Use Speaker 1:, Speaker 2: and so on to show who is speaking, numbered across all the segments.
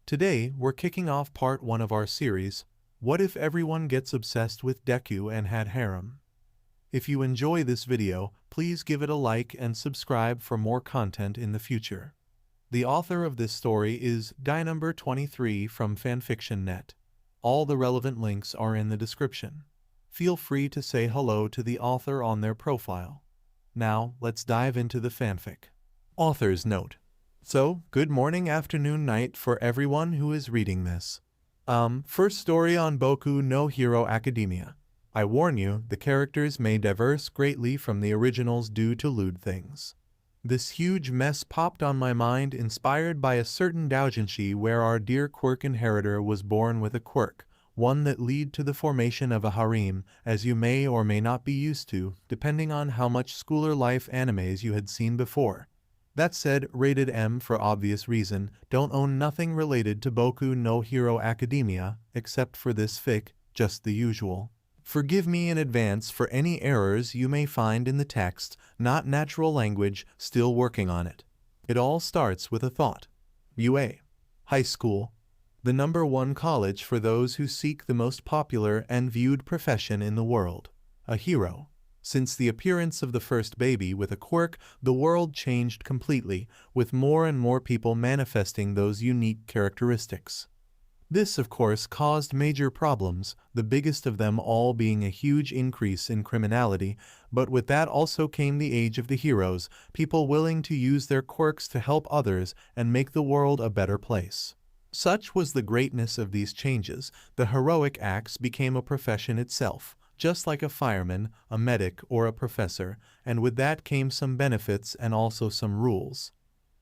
Speaker 1: Today, we're kicking off part 1 of our series, What If Everyone Gets Obsessed with Deku and Had Harem? If you enjoy this video, please give it a like and subscribe for more content in the future. The author of this story is number 23 from Fanfiction.net. All the relevant links are in the description. Feel free to say hello to the author on their profile. Now, let's dive into the fanfic. Author's note. So, good morning, afternoon, night for everyone who is reading this. First story on Boku no Hero Academia. I warn you, the characters may diverse greatly from the originals due to lewd things. This huge mess popped on my mind inspired by a certain doujinshi where our dear quirk inheritor was born with a quirk, one that lead to the formation of a harem, as you may or may not be used to, depending on how much schooler life animes you had seen before. That said, rated M for obvious reason, don't own nothing related to Boku no Hero Academia, except for this fic, just the usual. Forgive me in advance for any errors you may find in the text, not natural language, still working on it. It all starts with a thought. UA. High school. The number one college for those who seek the most popular and viewed profession in the world. A hero. Since the appearance of the first baby with a quirk, the world changed completely, with more and more people manifesting those unique characteristics. This, of course, caused major problems, the biggest of them all being a huge increase in criminality, but with that also came the age of the heroes, people willing to use their quirks to help others and make the world a better place. Such was the greatness of these changes, the heroic acts became a profession itself, just like a fireman, a medic, or a professor, and with that came some benefits and also some rules.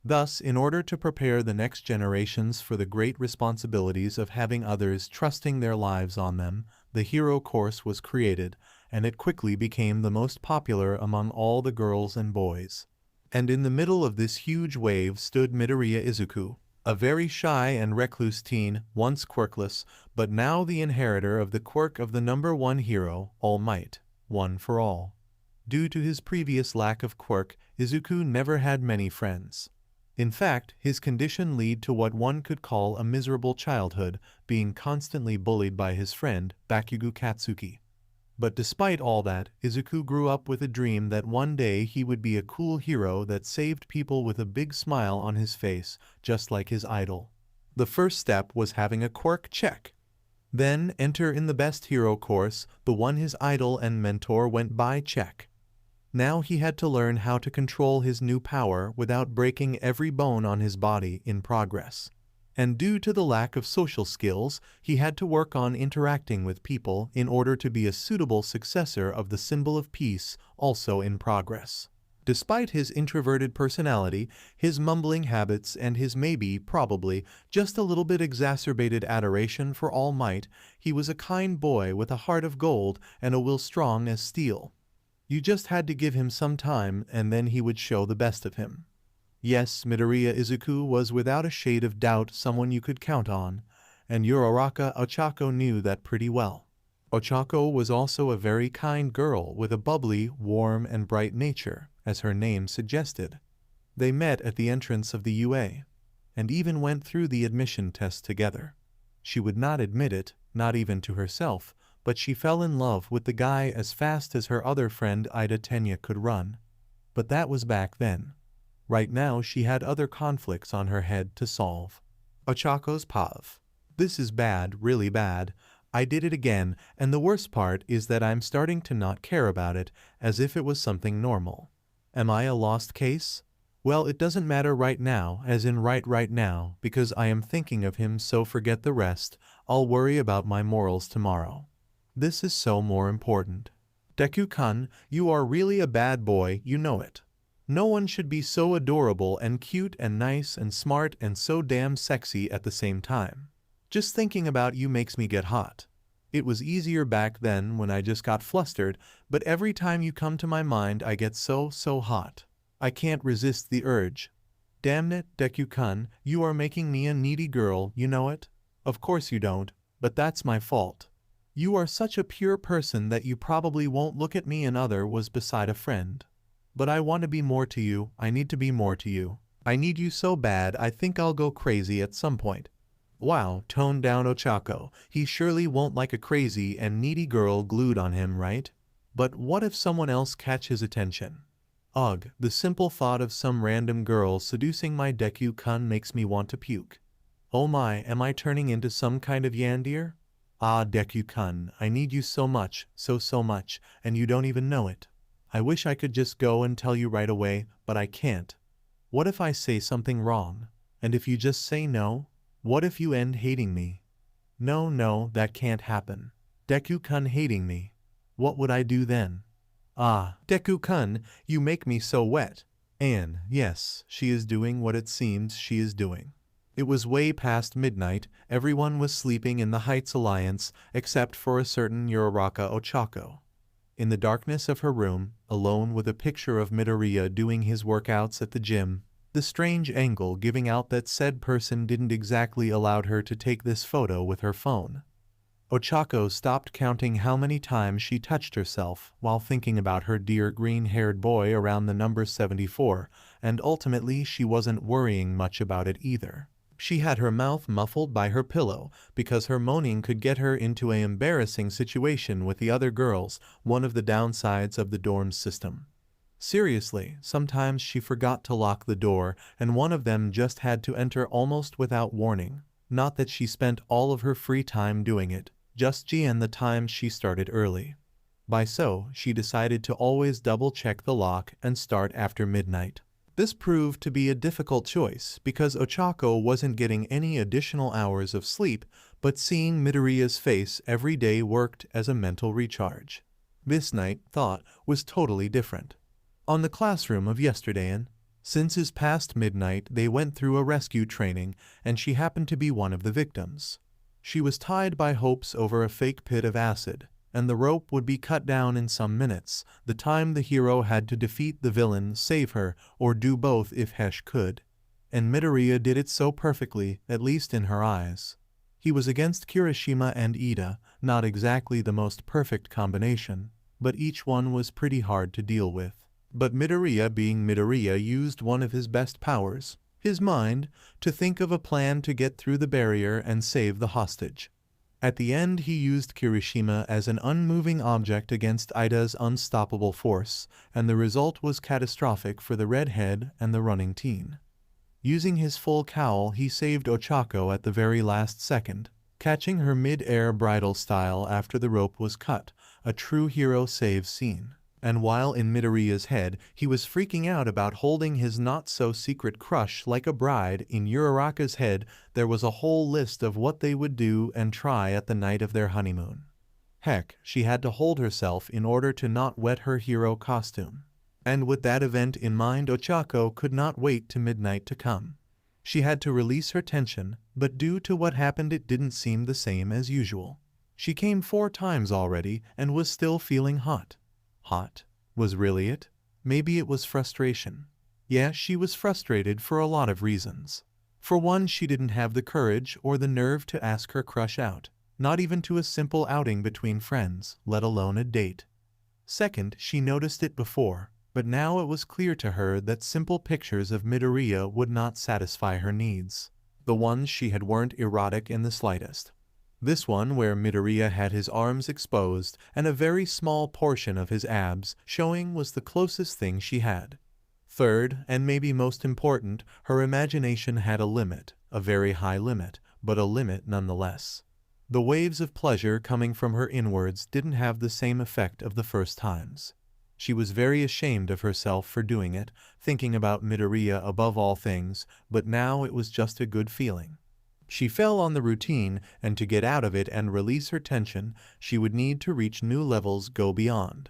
Speaker 1: Thus, in order to prepare the next generations for the great responsibilities of having others trusting their lives on them, the hero course was created, and it quickly became the most popular among all the girls and boys. And in the middle of this huge wave stood Midoriya Izuku, a very shy and recluse teen, once quirkless, but now the inheritor of the quirk of the number one hero, All Might, one for all. Due to his previous lack of quirk, Izuku never had many friends. In fact, his condition led to what one could call a miserable childhood, being constantly bullied by his friend, Bakugo Katsuki. But despite all that, Izuku grew up with a dream that one day he would be a cool hero that saved people with a big smile on his face, just like his idol. The first step was having a quirk check. Then enter in the best hero course, the one his idol and mentor went by check. Now he had to learn how to control his new power without breaking every bone on his body in progress. And due to the lack of social skills, he had to work on interacting with people in order to be a suitable successor of the symbol of peace, also in progress. Despite his introverted personality, his mumbling habits and his probably, just a little bit exacerbated adoration for All Might, he was a kind boy with a heart of gold and a will strong as steel. You just had to give him some time and then he would show the best of him. Yes, Midoriya Izuku was without a shade of doubt someone you could count on, and Uraraka Ochaco knew that pretty well. Ochaco was also a very kind girl with a bubbly, warm, and bright nature, as her name suggested. They met at the entrance of the UA, and even went through the admission test together. She would not admit it, not even to herself, but she fell in love with the guy as fast as her other friend Ida Tenya could run. But that was back then. Right now she had other conflicts on her head to solve. Ochaco's POV. This is bad, really bad. I did it again, and the worst part is that I'm starting to not care about it, as if it was something normal. Am I a lost case? Well, it doesn't matter right now, as in right now, because I am thinking of him, so forget the rest. I'll worry about my morals tomorrow. This is so more important. Deku-kun, you are really a bad boy, you know it. No one should be so adorable and cute and nice and smart and so damn sexy at the same time. Just thinking about you makes me get hot. It was easier back then when I just got flustered, but every time you come to my mind I get so hot. I can't resist the urge. Damn it, Deku-kun, you are making me a needy girl, you know it? Of course you don't, but that's my fault. You are such a pure person that you probably won't look at me and other was beside a friend. But I want to be more to you, I need to be more to you. I need you so bad I think I'll go crazy at some point. Wow, tone down Ochaco. He surely won't like a crazy and needy girl glued on him, right? But what if someone else catch his attention? Ugh, the simple thought of some random girl seducing my Deku-kun makes me want to puke. Oh my, am I turning into some kind of yandere? Ah, Deku-kun, I need you so much, so much, and you don't even know it. I wish I could just go and tell you right away, but I can't. What if I say something wrong? And if you just say no? What if you end hating me? No, that can't happen. Deku-kun hating me. What would I do then? Ah, Deku-kun, you make me so wet. And, yes, she is doing what it seems she is doing. It was way past midnight, everyone was sleeping in the Heights Alliance, except for a certain Uraraka Ochako. In the darkness of her room, alone with a picture of Midoriya doing his workouts at the gym, the strange angle giving out that said person didn't exactly allow her to take this photo with her phone. Ochaco stopped counting how many times she touched herself while thinking about her dear green-haired boy around the number 74, and ultimately she wasn't worrying much about it either. She had her mouth muffled by her pillow because her moaning could get her into an embarrassing situation with the other girls, one of the downsides of the dorm system. Seriously, sometimes she forgot to lock the door and one of them just had to enter almost without warning. Not that she spent all of her free time doing it, just and the times she started early. By so, she decided to always double-check the lock and start after midnight. This proved to be a difficult choice because Ochaco wasn't getting any additional hours of sleep, but seeing Midoriya's face every day worked as a mental recharge. This night, thought, was totally different. On the classroom of yesterday, since his past midnight they went through a rescue training and she happened to be one of the victims. She was tied by hopes over a fake pit of acid, and the rope would be cut down in some minutes, the time the hero had to defeat the villain, save her, or do both if Hesh could. And Midoriya did it so perfectly, at least in her eyes. He was against Kirishima and Ida, not exactly the most perfect combination, but each one was pretty hard to deal with. But Midoriya, being Midoriya, used one of his best powers, his mind, to think of a plan to get through the barrier and save the hostage. At the end he used Kirishima as an unmoving object against Ida's unstoppable force, and the result was catastrophic for the redhead and the running teen. Using his full cowl he saved Ochaco at the very last second, catching her mid-air bridal style after the rope was cut, a true hero save scene. And while in Midoriya's head he was freaking out about holding his not-so-secret crush like a bride, in Uraraka's head there was a whole list of what they would do and try at the night of their honeymoon. Heck, she had to hold herself in order to not wet her hero costume. And with that event in mind, Ochaco could not wait to midnight to come. She had to release her tension, but due to what happened it didn't seem the same as usual. She came 4 times already and was still feeling hot. Hot? Was really it? Maybe it was frustration. Yeah, she was frustrated for a lot of reasons. For one, she didn't have the courage or the nerve to ask her crush out, not even to a simple outing between friends, let alone a date. Second, she noticed it before, but now it was clear to her that simple pictures of Midoriya would not satisfy her needs. The ones she had weren't erotic in the slightest. This one, where Midoriya had his arms exposed and a very small portion of his abs showing, was the closest thing she had. Third, and maybe most important, her imagination had a limit, a very high limit, but a limit nonetheless. The waves of pleasure coming from her inwards didn't have the same effect of the first times. She was very ashamed of herself for doing it, thinking about Midoriya above all things, but now it was just a good feeling. She fell on the routine, and to get out of it and release her tension, she would need to reach new levels, go beyond.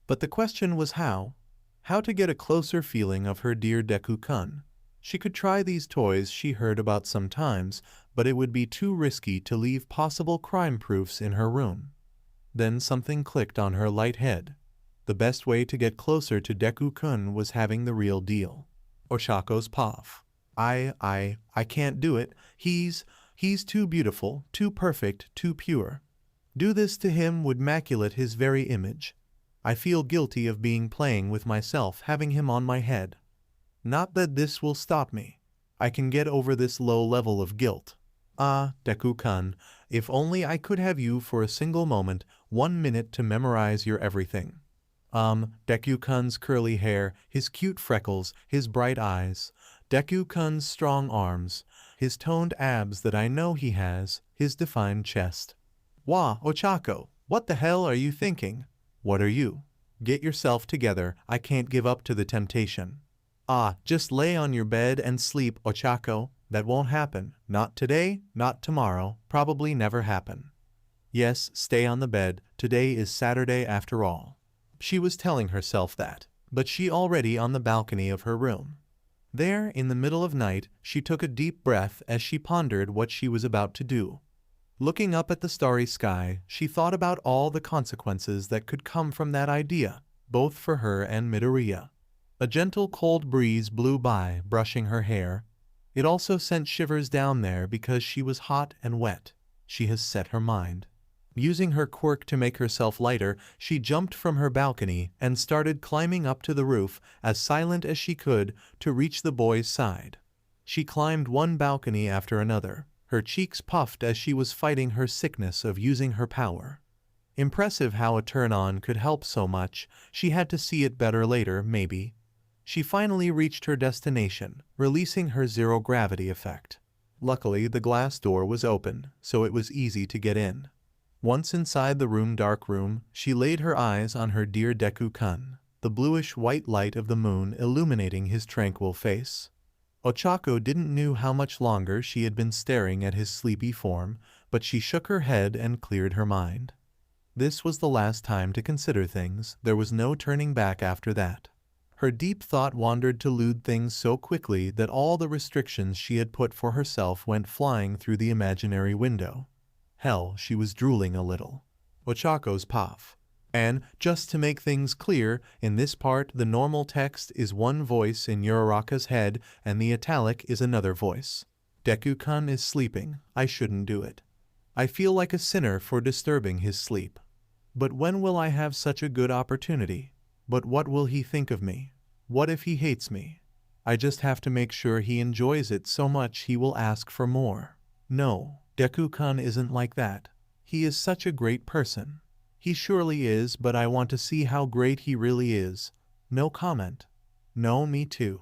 Speaker 1: But the question was how? How to get a closer feeling of her dear Deku-kun. She could try these toys she heard about sometimes, but it would be too risky to leave possible crime proofs in her room. Then something clicked on her light head. The best way to get closer to Deku-kun was having the real deal. Ochaco's pav. I can't do it. He's too beautiful, too perfect, too pure. Do this to him would maculate his very image. I feel guilty of being playing with myself, having him on my head. Not that this will stop me. I can get over this low level of guilt. Ah, Deku-kun, if only I could have you for a single moment, 1 minute to memorize your everything. Deku-kun's curly hair, his cute freckles, his bright eyes, Deku-kun's strong arms, his toned abs that I know he has, his defined chest. Wah, Ochaco, what the hell are you thinking? What are you? Get yourself together, I can't give up to the temptation. Ah, just lay on your bed and sleep, Ochaco. That won't happen. Not today, not tomorrow, probably never happen. Yes, stay on the bed, today is Saturday after all. She was telling herself that, but she already on the balcony of her room. There, in the middle of night, she took a deep breath as she pondered what she was about to do. Looking up at the starry sky, she thought about all the consequences that could come from that idea, both for her and Midoriya. A gentle cold breeze blew by, brushing her hair. It also sent shivers down there because she was hot and wet. She has set her mind. Using her quirk to make herself lighter, she jumped from her balcony and started climbing up to the roof, as silent as she could, to reach the boy's side. She climbed one balcony after another, her cheeks puffed as she was fighting her sickness of using her power. Impressive how a turn-on could help so much. She had to see it better later, maybe. She finally reached her destination, releasing her zero-gravity effect. Luckily, the glass door was open, so it was easy to get in. Once inside the dark room, she laid her eyes on her dear Deku-kun, the bluish-white light of the moon illuminating his tranquil face. Ochaco didn't know how much longer she had been staring at his sleepy form, but she shook her head and cleared her mind. This was the last time to consider things, there was no turning back after that. Her deep thought wandered to lewd things so quickly that all the restrictions she had put for herself went flying through the imaginary window. Hell, she was drooling a little. Ochaco's puff. And, just to make things clear, in this part the normal text is one voice in Uraraka's head and the italic is another voice. Deku-kun is sleeping, I shouldn't do it. I feel like a sinner for disturbing his sleep. But when will I have such a good opportunity? But what will he think of me? What if he hates me? I just have to make sure he enjoys it so much he will ask for more. No, Deku-kun isn't like that. He is such a great person. He surely is, but I want to see how great he really is. No comment. No, me too.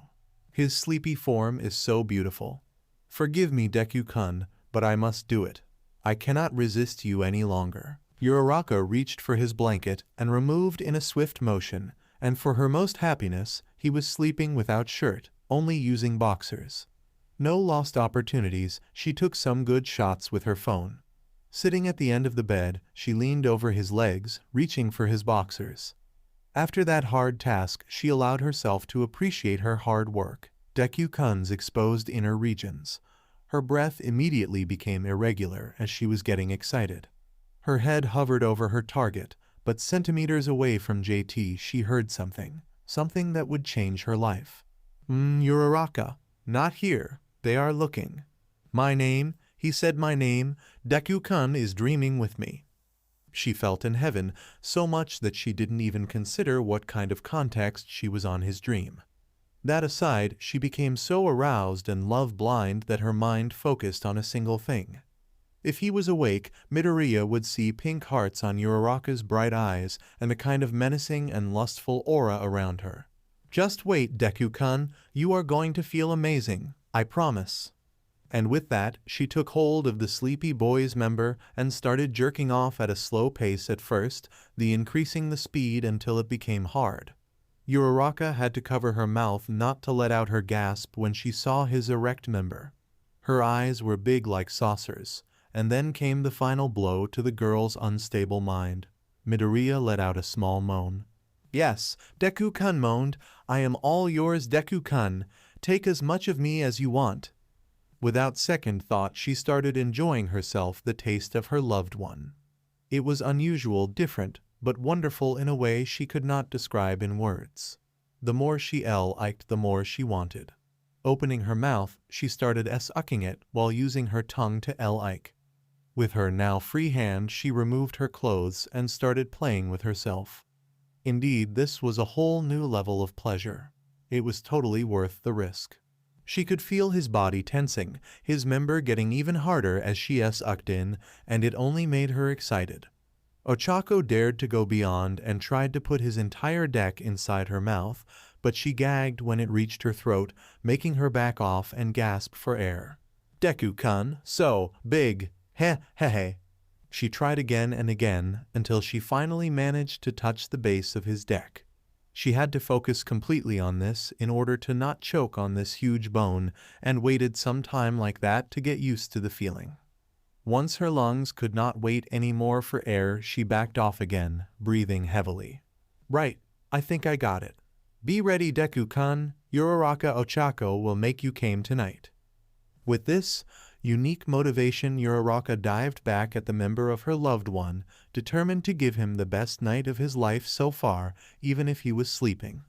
Speaker 1: His sleepy form is so beautiful. Forgive me, Deku-kun, but I must do it. I cannot resist you any longer. Uraraka reached for his blanket and removed in a swift motion, and for her most happiness, he was sleeping without shirt, only using boxers. No lost opportunities, she took some good shots with her phone. Sitting at the end of the bed, she leaned over his legs, reaching for his boxers. After that hard task, she allowed herself to appreciate her hard work, Deku-kun's exposed inner regions. Her breath immediately became irregular as she was getting excited. Her head hovered over her target, but centimeters away from JT she heard something that would change her life. Uraraka, not here, they are looking. My name, he said my name, Deku-kun is dreaming with me. She felt in heaven so much that she didn't even consider what kind of context she was on his dream. That aside, she became so aroused and love-blind that her mind focused on a single thing. If he was awake, Midoriya would see pink hearts on Uraraka's bright eyes and a kind of menacing and lustful aura around her. Just wait, Deku-kun, you are going to feel amazing, I promise. And with that, she took hold of the sleepy boy's member and started jerking off at a slow pace at first, increasing the speed until it became hard. Uraraka had to cover her mouth not to let out her gasp when she saw his erect member. Her eyes were big like saucers. And then came the final blow to the girl's unstable mind. Midoriya let out a small moan. Yes, Deku-kun moaned, I am all yours, Deku-kun. Take as much of me as you want. Without second thought, she started enjoying herself the taste of her loved one. It was unusual, different, but wonderful in a way she could not describe in words. The more she liked, the more she wanted. Opening her mouth, she started sucking it while using her tongue to like. With her now free hand, she removed her clothes and started playing with herself. Indeed, this was a whole new level of pleasure. It was totally worth the risk. She could feel his body tensing, his member getting even harder as she sucked in, and it only made her excited. Ochaco dared to go beyond and tried to put his entire deck inside her mouth, but she gagged when it reached her throat, making her back off and gasp for air. Deku-kun, so big, heh heh heh. She tried again and again until she finally managed to touch the base of his deck. She had to focus completely on this in order to not choke on this huge bone, and waited some time like that to get used to the feeling. Once her lungs could not wait any more for air, she backed off again, breathing heavily. Right, I think I got it. Be ready, Deku-kun, Uraraka Ochaco will make you came tonight. With this unique motivation, Uraraka dived back at the member of her loved one, determined to give him the best night of his life so far, even if he was sleeping.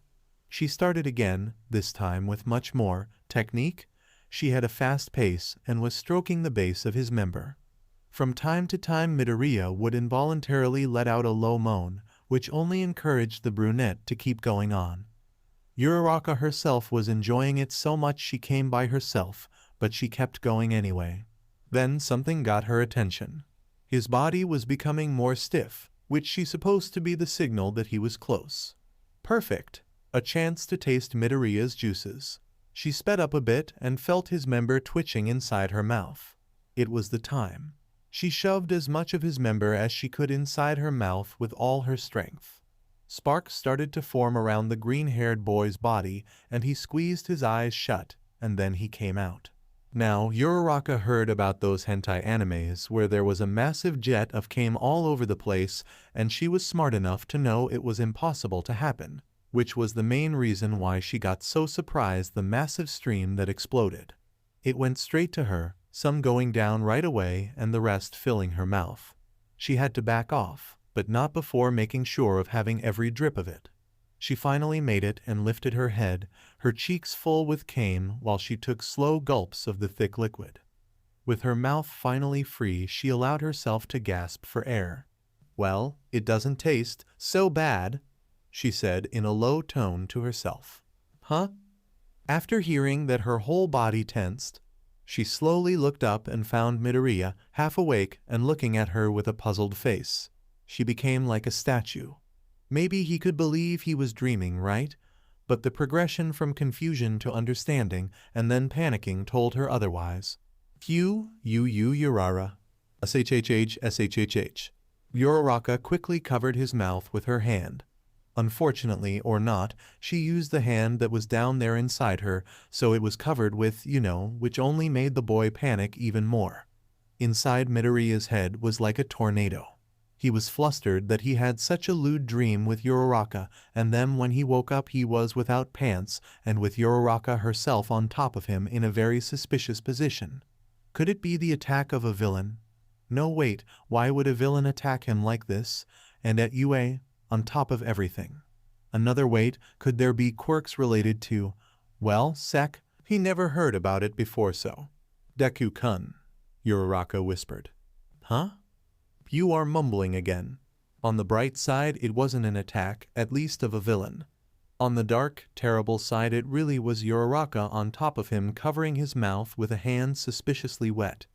Speaker 1: She started again, this time with much more technique. She had a fast pace and was stroking the base of his member. From time to time Midoriya would involuntarily let out a low moan, which only encouraged the brunette to keep going on. Uraraka herself was enjoying it so much she came by herself, but she kept going anyway. Then something got her attention. His body was becoming more stiff, which she supposed to be the signal that he was close. Perfect! A chance to taste Midoriya's juices. She sped up a bit and felt his member twitching inside her mouth. It was the time. She shoved as much of his member as she could inside her mouth with all her strength. Sparks started to form around the green-haired boy's body, and he squeezed his eyes shut, and then he came out. Now, Uraraka heard about those hentai animes where there was a massive jet of came all over the place, and she was smart enough to know it was impossible to happen, which was the main reason why she got so surprised the massive stream that exploded. It went straight to her, some going down right away and the rest filling her mouth. She had to back off, but not before making sure of having every drip of it. She finally made it and lifted her head, her cheeks full with cane while she took slow gulps of the thick liquid. With her mouth finally free, she allowed herself to gasp for air. Well, it doesn't taste so bad, she said in a low tone to herself. Huh? After hearing that, her whole body tensed. She slowly looked up and found Midoriya, half awake and looking at her with a puzzled face. She became like a statue. Maybe he could believe he was dreaming, right? But the progression from confusion to understanding and then panicking told her otherwise. Urara. SHHH. Uraraka quickly covered his mouth with her hand. Unfortunately or not, she used the hand that was down there inside her, so it was covered with, which only made the boy panic even more. Inside Midoriya's head was like a tornado. He was flustered that he had such a lewd dream with Uraraka, and then when he woke up he was without pants and with Uraraka herself on top of him in a very suspicious position. Could it be the attack of a villain? No, wait, why would a villain attack him like this, and at UA, on top of everything? Another wait, could there be quirks related to, he never heard about it before so. Deku-kun, Uraraka whispered. Huh? You are mumbling again. On the bright side, it wasn't an attack, at least of a villain. On the dark, terrible side, it really was Uraraka on top of him covering his mouth with a hand suspiciously wet.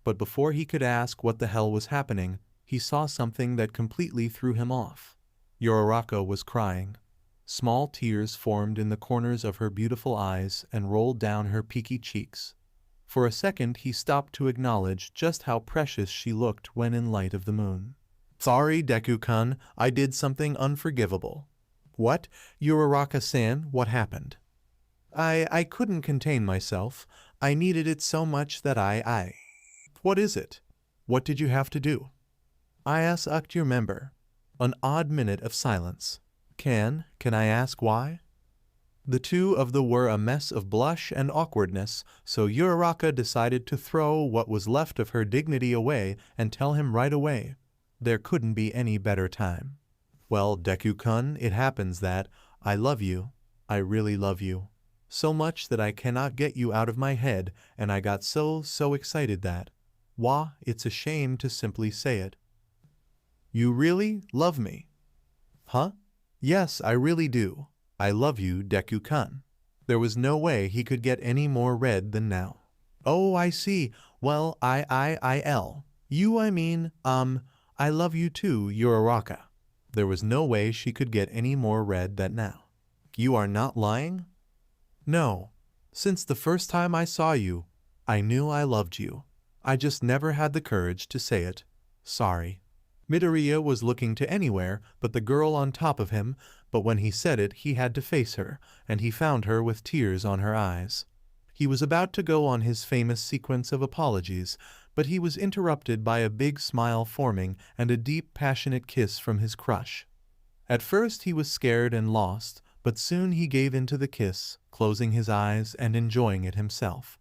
Speaker 1: But before he could ask what the hell was happening, he saw something that completely threw him off. Uraraka was crying. Small tears formed in the corners of her beautiful eyes and rolled down her peaky cheeks. For a second he stopped to acknowledge just how precious she looked when in light of the moon. Sorry, Deku-kun, I did something unforgivable. What? Uraraka-san, what happened? I couldn't contain myself. I needed it so much that I... What is it? What did you have to do? I sucked your member. An odd minute of silence. Can I ask why? The two of them were a mess of blush and awkwardness, so Uraraka decided to throw what was left of her dignity away and tell him right away. There couldn't be any better time. Well, Deku-kun, it happens that I love you. I really love you. So much that I cannot get you out of my head, and I got so excited that, it's a shame to simply say it. You really love me? Huh? Yes, I really do. I love you, Deku-kun. There was no way he could get any more red than now. Oh, I see. Well, I love you too, Uraraka. There was no way she could get any more red than now. You are not lying? No. Since the first time I saw you, I knew I loved you. I just never had the courage to say it. Sorry. Midoriya was looking to anywhere but the girl on top of him, but when he said it, he had to face her, and he found her with tears on her eyes. He was about to go on his famous sequence of apologies, but he was interrupted by a big smile forming and a deep, passionate kiss from his crush. At first he was scared and lost, but soon he gave in to the kiss, closing his eyes and enjoying it himself.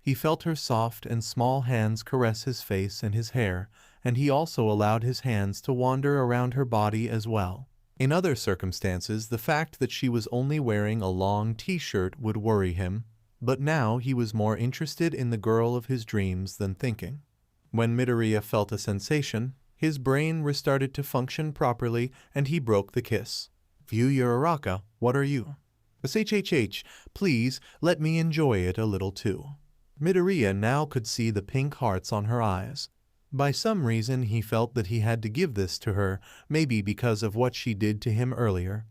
Speaker 1: He felt her soft and small hands caress his face and his hair, and he also allowed his hands to wander around her body as well. In other circumstances, the fact that she was only wearing a long t-shirt would worry him, but now he was more interested in the girl of his dreams than thinking. When Midoriya felt a sensation, his brain restarted to function properly and he broke the kiss. "You Uraraka, what are you?" "SHHH, please let me enjoy it a little too." Midoriya now could see the pink hearts on her eyes. By some reason he felt that he had to give this to her, maybe because of what she did to him earlier.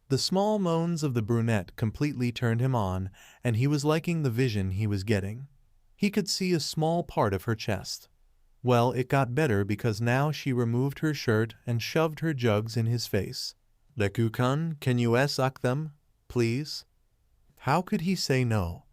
Speaker 1: The small moans of the brunette completely turned him on, and he was liking the vision he was getting. He could see a small part of her chest. Well, it got better because now she removed her shirt and shoved her jugs in his face. "Deku-kun, can you suck them, please?" How could he say no?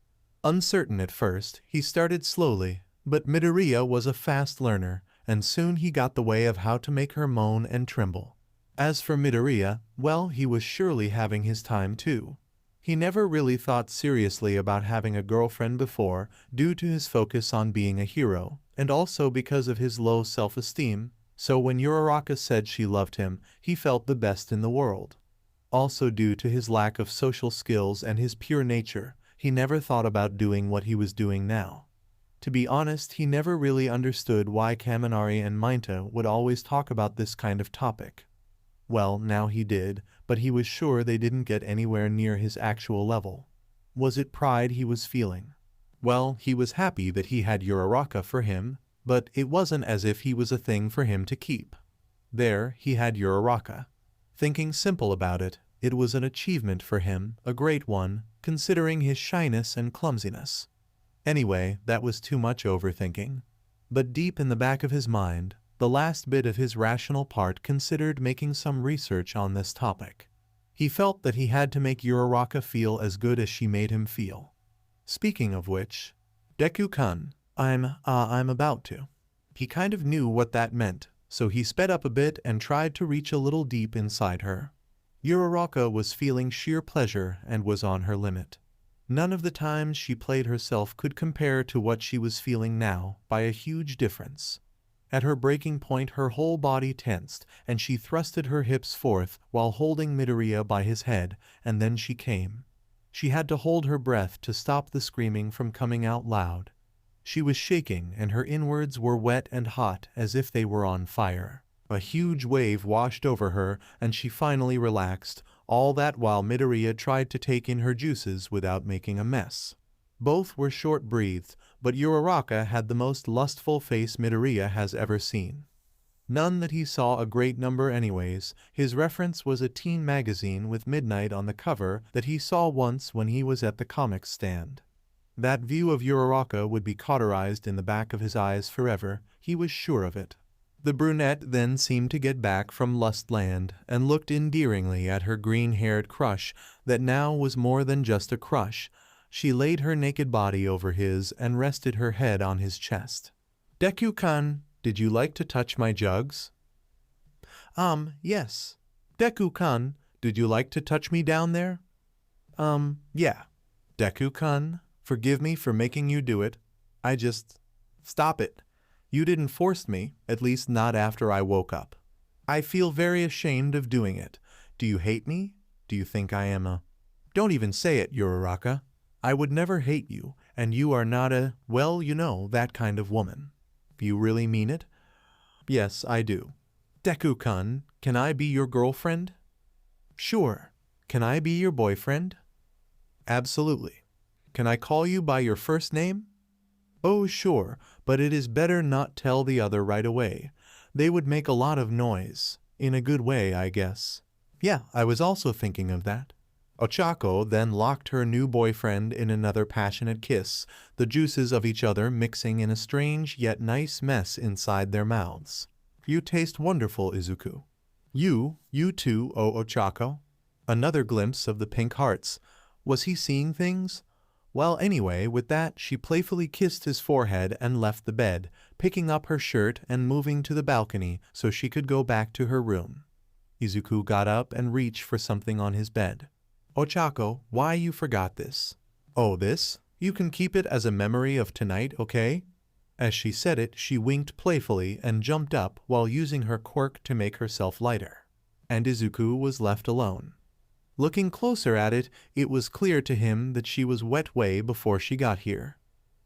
Speaker 1: Uncertain at first, he started slowly, but Midoriya was a fast learner, and soon he got the way of how to make her moan and tremble. As for Midoriya, well, he was surely having his time too. He never really thought seriously about having a girlfriend before, due to his focus on being a hero, and also because of his low self-esteem, so when Uraraka said she loved him, he felt the best in the world. Also due to his lack of social skills and his pure nature, he never thought about doing what he was doing now. To be honest, he never really understood why Kaminari and Mineta would always talk about this kind of topic. Well, now he did, but he was sure they didn't get anywhere near his actual level. Was it pride he was feeling? Well, he was happy that he had Uraraka for him, but it wasn't as if he was a thing for him to keep. There, he had Uraraka. Thinking simple about it, it was an achievement for him, a great one, considering his shyness and clumsiness. Anyway, that was too much overthinking. But deep in the back of his mind, the last bit of his rational part considered making some research on this topic. He felt that he had to make Uraraka feel as good as she made him feel. Speaking of which, Deku-kun, I'm about to. He kind of knew what that meant, so he sped up a bit and tried to reach a little deep inside her. Uraraka was feeling sheer pleasure and was on her limit. None of the times she played herself could compare to what she was feeling now, by a huge difference. At her breaking point, her whole body tensed, and she thrusted her hips forth while holding Midoriya by his head, and then she came. She had to hold her breath to stop the screaming from coming out loud. She was shaking, and her inwards were wet and hot as if they were on fire. A huge wave washed over her, and she finally relaxed, all that while Midoriya tried to take in her juices without making a mess. Both were short-breathed, but Uraraka had the most lustful face Midoriya has ever seen. None that he saw a great number anyways. His reference was a teen magazine with Midnight on the cover that he saw once when he was at the comics stand. That view of Uraraka would be cauterized in the back of his eyes forever, he was sure of it. The brunette then seemed to get back from Lustland and looked endearingly at her green-haired crush that now was more than just a crush. She laid her naked body over his and rested her head on his chest. "Deku-kun, did you like to touch my jugs?" Yes." "Deku-kun, did you like to touch me down there?" Yeah." "Deku-kun, forgive me for making you do it. I just..." "Stop it. You didn't force me, at least not after I woke up. I feel very ashamed of doing it. Do you hate me? Do you think I am a..." "Don't even say it, Uraraka. I would never hate you, and you are not a, well, you know, that kind of woman." "You really mean it?" "Yes, I do." "Deku-kun, can I be your girlfriend?" "Sure. Can I be your boyfriend?" Absolutely. Can I call you by your first name? Oh sure, but it is better not tell the other right away. They would make a lot of noise. In a good way, I guess. Yeah, I was also thinking of that. Ochako then locked her new boyfriend in another passionate kiss, the juices of each other mixing in a strange yet nice mess inside their mouths. You taste wonderful, Izuku. You too, oh Ochako. Another glimpse of the pink hearts. Was he seeing things? Well, anyway, with that, she playfully kissed his forehead and left the bed, picking up her shirt and moving to the balcony so she could go back to her room. Izuku got up and reached for something on his bed. Ochako, why you forgot this? Oh, this? You can keep it as a memory of tonight, okay? As she said it, she winked playfully and jumped up while using her quirk to make herself lighter. And Izuku was left alone. Looking closer at it, it was clear to him that she was wet way before she got here.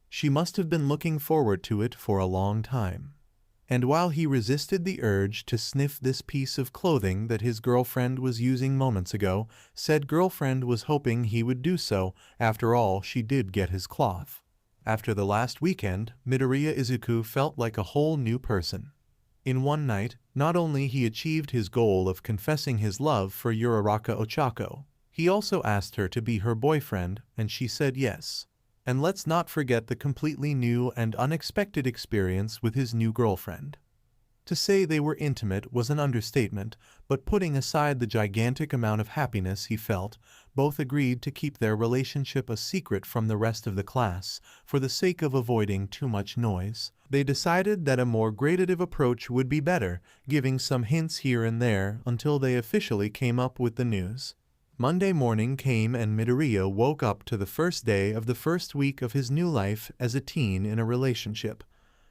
Speaker 1: She must have been looking forward to it for a long time. And while he resisted the urge to sniff this piece of clothing that his girlfriend was using moments ago, said girlfriend was hoping he would do so. After all, she did get his cloth. After the last weekend, Midoriya Izuku felt like a whole new person. In one night, not only he achieved his goal of confessing his love for Uraraka Ochako, he also asked her to be her boyfriend, and she said yes. And let's not forget the completely new and unexpected experience with his new girlfriend. To say they were intimate was an understatement, but putting aside the gigantic amount of happiness he felt, both agreed to keep their relationship a secret from the rest of the class, for the sake of avoiding too much noise. They decided that a more gradative approach would be better, giving some hints here and there until they officially came up with the news. Monday morning came and Midoriya woke up to the first day of the first week of his new life as a teen in a relationship.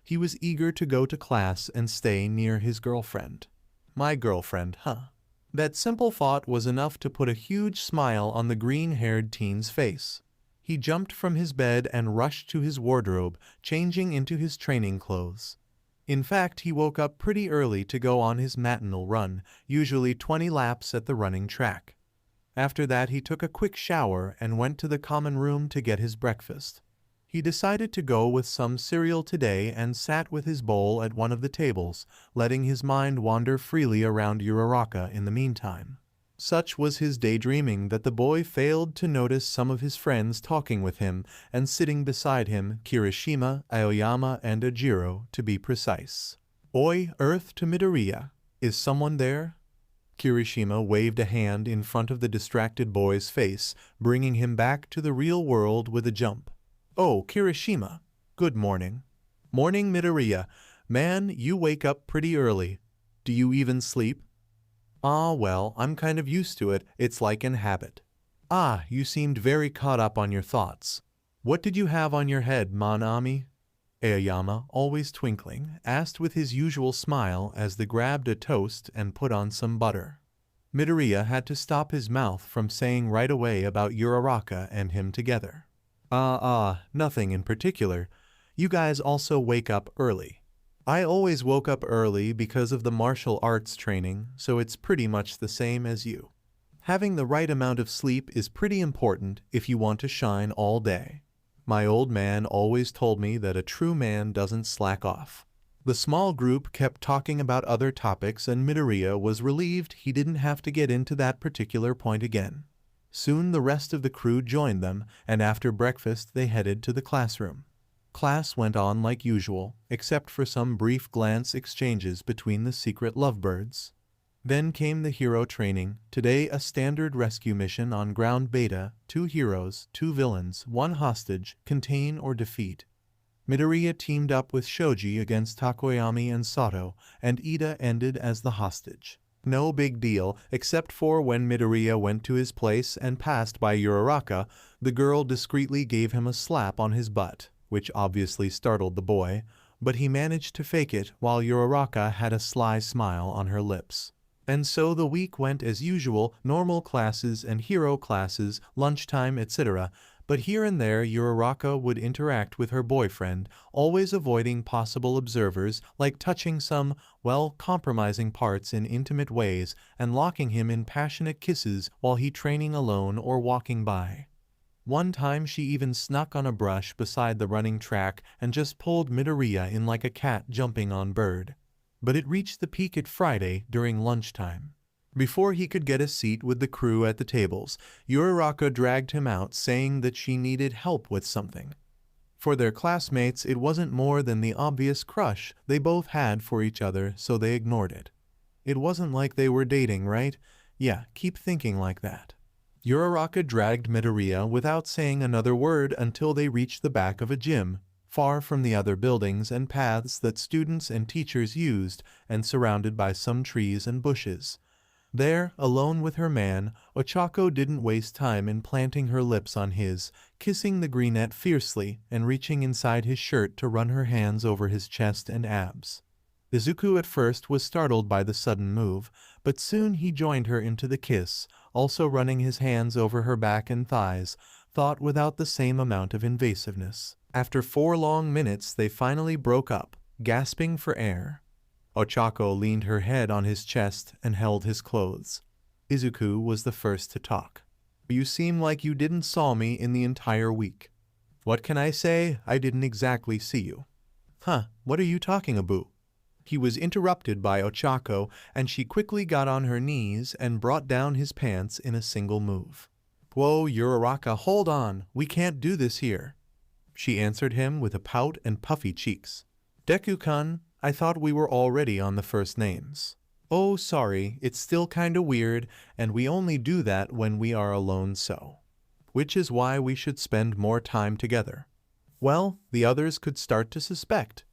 Speaker 1: He was eager to go to class and stay near his girlfriend. My girlfriend, huh? That simple thought was enough to put a huge smile on the green-haired teen's face. He jumped from his bed and rushed to his wardrobe, changing into his training clothes. In fact, he woke up pretty early to go on his matinal run, usually 20 laps at the running track. After that, he took a quick shower and went to the common room to get his breakfast. He decided to go with some cereal today and sat with his bowl at one of the tables, letting his mind wander freely around Uraraka in the meantime. Such was his daydreaming that the boy failed to notice some of his friends talking with him and sitting beside him, Kirishima, Aoyama, and Ojiro, to be precise. Oi, Earth to Midoriya. Is someone there? Kirishima waved a hand in front of the distracted boy's face, bringing him back to the real world with a jump. Oh, Kirishima. Good morning. Morning, Midoriya. Man, you wake up pretty early. Do you even sleep? Ah, well, I'm kind of used to it. It's like an habit. Ah, you seemed very caught up on your thoughts. What did you have on your head, Mon-ami? Aoyama, always twinkling, asked with his usual smile as they grabbed a toast and put on some butter. Midoriya had to stop his mouth from saying right away about Uraraka and him together. Nothing in particular. You guys also wake up early. I always woke up early because of the martial arts training, so it's pretty much the same as you. Having the right amount of sleep is pretty important if you want to shine all day. My old man always told me that a true man doesn't slack off. The small group kept talking about other topics and Midoriya was relieved he didn't have to get into that particular point again. Soon the rest of the crew joined them, and after breakfast they headed to the classroom. Class went on like usual, except for some brief glance exchanges between the secret lovebirds. Then came the hero training, today a standard rescue mission on ground beta, 2 heroes, 2 villains, 1 hostage, contain or defeat. Midoriya teamed up with Shoji against Takoyami and Sato, and Ida ended as the hostage. No big deal, except for when Midoriya went to his place and passed by Uraraka, the girl discreetly gave him a slap on his butt, which obviously startled the boy, but he managed to fake it while Uraraka had a sly smile on her lips. And so the week went as usual, normal classes and hero classes, lunchtime, etc., but here and there Uraraka would interact with her boyfriend, always avoiding possible observers, like touching some, compromising parts in intimate ways and locking him in passionate kisses while he training alone or walking by. One time she even snuck on a brush beside the running track and just pulled Midoriya in like a cat jumping on bird. But it reached the peak at Friday during lunchtime. Before he could get a seat with the crew at the tables, Uraraka dragged him out saying that she needed help with something. For their classmates, it wasn't more than the obvious crush they both had for each other, so they ignored it. It wasn't like they were dating, right? Yeah, keep thinking like that. Uraraka dragged Midoriya without saying another word until they reached the back of a gym, far from the other buildings and paths that students and teachers used and surrounded by some trees and bushes. There, alone with her man, Ochaco didn't waste time in planting her lips on his, kissing the greenette fiercely and reaching inside his shirt to run her hands over his chest and abs. Izuku at first was startled by the sudden move, but soon he joined her into the kiss, also running his hands over her back and thighs, thought without the same amount of invasiveness. After 4 long minutes they finally broke up, gasping for air. Ochaco leaned her head on his chest and held his clothes. Izuku was the first to talk. "You seem like you didn't saw me in the entire week." "What can I say? I didn't exactly see you." "Huh, what are you talking about?" He was interrupted by Ochaco, and she quickly got on her knees and brought down his pants in a single move. "Whoa, Uraraka, hold on, we can't do this here." She answered him with a pout and puffy cheeks. "Deku-kun, I thought we were already on the first names." "Oh, sorry, it's still kinda weird, and we only do that when we are alone so. Which is why we should spend more time together." Well, the others could start to suspect.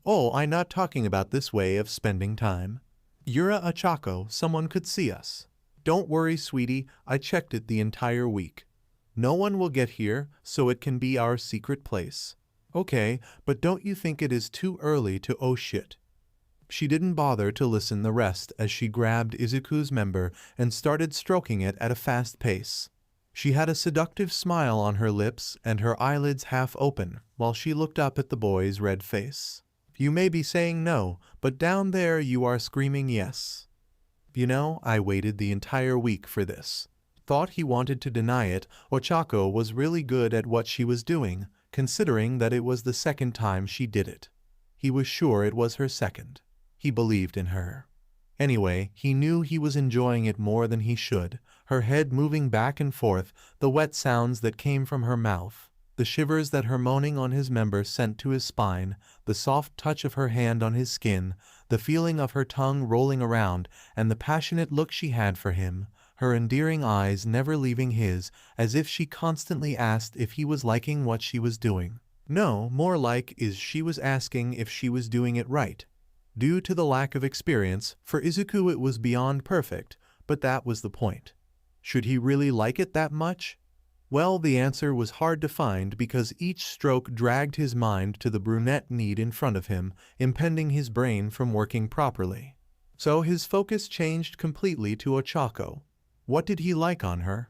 Speaker 1: "Oh, I'm not talking about this way of spending time. Ochaco, someone could see us." "Don't worry, sweetie, I checked it the entire week. No one will get here, so it can be our secret place." "Okay, but don't you think it is too early to oh shit?" She didn't bother to listen the rest as she grabbed Izuku's member and started stroking it at a fast pace. She had a seductive smile on her lips and her eyelids half open while she looked up at the boy's red face. "You may be saying no, but down there you are screaming yes." "You know, I waited the entire week for this." Thought he wanted to deny it, Ochaco was really good at what she was doing, considering that it was the second time she did it. He was sure it was her second. He believed in her. Anyway, he knew he was enjoying it more than he should, her head moving back and forth, the wet sounds that came from her mouth, the shivers that her moaning on his member sent to his spine, the soft touch of her hand on his skin, the feeling of her tongue rolling around, and the passionate look she had for him, her endearing eyes never leaving his, as if she constantly asked if he was liking what she was doing. No, more like is she was asking if she was doing it right. Due to the lack of experience, for Izuku it was beyond perfect, but that was the point. Should he really like it that much? Well, the answer was hard to find because each stroke dragged his mind to the brunette need in front of him, impeding his brain from working properly. So his focus changed completely to Ochaco. What did he like on her?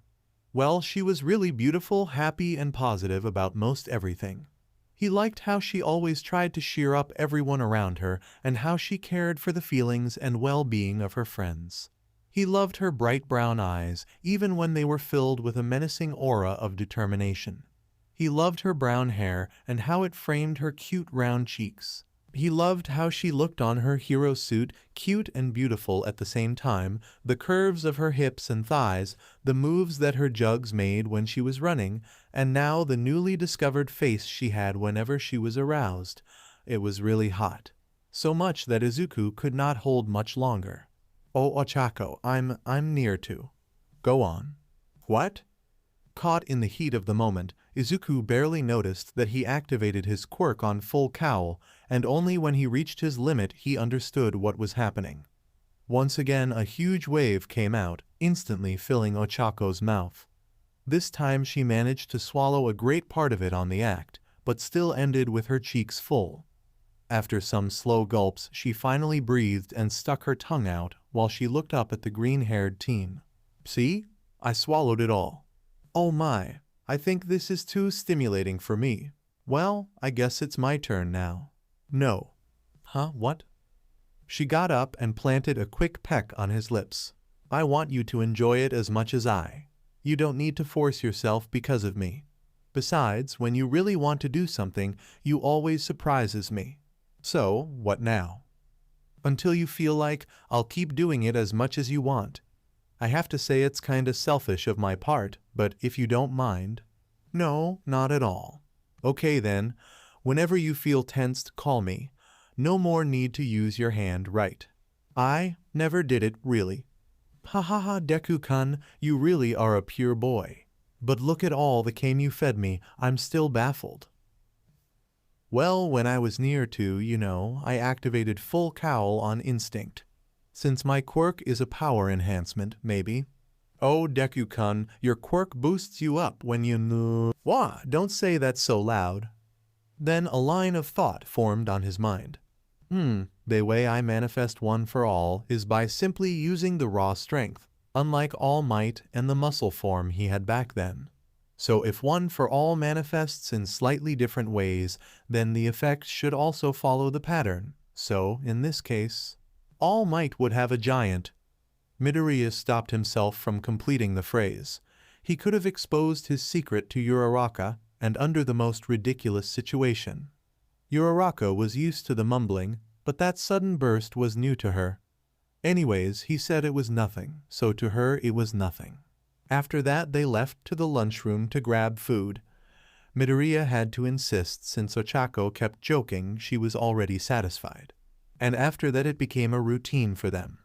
Speaker 1: Well, she was really beautiful, happy, and positive about most everything. He liked how she always tried to cheer up everyone around her and how she cared for the feelings and well-being of her friends. He loved her bright brown eyes, even when they were filled with a menacing aura of determination. He loved her brown hair and how it framed her cute round cheeks. He loved how she looked on her hero suit, cute and beautiful at the same time, the curves of her hips and thighs, the moves that her jugs made when she was running, and now the newly discovered face she had whenever she was aroused. It was really hot. So much that Izuku could not hold much longer. "Oh, Ochaco, I'm near to." "Go on." "What?" Caught in the heat of the moment, Izuku barely noticed that he activated his quirk on full cowl, and only when he reached his limit he understood what was happening. Once again a huge wave came out, instantly filling Ochaco's mouth. This time she managed to swallow a great part of it on the act, but still ended with her cheeks full. After some slow gulps, she finally breathed and stuck her tongue out while she looked up at the green-haired teen. "See? I swallowed it all." "Oh my, I think this is too stimulating for me. Well, I guess it's my turn now." "No." "Huh, what?" She got up and planted a quick peck on his lips. "I want you to enjoy it as much as I. You don't need to force yourself because of me." Besides, when you really want to do something, you always surprises me. So, what now? Until you feel like I'll keep doing it as much as you want. I have to say it's kinda selfish of my part, but if you don't mind. No, not at all. Okay then, whenever you feel tensed, call me. No more need to use your hand, right? I never did it, really. Ha ha ha, Deku-kun, you really are a pure boy. But look at all the cane you fed me, I'm still baffled. Well, when I was near to, I activated full cowl on instinct. Since my quirk is a power enhancement, maybe. Oh, Deku-kun, your quirk boosts you up when you Wah, don't say that so loud. Then a line of thought formed on his mind. The way I manifest one for all is by simply using the raw strength, unlike All Might and the muscle form he had back then. So if one for all manifests in slightly different ways, then the effect should also follow the pattern. So, in this case, All Might would have a giant. Midoriya stopped himself from completing the phrase. He could have exposed his secret to Uraraka, and under the most ridiculous situation. Uraraka was used to the mumbling, but that sudden burst was new to her. Anyways, he said it was nothing, so to her it was nothing. After that they left to the lunchroom to grab food. Midoriya had to insist since Ochaco kept joking she was already satisfied. And after that it became a routine for them.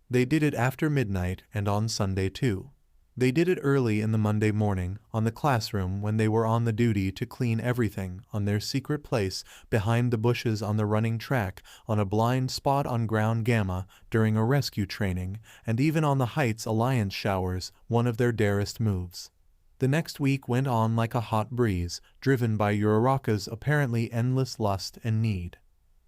Speaker 1: They did it after midnight and on Sunday too. They did it early in the Monday morning, on the classroom when they were on the duty to clean everything, on their secret place, behind the bushes on the running track, on a blind spot on ground gamma, during a rescue training, and even on the Heights Alliance showers, one of their darest moves. The next week went on like a hot breeze, driven by Uraraka's apparently endless lust and need.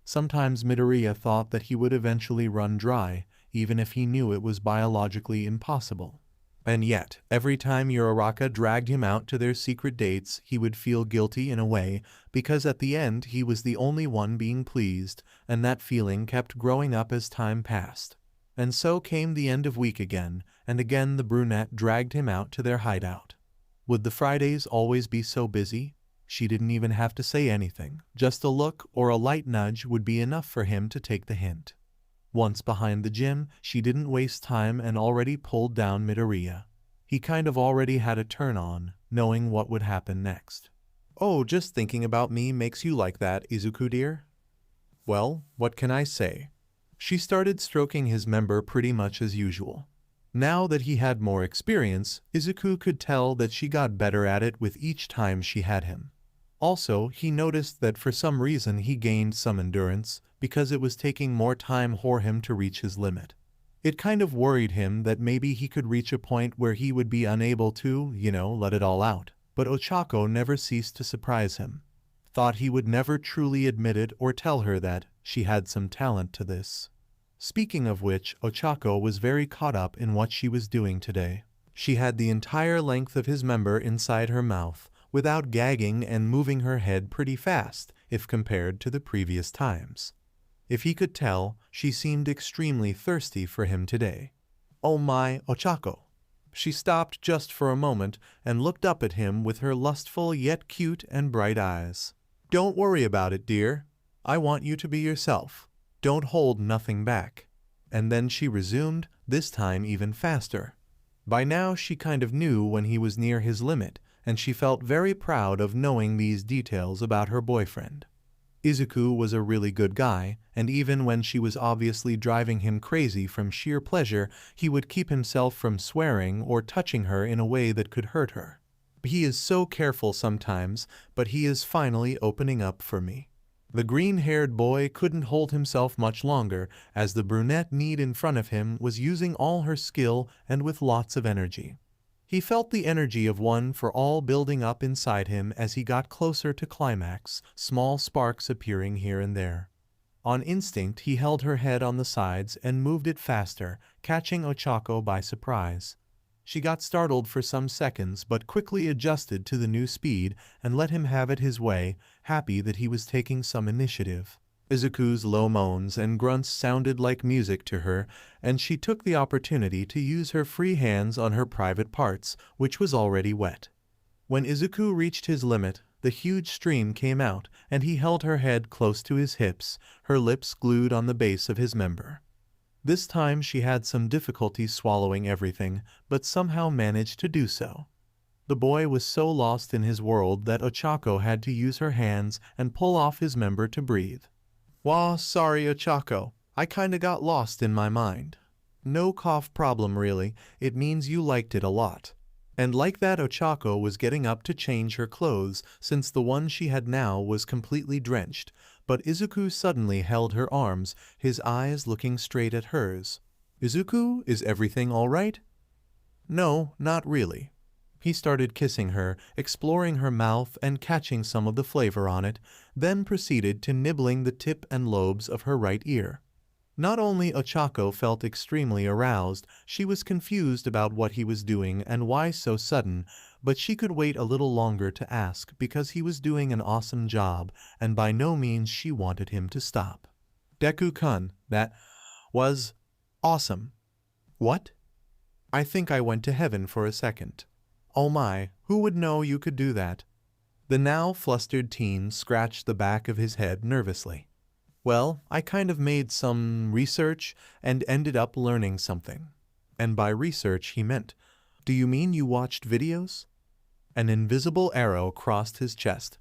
Speaker 1: Sometimes Midoriya thought that he would eventually run dry, even if he knew it was biologically impossible. And yet, every time Uraraka dragged him out to their secret dates, he would feel guilty in a way, because at the end he was the only one being pleased, and that feeling kept growing up as time passed. And so came the end of week again, and again the brunette dragged him out to their hideout. Would the Fridays always be so busy? She didn't even have to say anything. Just a look or a light nudge would be enough for him to take the hint. Once behind the gym, she didn't waste time and already pulled down Midoriya. He kind of already had a turn on, knowing what would happen next. Oh, just thinking about me makes you like that, Izuku dear? Well, what can I say? She started stroking his member pretty much as usual. Now that he had more experience, Izuku could tell that she got better at it with each time she had him. Also, he noticed that for some reason he gained some endurance, because it was taking more time for him to reach his limit. It kind of worried him that maybe he could reach a point where he would be unable to, let it all out. But Ochaco never ceased to surprise him. Thought he would never truly admit it or tell her that she had some talent to this. Speaking of which, Ochaco was very caught up in what she was doing today. She had the entire length of his member inside her mouth, without gagging and moving her head pretty fast, if compared to the previous times. If he could tell, she seemed extremely thirsty for him today. Oh my, Ochaco! She stopped just for a moment and looked up at him with her lustful yet cute and bright eyes. Don't worry about it, dear. I want you to be yourself. Don't hold nothing back. And then she resumed, this time even faster. By now she kind of knew when he was near his limit, and she felt very proud of knowing these details about her boyfriend. Izuku was a really good guy, and even when she was obviously driving him crazy from sheer pleasure, he would keep himself from swearing or touching her in a way that could hurt her. He is so careful sometimes, but he is finally opening up for me. The green-haired boy couldn't hold himself much longer, as the brunette need in front of him was using all her skill and with lots of energy. He felt the energy of one for all building up inside him as he got closer to climax, small sparks appearing here and there. On instinct, he held her head on the sides and moved it faster, catching Ochaco by surprise. She got startled for some seconds but quickly adjusted to the new speed and let him have it his way, happy that he was taking some initiative. Izuku's low moans and grunts sounded like music to her, and she took the opportunity to use her free hands on her private parts, which was already wet. When Izuku reached his limit, the huge stream came out, and he held her head close to his hips, her lips glued on the base of his member. This time she had some difficulty swallowing everything, but somehow managed to do so. The boy was so lost in his world that Ochako had to use her hands and pull off his member to breathe. "Wah, sorry Ochako, I kinda got lost in my mind." "No cough problem really, it means you liked it a lot." And like that, Ochako was getting up to change her clothes since the one she had now was completely drenched, but Izuku suddenly held her arms, his eyes looking straight at hers. "Izuku, is everything all right?" "No, not really." He started kissing her, exploring her mouth and catching some of the flavor on it, then proceeded to nibbling the tip and lobes of her right ear. Not only Ochako felt extremely aroused, she was confused about what he was doing and why so sudden, but she could wait a little longer to ask because he was doing an awesome job, and by no means she wanted him to stop. "Deku-kun, that was awesome." "What?" "I think I went to heaven for a second." "Oh my, who would know you could do that?" The now flustered teen scratched the back of his head nervously. "Well, I kind of made some research and ended up learning something." And by research he meant, "Do you mean you watched videos?" An invisible arrow crossed his chest.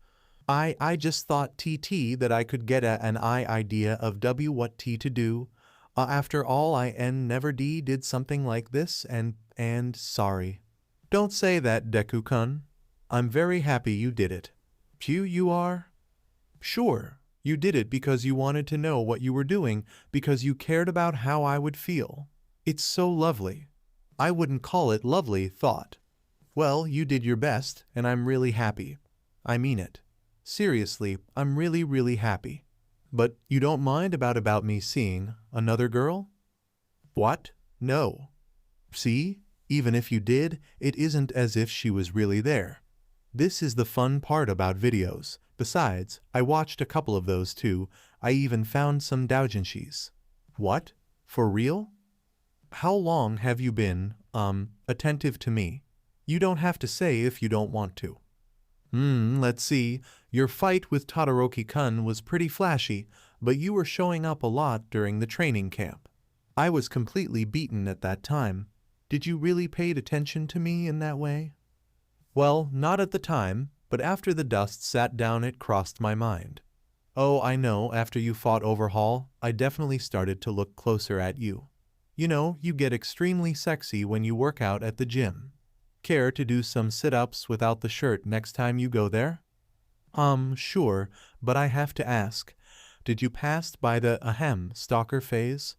Speaker 1: I just thought that I could get an idea of what to do. After all, never did something like this and sorry." "Don't say that, Deku-kun. I'm very happy you did it." You are?" "Sure. You did it because you wanted to know what you were doing, because you cared about how I would feel. It's so lovely." "I wouldn't call it lovely thought." "Well, you did your best, and I'm really happy. I mean it. Seriously, I'm really happy." "But you don't mind about me seeing another girl?" "What? No." "See? Even if you did, it isn't as if she was really there. This is the fun part about videos. Besides, I watched a couple of those too. I even found some doujinshis." "What? For real? How long have you been, attentive to me? You don't have to say if you don't want to." Let's see. Your fight with Todoroki-kun was pretty flashy, but you were showing up a lot during the training camp. I was completely beaten at that time. Did you really pay attention to me in that way?" "Well, not at the time, but after the dust sat down it crossed my mind. Oh, I know, after you fought Overhaul, I definitely started to look closer at you. You know, you get extremely sexy when you work out at the gym. Care to do some sit-ups without the shirt next time you go there?" Sure, but I have to ask, did you pass by the stalker phase?"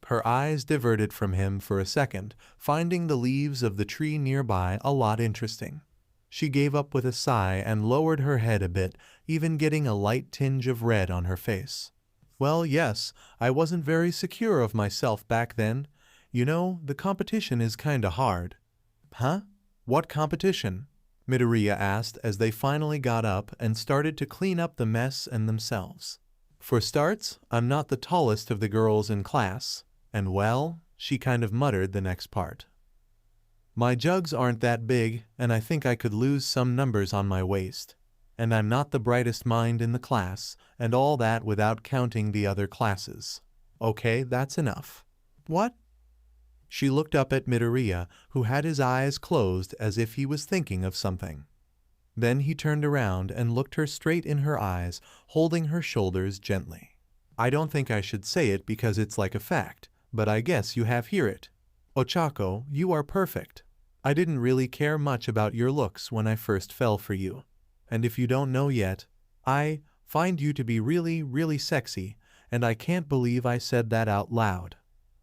Speaker 1: Her eyes diverted from him for a second, finding the leaves of the tree nearby a lot interesting. She gave up with a sigh and lowered her head a bit, even getting a light tinge of red on her face. "Well, yes, I wasn't very secure of myself back then. You know, the competition is kinda hard." "Huh? What competition?" Midoriya asked as they finally got up and started to clean up the mess and themselves. "For starts, I'm not the tallest of the girls in class. And well," she kind of muttered the next part. "My jugs aren't that big, and I think I could lose some numbers on my waist. And I'm not the brightest mind in the class, and all that without counting the other classes. Okay, that's enough." "What?" She looked up at Midoriya, who had his eyes closed as if he was thinking of something. Then he turned around and looked her straight in her eyes, holding her shoulders gently. "I don't think I should say it because it's like a fact, but I guess you have hear it. Ochako, you are perfect. I didn't really care much about your looks when I first fell for you. And if you don't know yet, I find you to be really sexy, and I can't believe I said that out loud."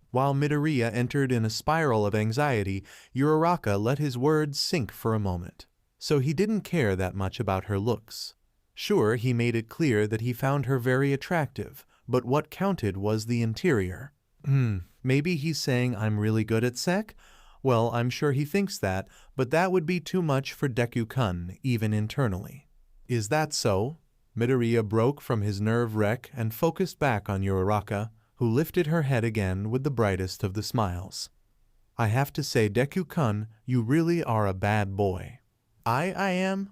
Speaker 1: While Midoriya entered in a spiral of anxiety, Uraraka let his words sink for a moment. So he didn't care that much about her looks. Sure, he made it clear that he found her very attractive, but what counted was the interior. Maybe he's saying I'm really good at sec? Well, I'm sure he thinks that, but that would be too much for Deku-kun, even internally. "Is that so?" Midoriya broke from his nerve wreck and focused back on Uraraka, who lifted her head again with the brightest of the smiles. "I have to say, Deku-kun, you really are a bad boy." I am?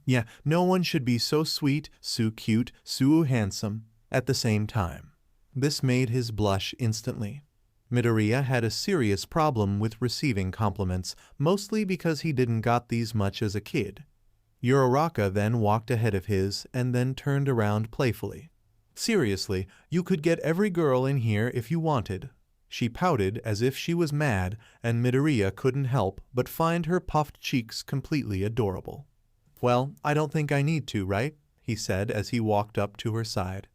Speaker 1: Yeah, no one should be so sweet, so cute, so handsome at the same time. This made his blush instantly. Midoriya had a serious problem with receiving compliments, mostly because he didn't got these much as a kid. Uraraka then walked ahead of his and then turned around playfully. Seriously, you could get every girl in here if you wanted. She pouted as if she was mad, and Midoriya couldn't help but find her puffed cheeks completely adorable. Well, I don't think I need to, right? He said as he walked up to her side.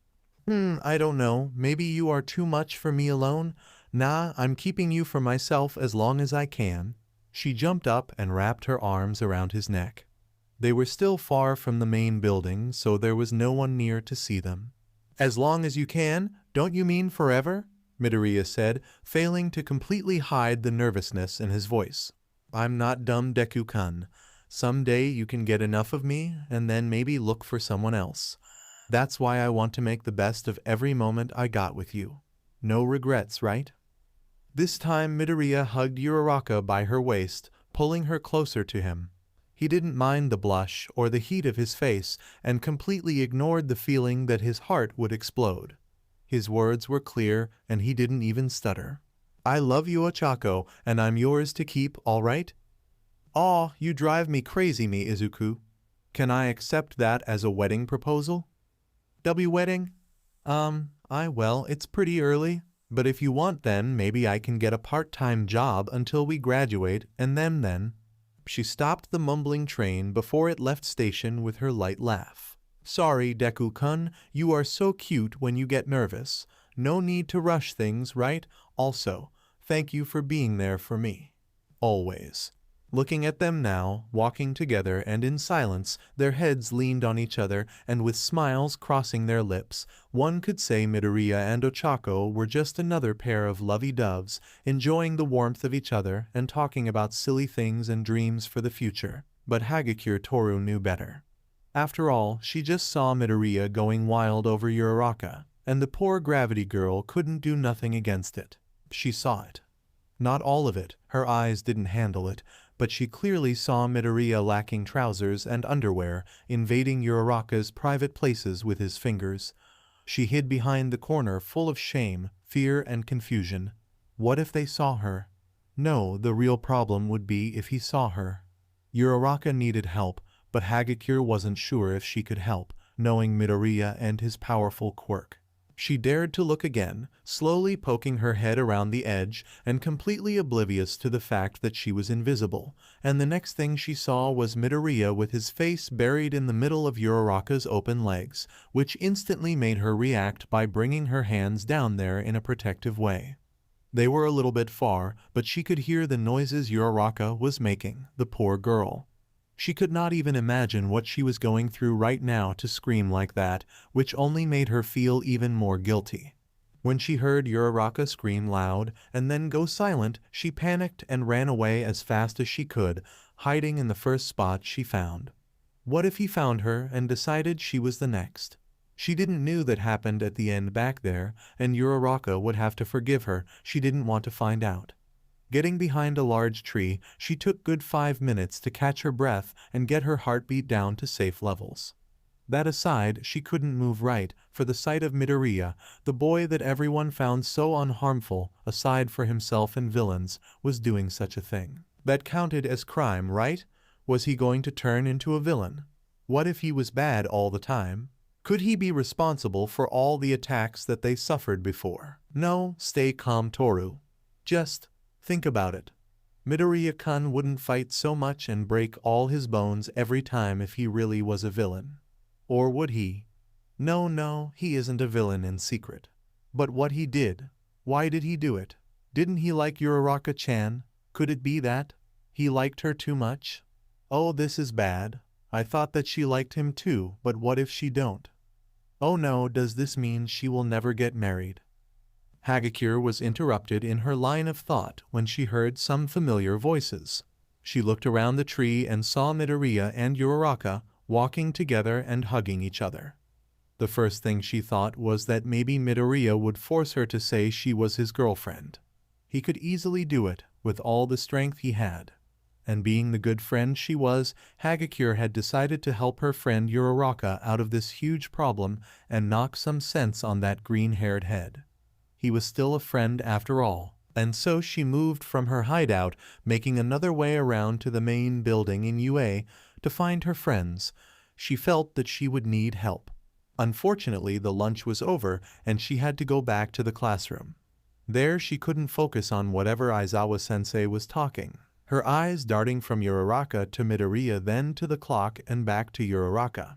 Speaker 1: I don't know, maybe you are too much for me alone? Nah, I'm keeping you for myself as long as I can. She jumped up and wrapped her arms around his neck. They were still far from the main building, so there was no one near to see them. As long as you can? Don't you mean forever? Midoriya said, failing to completely hide the nervousness in his voice. I'm not dumb, Deku-kun. Someday you can get enough of me, and then maybe look for someone else. That's why I want to make the best of every moment I got with you. No regrets, right? This time Midoriya hugged Uraraka by her waist, pulling her closer to him. He didn't mind the blush or the heat of his face and completely ignored the feeling that his heart would explode. His words were clear and he didn't even stutter. I love you, Ochaco, and I'm yours to keep, all right? Aw, you drive me crazy, Izuku. Can I accept that as a wedding proposal? Wedding? Well, it's pretty early, but if you want then maybe I can get a part-time job until we graduate and then. She stopped the mumbling train before it left station with her light laugh. Sorry, Deku-kun, you are so cute when you get nervous. No need to rush things, right? Also, thank you for being there for me. Always. Looking at them now, walking together and in silence, their heads leaned on each other and with smiles crossing their lips, one could say Midoriya and Ochaco were just another pair of lovey-doves, enjoying the warmth of each other and talking about silly things and dreams for the future. But Hagakure Toru knew better. After all, she just saw Midoriya going wild over Uraraka, and the poor gravity girl couldn't do nothing against it. She saw it. Not all of it, her eyes didn't handle it, but she clearly saw Midoriya lacking trousers and underwear, invading Uraraka's private places with his fingers. She hid behind the corner full of shame, fear, and confusion. What if they saw her? No, the real problem would be if he saw her. Uraraka needed help, but Hagakure wasn't sure if she could help, knowing Midoriya and his powerful quirk. She dared to look again, slowly poking her head around the edge and completely oblivious to the fact that she was invisible, and the next thing she saw was Midoriya with his face buried in the middle of Uraraka's open legs, which instantly made her react by bringing her hands down there in a protective way. They were a little bit far, but she could hear the noises Uraraka was making, the poor girl. She could not even imagine what she was going through right now to scream like that, which only made her feel even more guilty. When she heard Uraraka scream loud and then go silent, she panicked and ran away as fast as she could, hiding in the first spot she found. What if he found her and decided she was the next? She didn't know that happened at the end back there, and Uraraka would have to forgive her. She didn't want to find out. Getting behind a large tree, she took good 5 minutes to catch her breath and get her heartbeat down to safe levels. That aside, she couldn't move right, for the sight of Midoriya, the boy that everyone found so unharmful, aside for himself and villains, was doing such a thing. That counted as crime, right? Was he going to turn into a villain? What if he was bad all the time? Could he be responsible for all the attacks that they suffered before? No, stay calm, Toru. Just think about it. Midoriya-kun wouldn't fight so much and break all his bones every time if he really was a villain. Or would he? No, he isn't a villain in secret. But what he did, why did he do it? Didn't he like Uraraka-chan? Could it be that? He liked her too much? Oh, this is bad. I thought that she liked him too, but what if she don't? Oh no, does this mean she will never get married? Hagakure was interrupted in her line of thought when she heard some familiar voices. She looked around the tree and saw Midoriya and Uraraka walking together and hugging each other. The first thing she thought was that maybe Midoriya would force her to say she was his girlfriend. He could easily do it, with all the strength he had. and being the good friend she was, Hagakure had decided to help her friend Uraraka out of this huge problem and knock some sense on that green-haired head. He was still a friend after all, and so she moved from her hideout, making another way around to the main building in UA to find her friends. She felt that she would need help. Unfortunately, the lunch was over and she had to go back to the classroom. There she couldn't focus on whatever Aizawa-sensei was talking, her eyes darting from Uraraka to Midoriya, then to the clock and back to Uraraka.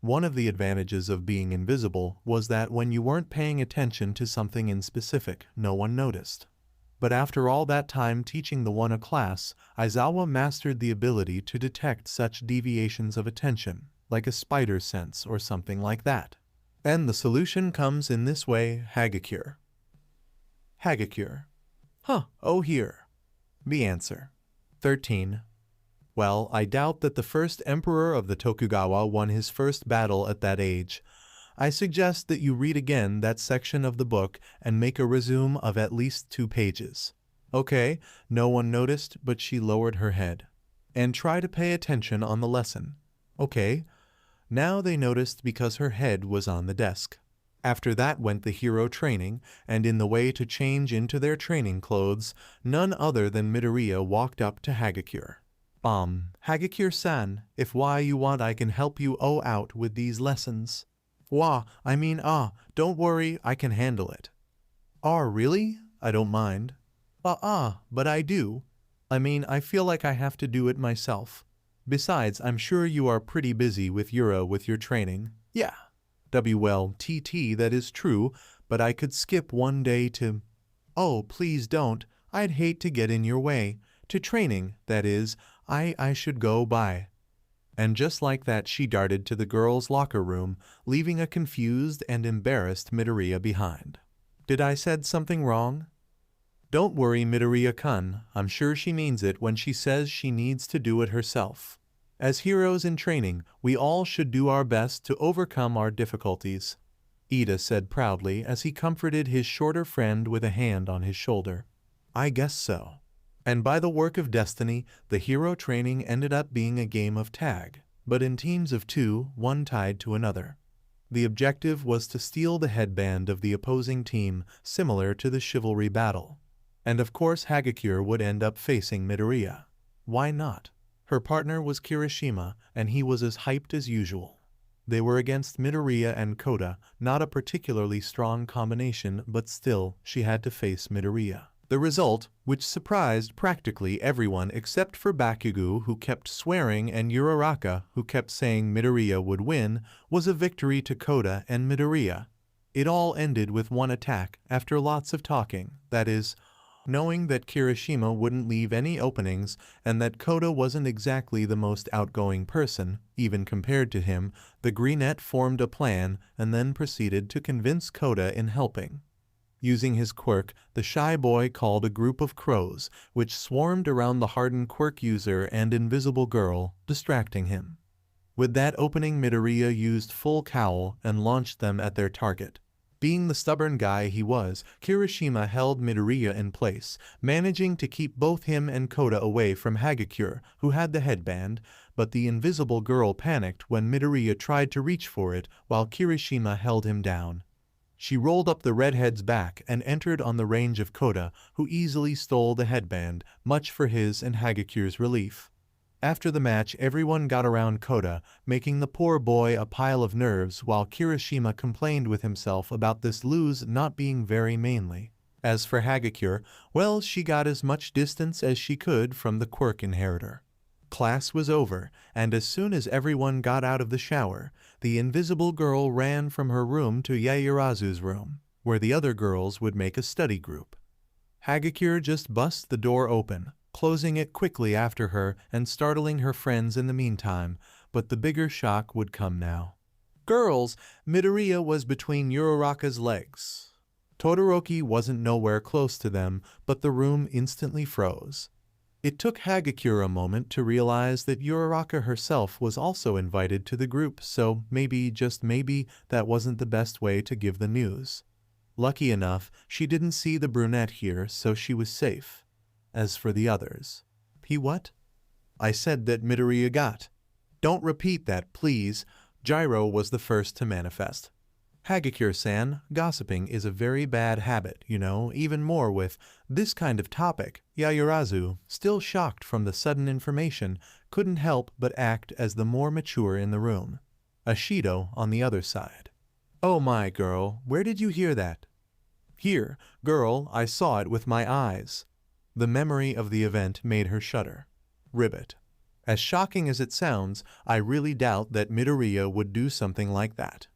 Speaker 1: One of the advantages of being invisible was that when you weren't paying attention to something in specific, no one noticed. But after all that time teaching the one a class, Aizawa mastered the ability to detect such deviations of attention, like a spider sense or something like that. And the solution comes in this way: Hagakure. Hagakure. Oh here. The answer. 13. Well, I doubt that the first emperor of the Tokugawa won his first battle at that age. I suggest that you read again that section of the book and make a resume of at least 2 pages. Okay, no one noticed, but she lowered her head. And try to pay attention on the lesson. Okay, now they noticed because her head was on the desk. After that went the hero training, and in the way to change into their training clothes, none other than Midoriya walked up to Hagakure. Hagakure-san, if why you want I can help you out with these lessons. Don't worry, I can handle it. Really? I don't mind. But I do. I feel like I have to do it myself. Besides, I'm sure you are pretty busy with your training. Yeah. That is true, but I could skip one day to... Oh, please don't. I'd hate to get in your way. To training, that is. I should go, bye. And just like that she darted to the girls' locker room, leaving a confused and embarrassed Midoriya behind. Did I said something wrong? Don't worry, Midoriya-kun, I'm sure she means it when she says she needs to do it herself. As heroes in training, we all should do our best to overcome our difficulties, Ida said proudly as he comforted his shorter friend with a hand on his shoulder. I guess so. And by the work of destiny, the hero training ended up being a game of tag, but in teams of 2, one tied to another. The objective was to steal the headband of the opposing team, similar to the chivalry battle. And of course Hagakure would end up facing Midoriya. Why not? Her partner was Kirishima, and he was as hyped as usual. They were against Midoriya and Koda, not a particularly strong combination, but still, she had to face Midoriya. The result, which surprised practically everyone except for Bakugo, who kept swearing, and Uraraka, who kept saying Midoriya would win, was a victory to Koda and Midoriya. It all ended with one attack, after lots of talking, that is, knowing that Kirishima wouldn't leave any openings and that Koda wasn't exactly the most outgoing person, even compared to him, the Greenette formed a plan and then proceeded to convince Koda in helping. Using his quirk, the shy boy called a group of crows, which swarmed around the hardened quirk user and invisible girl, distracting him. With that opening, Midoriya used full cowl and launched them at their target. Being the stubborn guy he was, Kirishima held Midoriya in place, managing to keep both him and Koda away from Hagakure, who had the headband, but the invisible girl panicked when Midoriya tried to reach for it while Kirishima held him down. She rolled up the redhead's back and entered on the range of Koda, who easily stole the headband, much for his and Hagakure's relief. After the match, everyone got around Koda, making the poor boy a pile of nerves while Kirishima complained with himself about this lose not being very manly. As for Hagakure, well, she got as much distance as she could from the quirk inheritor. Class was over, and as soon as everyone got out of the shower, the invisible girl ran from her room to Yaoyorozu's room, where the other girls would make a study group. Hagakure just bust the door open, closing it quickly after her and startling her friends in the meantime, but the bigger shock would come now. Girls, Midoriya was between Uraraka's legs. Todoroki wasn't nowhere close to them, but the room instantly froze. It took Hagakure a moment to realize that Uraraka herself was also invited to the group, so maybe, just maybe, that wasn't the best way to give the news. Lucky enough, she didn't see the brunette here, so she was safe. As for the others... What? I said that Midoriya got. Don't repeat that, please. Ojiro was the first to manifest. Hagakure-san, gossiping is a very bad habit, even more with this kind of topic. Yaoyorozu, still shocked from the sudden information, couldn't help but act as the more mature in the room. Ashido on the other side. Oh my girl, where did you hear that? Here, girl, I saw it with my eyes. The memory of the event made her shudder. Ribbit. As shocking as it sounds, I really doubt that Midoriya would do something like that.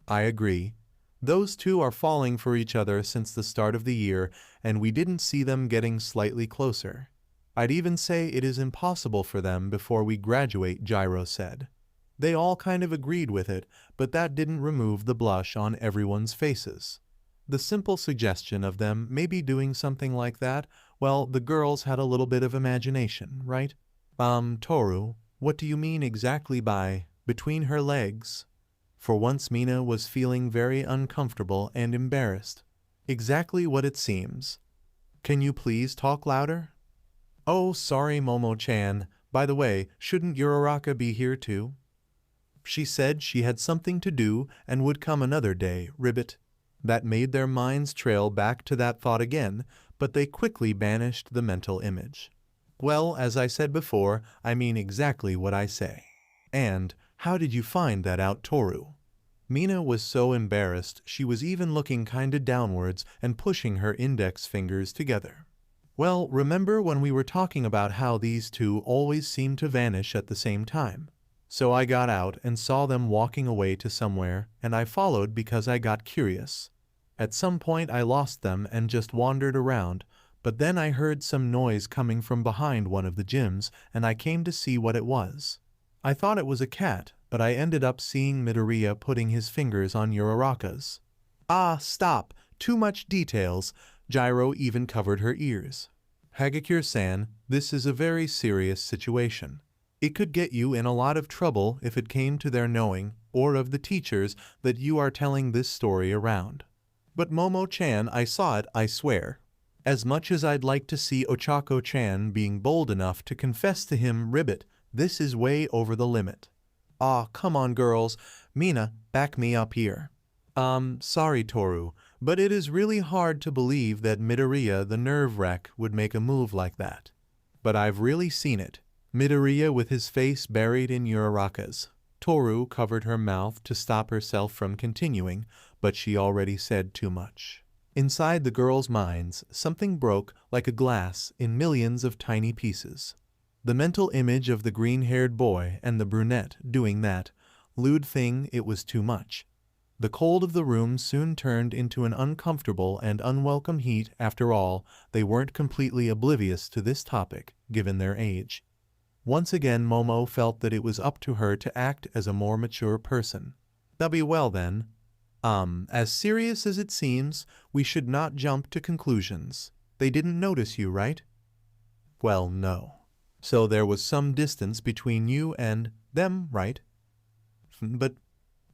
Speaker 1: I agree. Those two are falling for each other since the start of the year, and we didn't see them getting slightly closer. I'd even say it is impossible for them before we graduate, Ojiro said. They all kind of agreed with it, but that didn't remove the blush on everyone's faces. The simple suggestion of them maybe doing something like that, well, the girls had a little bit of imagination, right? Toru, what do you mean exactly by between her legs? For once Mina was feeling very uncomfortable and embarrassed. Exactly what it seems. Can you please talk louder? Oh, sorry, Momo-chan. By the way, shouldn't Uraraka be here too? She said she had something to do and would come another day, Ribbit. That made their minds trail back to that thought again, but they quickly banished the mental image. Well, as I said before, I mean exactly what I say. And how did you find that out, Toru? Mina was so embarrassed she was even looking kinda downwards and pushing her index fingers together. Well, remember when we were talking about how these two always seem to vanish at the same time? So I got out and saw them walking away to somewhere, and I followed because I got curious. At some point I lost them and just wandered around, but then I heard some noise coming from behind one of the gyms, and I came to see what it was. I thought it was a cat, but I ended up seeing Midoriya putting his fingers on Uraraka's. Ah, stop! Too much details. Ojiro even covered her ears. Hagakure-san, this is a very serious situation. It could get you in a lot of trouble if it came to their knowing, or of the teachers, that you are telling this story around. But Momo-chan, I saw it, I swear. As much as I'd like to see Ochako-chan being bold enough to confess to him, Ribbit, this is way over the limit. Aw, come on girls. Mina, back me up here. Sorry Toru, but it is really hard to believe that Midoriya the nerve wreck would make a move like that. But I've really seen it. Midoriya with his face buried in Uraraka's. Toru covered her mouth to stop herself from continuing, but she already said too much. Inside the girls' minds, something broke like a glass in millions of tiny pieces. The mental image of the green-haired boy and the brunette doing that, lewd thing, it was too much. The cold of the room soon turned into an uncomfortable and unwelcome heat. After all, they weren't completely oblivious to this topic, given their age. Once again Momo felt that it was up to her to act as a more mature person. That'll be well then. As serious as it seems, we should not jump to conclusions. They didn't notice you, right? Well, no. So there was some distance between you and them, right? But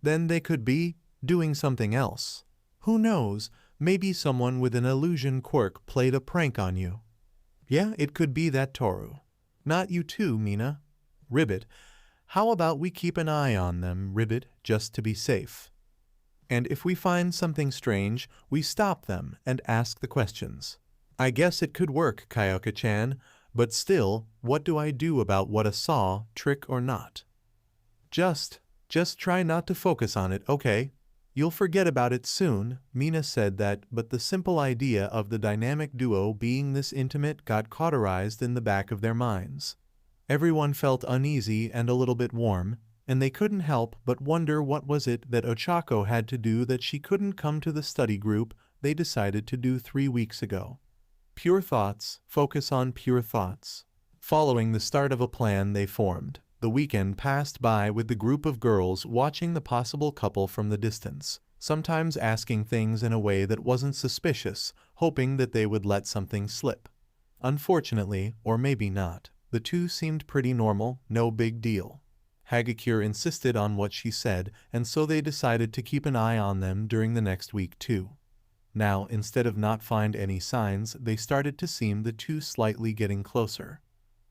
Speaker 1: then they could be doing something else. Who knows, maybe someone with an illusion quirk played a prank on you. Yeah, it could be that, Toru. Not you too, Mina. Ribbit, how about we keep an eye on them, Ribbit, just to be safe? And if we find something strange, we stop them and ask the questions. I guess it could work, Kyoka-chan, but still, what do I do about what I saw, trick or not? Just try not to focus on it, okay? You'll forget about it soon. Mina said that, but the simple idea of the dynamic duo being this intimate got cauterized in the back of their minds. Everyone felt uneasy and a little bit warm, and they couldn't help but wonder what was it that Ochaco had to do that she couldn't come to the study group they decided to do 3 weeks ago. Pure thoughts, focus on pure thoughts. Following the start of a plan they formed, the weekend passed by with the group of girls watching the possible couple from the distance, sometimes asking things in a way that wasn't suspicious, hoping that they would let something slip. Unfortunately, or maybe not, the two seemed pretty normal, no big deal. Hagakure insisted on what she said, and so they decided to keep an eye on them during the next week too. Now, instead of not find any signs, they started to seem the two slightly getting closer.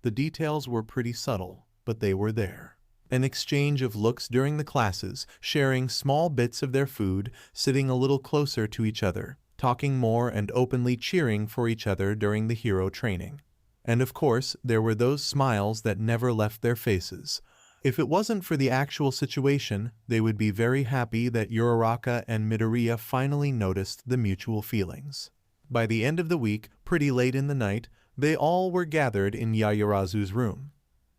Speaker 1: The details were pretty subtle, but they were there. An exchange of looks during the classes, sharing small bits of their food, sitting a little closer to each other, talking more and openly cheering for each other during the hero training. And of course, there were those smiles that never left their faces. If it wasn't for the actual situation, they would be very happy that Uraraka and Midoriya finally noticed the mutual feelings. By the end of the week, pretty late in the night, they all were gathered in Yaoyorozu's room.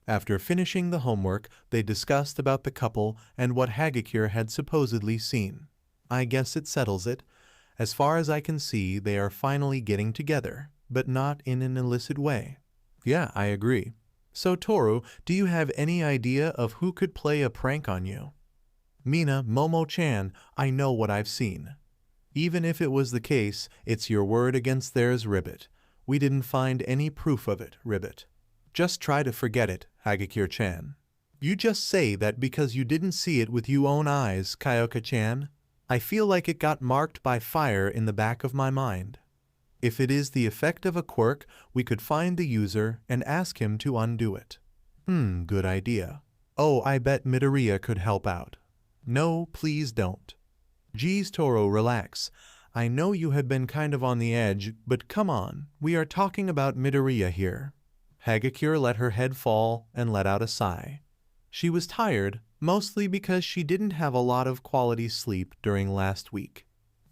Speaker 1: After finishing the homework, they discussed about the couple and what Hagakure had supposedly seen. I guess it settles it. As far as I can see, they are finally getting together, but not in an illicit way. Yeah, I agree. So Toru, do you have any idea of who could play a prank on you? Mina, Momo-chan, I know what I've seen. Even if it was the case, it's your word against theirs, Ribbit. We didn't find any proof of it, Ribbit. Just try to forget it, Hagakure-chan. You just say that because you didn't see it with your own eyes, Kyoka-chan. I feel like it got marked by fire in the back of my mind. If it is the effect of a quirk, we could find the user and ask him to undo it. Good idea. Oh, I bet Midoriya could help out. No, please don't. Geez, Toru, relax. I know you have been kind of on the edge, but come on, we are talking about Midoriya here. Hagakure let her head fall and let out a sigh. She was tired, mostly because she didn't have a lot of quality sleep during last week.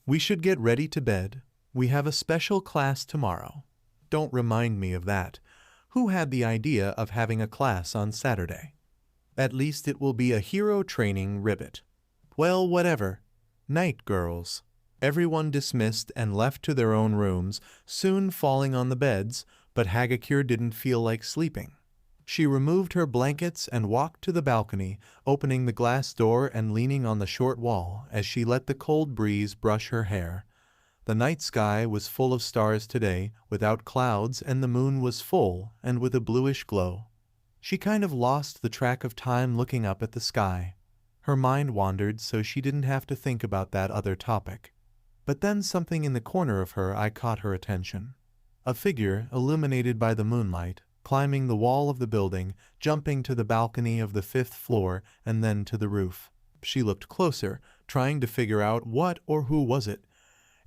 Speaker 1: We should get ready to bed. We have a special class tomorrow. Don't remind me of that. Who had the idea of having a class on Saturday? At least it will be a hero training, Ribbit. Well, whatever. Night, girls. Everyone dismissed and left to their own rooms, soon falling on the beds, but Hagakure didn't feel like sleeping. She removed her blankets and walked to the balcony, opening the glass door and leaning on the short wall as she let the cold breeze brush her hair. The night sky was full of stars today, without clouds, and the moon was full and with a bluish glow. She kind of lost the track of time looking up at the sky. Her mind wandered, so she didn't have to think about that other topic. But then something in the corner of her eye caught her attention. A figure, illuminated by the moonlight, climbing the wall of the building, jumping to the balcony of the 5th floor and then to the roof. She looked closer, trying to figure out what or who was it.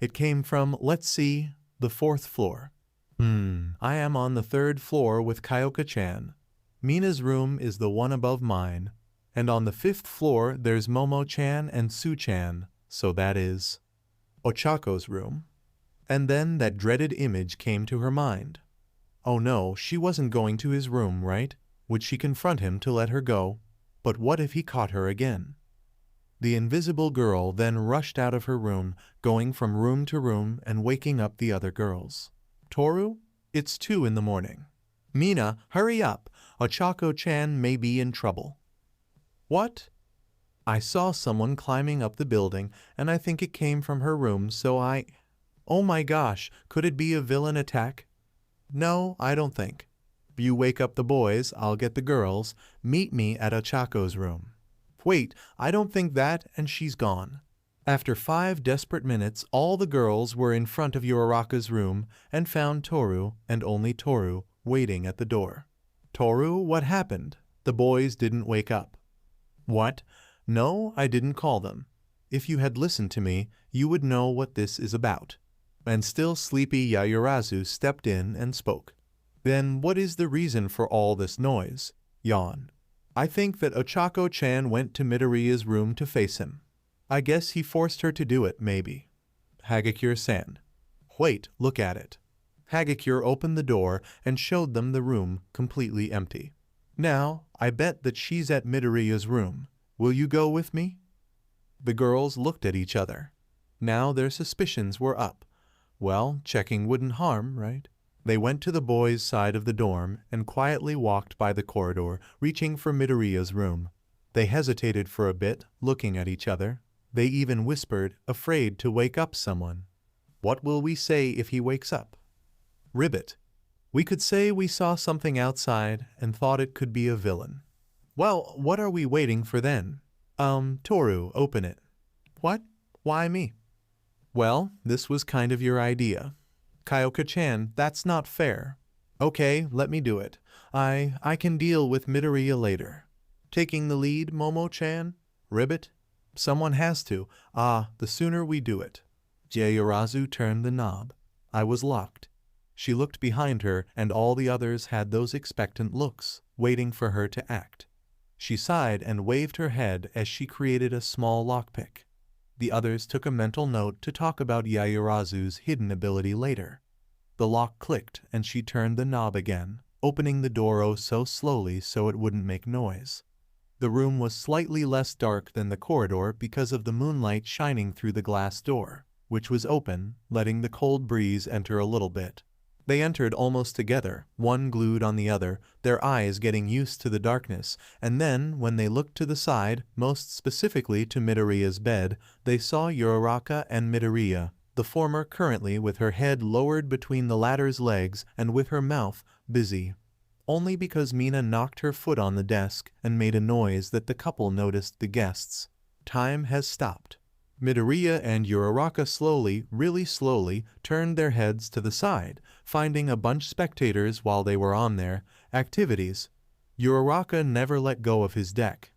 Speaker 1: It came from, let's see, the 4th floor. I am on the 3rd floor with Kyoka-chan. Mina's room is the one above mine. And on the 5th floor there's Momo-chan and Tsu-chan, so that is Ochaco's room. And then that dreaded image came to her mind. Oh no, she wasn't going to his room, right? Would she confront him to let her go? But what if he caught her again? The invisible girl then rushed out of her room, going from room to room and waking up the other girls. Toru, it's 2 in the morning. Mina, hurry up. Ochako-chan may be in trouble. What? I saw someone climbing up the building, and I think it came from her room, so I... Oh my gosh, could it be a villain attack? No, I don't think. You wake up the boys, I'll get the girls. Meet me at Ochaco's room. Wait, I don't think that, and she's gone. After 5 desperate minutes, all the girls were in front of Uraraka's room and found Toru, and only Toru, waiting at the door. Toru, what happened? The boys didn't wake up. What? No, I didn't call them. If you had listened to me, you would know what this is about. And still sleepy Yaoyorozu stepped in and spoke. Then what is the reason for all this noise? Yawn. I think that Ochako-chan went to Midoriya's room to face him. I guess he forced her to do it, maybe. Hagakure-san. Wait, look at it. Hagakure opened the door and showed them the room completely empty. Now, I bet that she's at Midoriya's room. Will you go with me? The girls looked at each other. Now their suspicions were up. Well, checking wouldn't harm, right? They went to the boys' side of the dorm and quietly walked by the corridor, reaching for Midoriya's room. They hesitated for a bit, looking at each other. They even whispered, afraid to wake up someone. What will we say if he wakes up? Ribbit. We could say we saw something outside and thought it could be a villain. Well, what are we waiting for then? Toru, open it. What? Why me? Well, this was kind of your idea. Kyoka-chan, that's not fair. Okay, let me do it. I can deal with Midoriya later. Taking the lead, Momo-chan? Ribbit? Someone has to. The sooner we do it. Yaoyorozu turned the knob. I was locked. She looked behind her, and all the others had those expectant looks, waiting for her to act. She sighed and waved her head as she created a small lockpick. The others took a mental note to talk about Yaoyorozu's hidden ability later. The lock clicked and she turned the knob again, opening the door oh so slowly so it wouldn't make noise. The room was slightly less dark than the corridor because of the moonlight shining through the glass door, which was open, letting the cold breeze enter a little bit. They entered almost together, one glued on the other, their eyes getting used to the darkness, and then, when they looked to the side, most specifically to Midoriya's bed, they saw Uraraka and Midoriya, the former currently with her head lowered between the latter's legs and with her mouth busy. Only because Mina knocked her foot on the desk and made a noise that the couple noticed the guests. Time has stopped. Midoriya and Uraraka slowly, really slowly, turned their heads to the side, finding a bunch spectators while they were on their activities. Uraraka never let go of his deck.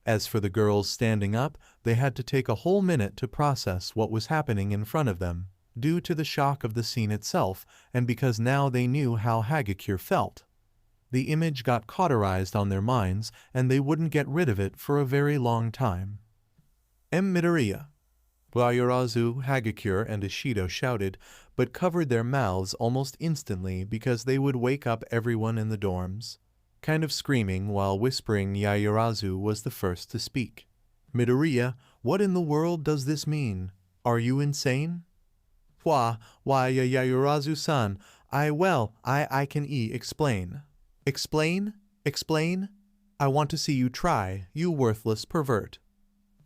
Speaker 1: As for the girls standing up, they had to take a whole minute to process what was happening in front of them, due to the shock of the scene itself, and because now they knew how Hagakure felt. The image got cauterized on their minds, and they wouldn't get rid of it for a very long time. Midoriya. Yaoyorozu, Hagakure, and Ashido shouted, but covered their mouths almost instantly because they would wake up everyone in the dorms. Kind of screaming while whispering, Yaoyorozu was the first to speak. Midoriya, what in the world does this mean? Are you insane? Why, Yaoyorozu-san, I can explain. Explain? I want to see you try, you worthless pervert.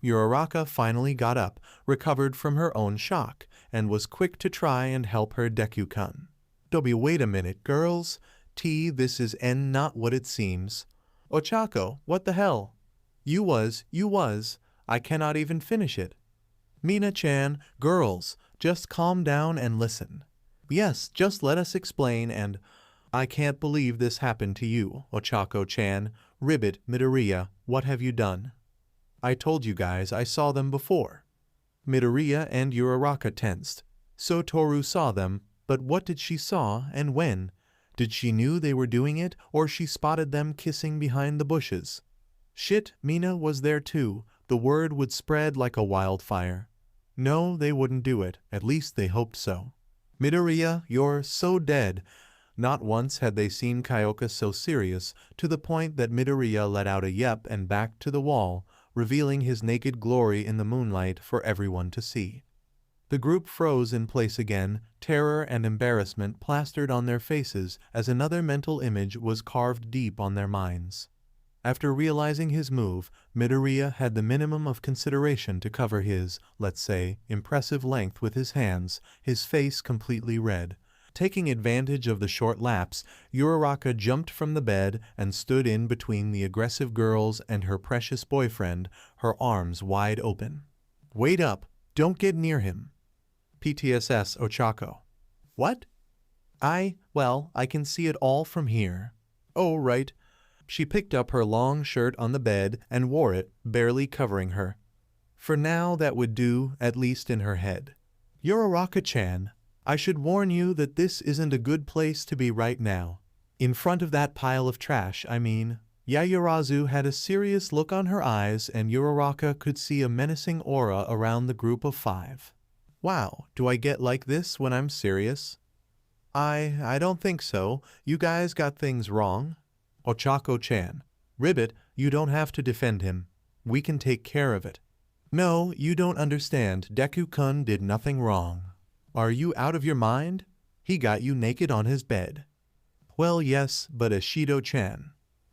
Speaker 1: Uraraka finally got up, recovered from her own shock, and was quick to try and help her Deku-kun. Wait a minute, girls. This is not what it seems. Ochaco, what the hell? You was. I cannot even finish it. Mina-chan, girls, just calm down and listen. Yes, just let us explain and... I can't believe this happened to you, Ochaco-chan. Ribbit, Midoriya, what have you done? I told you guys I saw them before. Midoriya and Uraraka tensed. So Toru saw them, but what did she saw and when? Did she knew they were doing it, or she spotted them kissing behind the bushes? Shit, Mina was there too. The word would spread like a wildfire. No, they wouldn't do it. At least they hoped so. Midoriya, you're so dead. Not once had they seen Kyoka so serious, to the point that Midoriya let out a yep and backed to the wall, revealing his naked glory in the moonlight for everyone to see. The group froze in place again, terror and embarrassment plastered on their faces as another mental image was carved deep on their minds. After realizing his move, Midoriya had the minimum of consideration to cover his, let's say, impressive length with his hands, his face completely red. Taking advantage of the short lapse, Uraraka jumped from the bed and stood in between the aggressive girls and her precious boyfriend, her arms wide open. Wait up, don't get near him. PTSS Ochaco. What? I can see it all from here. Oh, right. She picked up her long shirt on the bed and wore it, barely covering her. For now that would do, at least in her head. Uraraka-chan, I should warn you that this isn't a good place to be right now. In front of that pile of trash, I mean. Yaoyorozu had a serious look on her eyes and Uraraka could see a menacing aura around the group of 5. Wow, do I get like this when I'm serious? I don't think so. You guys got things wrong. Ochaco-chan. Ribbit, you don't have to defend him. We can take care of it. No, you don't understand. Deku-kun did nothing wrong. Are you out of your mind? He got you naked on his bed. Well, yes, but Ashido-chan.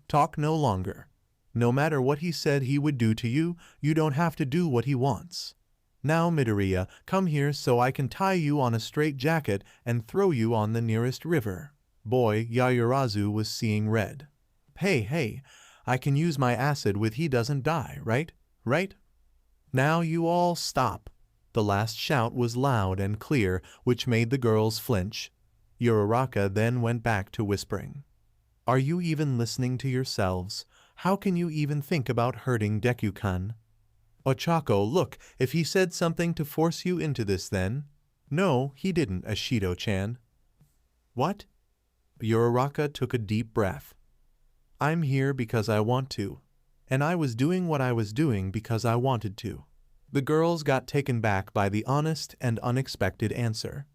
Speaker 1: Talk no longer. No matter what he said he would do to you, you don't have to do what he wants. Now, Midoriya, come here so I can tie you on a straight jacket and throw you on the nearest river. Boy, Yaoyorozu was seeing red. Hey, I can use my acid with he doesn't die, right? Now you all stop. The last shout was loud and clear, which made the girls flinch. Uraraka then went back to whispering. Are you even listening to yourselves? How can you even think about hurting Deku-kun? Ochako, look, if he said something to force you into this then. No, he didn't, Ashido-chan. What? Uraraka took a deep breath. I'm here because I want to. And I was doing what I was doing because I wanted to. The girls got taken back by the honest and unexpected answer.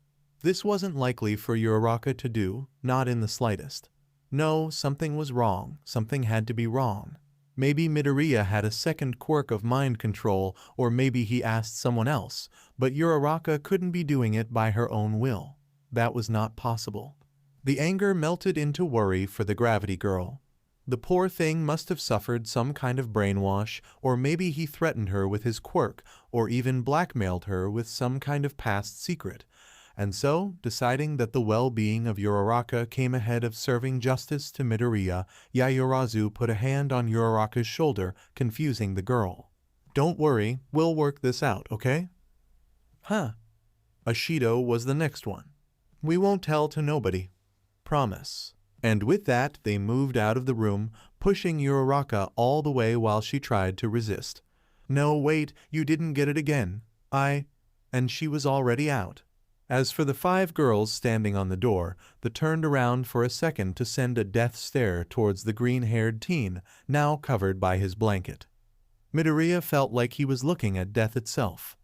Speaker 1: This wasn't likely for Uraraka to do, not in the slightest. No, something was wrong. Something had to be wrong. Maybe Midoriya had a second quirk of mind control, or maybe he asked someone else, but Uraraka couldn't be doing it by her own will. That was not possible. The anger melted into worry for the gravity girl. The poor thing must have suffered some kind of brainwash, or maybe he threatened her with his quirk, or even blackmailed her with some kind of past secret. And so, deciding that the well-being of Uraraka came ahead of serving justice to Midoriya, Yaoyorozu put a hand on Uraraka's shoulder, confusing the girl. Don't worry, we'll work this out, okay? Huh. Ashido was the next one. We won't tell to nobody. Promise. And with that, they moved out of the room, pushing Uraraka all the way while she tried to resist. No, wait, you didn't get it again. And she was already out. As for the 5 girls standing on the door, they turned around for a second to send a death stare towards the green-haired teen, now covered by his blanket. Midoriya felt like he was looking at death itself.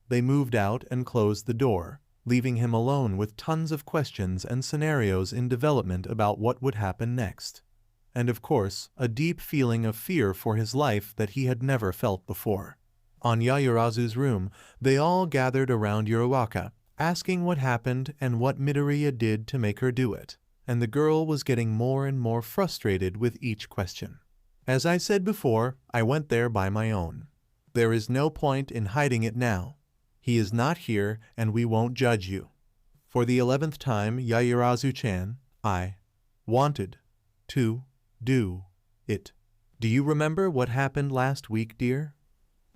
Speaker 1: They moved out and closed the door, leaving him alone with tons of questions and scenarios in development about what would happen next. And of course, a deep feeling of fear for his life that he had never felt before. On Yaoyorozu's room, they all gathered around Uraraka, asking what happened and what Midoriya did to make her do it, and the girl was getting more and more frustrated with each question. As I said before, I went there by my own. There is no point in hiding it now. He is not here, and we won't judge you. For the 11th time, Yaoyorozu-chan, I wanted to do it. Do you remember what happened last week, dear?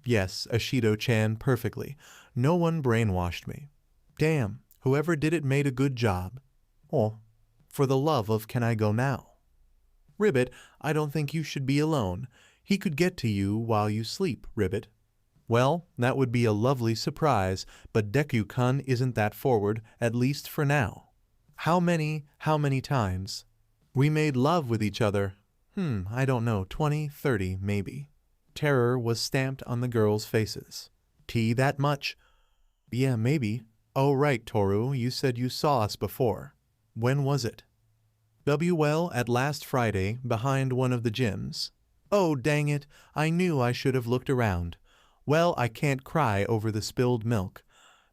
Speaker 1: Yes, Ashido-chan, perfectly. No one brainwashed me. Damn, whoever did it made a good job. Oh, for the love of can I go now? Ribbit, I don't think you should be alone. He could get to you while you sleep, Ribbit. Well, that would be a lovely surprise, but Deku-kun isn't that forward, at least for now. How many times? We made love with each other. I don't know, 20, 30, maybe. Terror was stamped on the girls' faces. Tea that much? Yeah, maybe. Oh right, Toru, you said you saw us before. When was it? Well, at last Friday, behind one of the gyms. Oh dang it, I knew I should have looked around. Well, I can't cry over the spilled milk.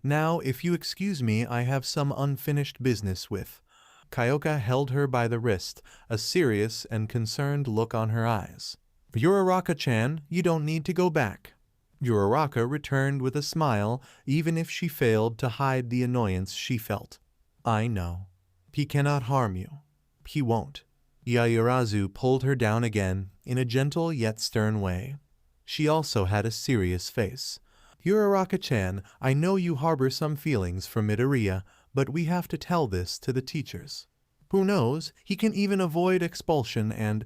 Speaker 1: Now, if you excuse me, I have some unfinished business with. Kyoka held her by the wrist, a serious and concerned look on her eyes. Uraraka-chan, you don't need to go back. Uraraka returned with a smile, even if she failed to hide the annoyance she felt. I know. He cannot harm you. He won't. Yaoyorozu pulled her down again, in a gentle yet stern way. She also had a serious face. Uraraka-chan, I know you harbor some feelings for Midoriya, but we have to tell this to the teachers. Who knows, he can even avoid expulsion and…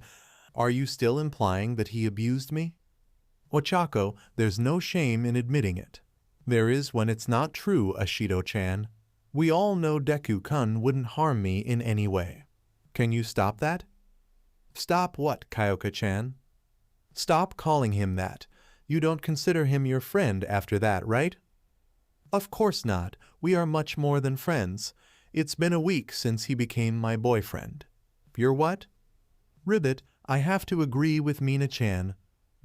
Speaker 1: Are you still implying that he abused me? Ochaco, there's no shame in admitting it. There is when it's not true, Ashido-chan. We all know Deku-kun wouldn't harm me in any way. Can you stop that? Stop what, Kyoka-chan? Stop calling him that. You don't consider him your friend after that, right? Of course not. We are much more than friends. It's been a week since he became my boyfriend. Your what? Ribbit, I have to agree with Mina-chan.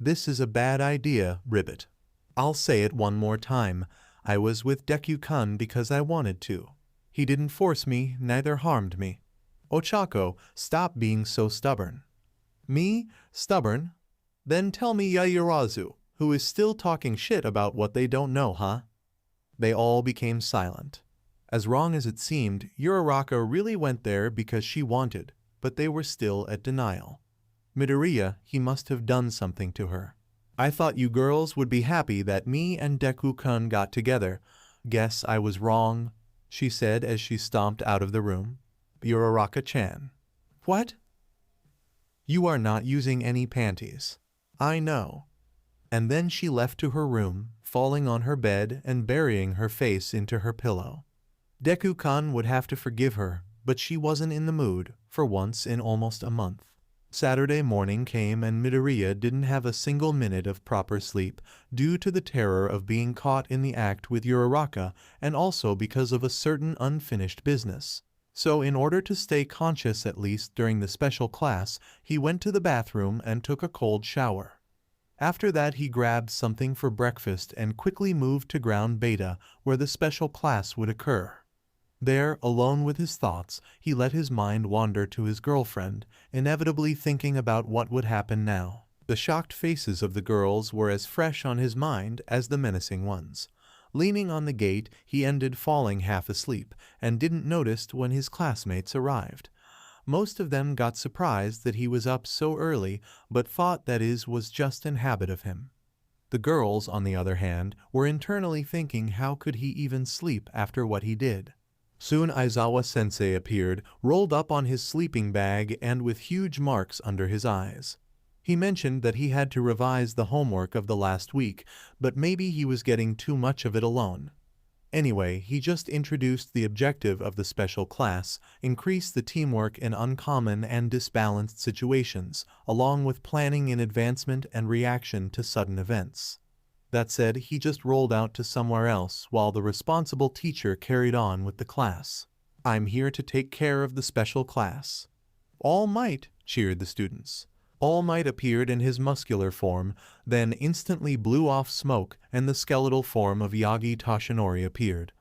Speaker 1: This is a bad idea, Ribbit. I'll say it one more time. I was with Deku-kun because I wanted to. He didn't force me, neither harmed me. Ochaco, stop being so stubborn. Me? Stubborn? Then tell me Yaoyorozu, who is still talking shit about what they don't know, huh? They all became silent. As wrong as it seemed, Uraraka really went there because she wanted, but they were still at denial. Midoriya, he must have done something to her. I thought you girls would be happy that me and Deku-kun got together. Guess I was wrong, she said as she stomped out of the room. Uraraka-chan. What? You are not using any panties. I know. And then she left to her room, falling on her bed and burying her face into her pillow. Deku-kun would have to forgive her, but she wasn't in the mood, for once in almost a month. Saturday morning came and Midoriya didn't have a single minute of proper sleep, due to the terror of being caught in the act with Uraraka and also because of a certain unfinished business. So in order to stay conscious at least during the special class, he went to the bathroom and took a cold shower. After that he grabbed something for breakfast and quickly moved to ground beta, where the special class would occur. There, alone with his thoughts, he let his mind wander to his girlfriend, inevitably thinking about what would happen now. The shocked faces of the girls were as fresh on his mind as the menacing ones. Leaning on the gate, he ended falling half asleep, and didn't notice when his classmates arrived. Most of them got surprised that he was up so early, but thought that was just an habit of him. The girls, on the other hand, were internally thinking how could he even sleep after what he did. Soon Aizawa-sensei appeared, rolled up on his sleeping bag and with huge marks under his eyes. He mentioned that he had to revise the homework of the last week, but maybe he was getting too much of it alone. Anyway, he just introduced the objective of the special class, increase the teamwork in uncommon and disbalanced situations, along with planning in advancement and reaction to sudden events. That said, he just rolled out to somewhere else while the responsible teacher carried on with the class. I'm here to take care of the special class. All Might, cheered the students. All Might appeared in his muscular form, then instantly blew off smoke and the skeletal form of Yagi Toshinori appeared.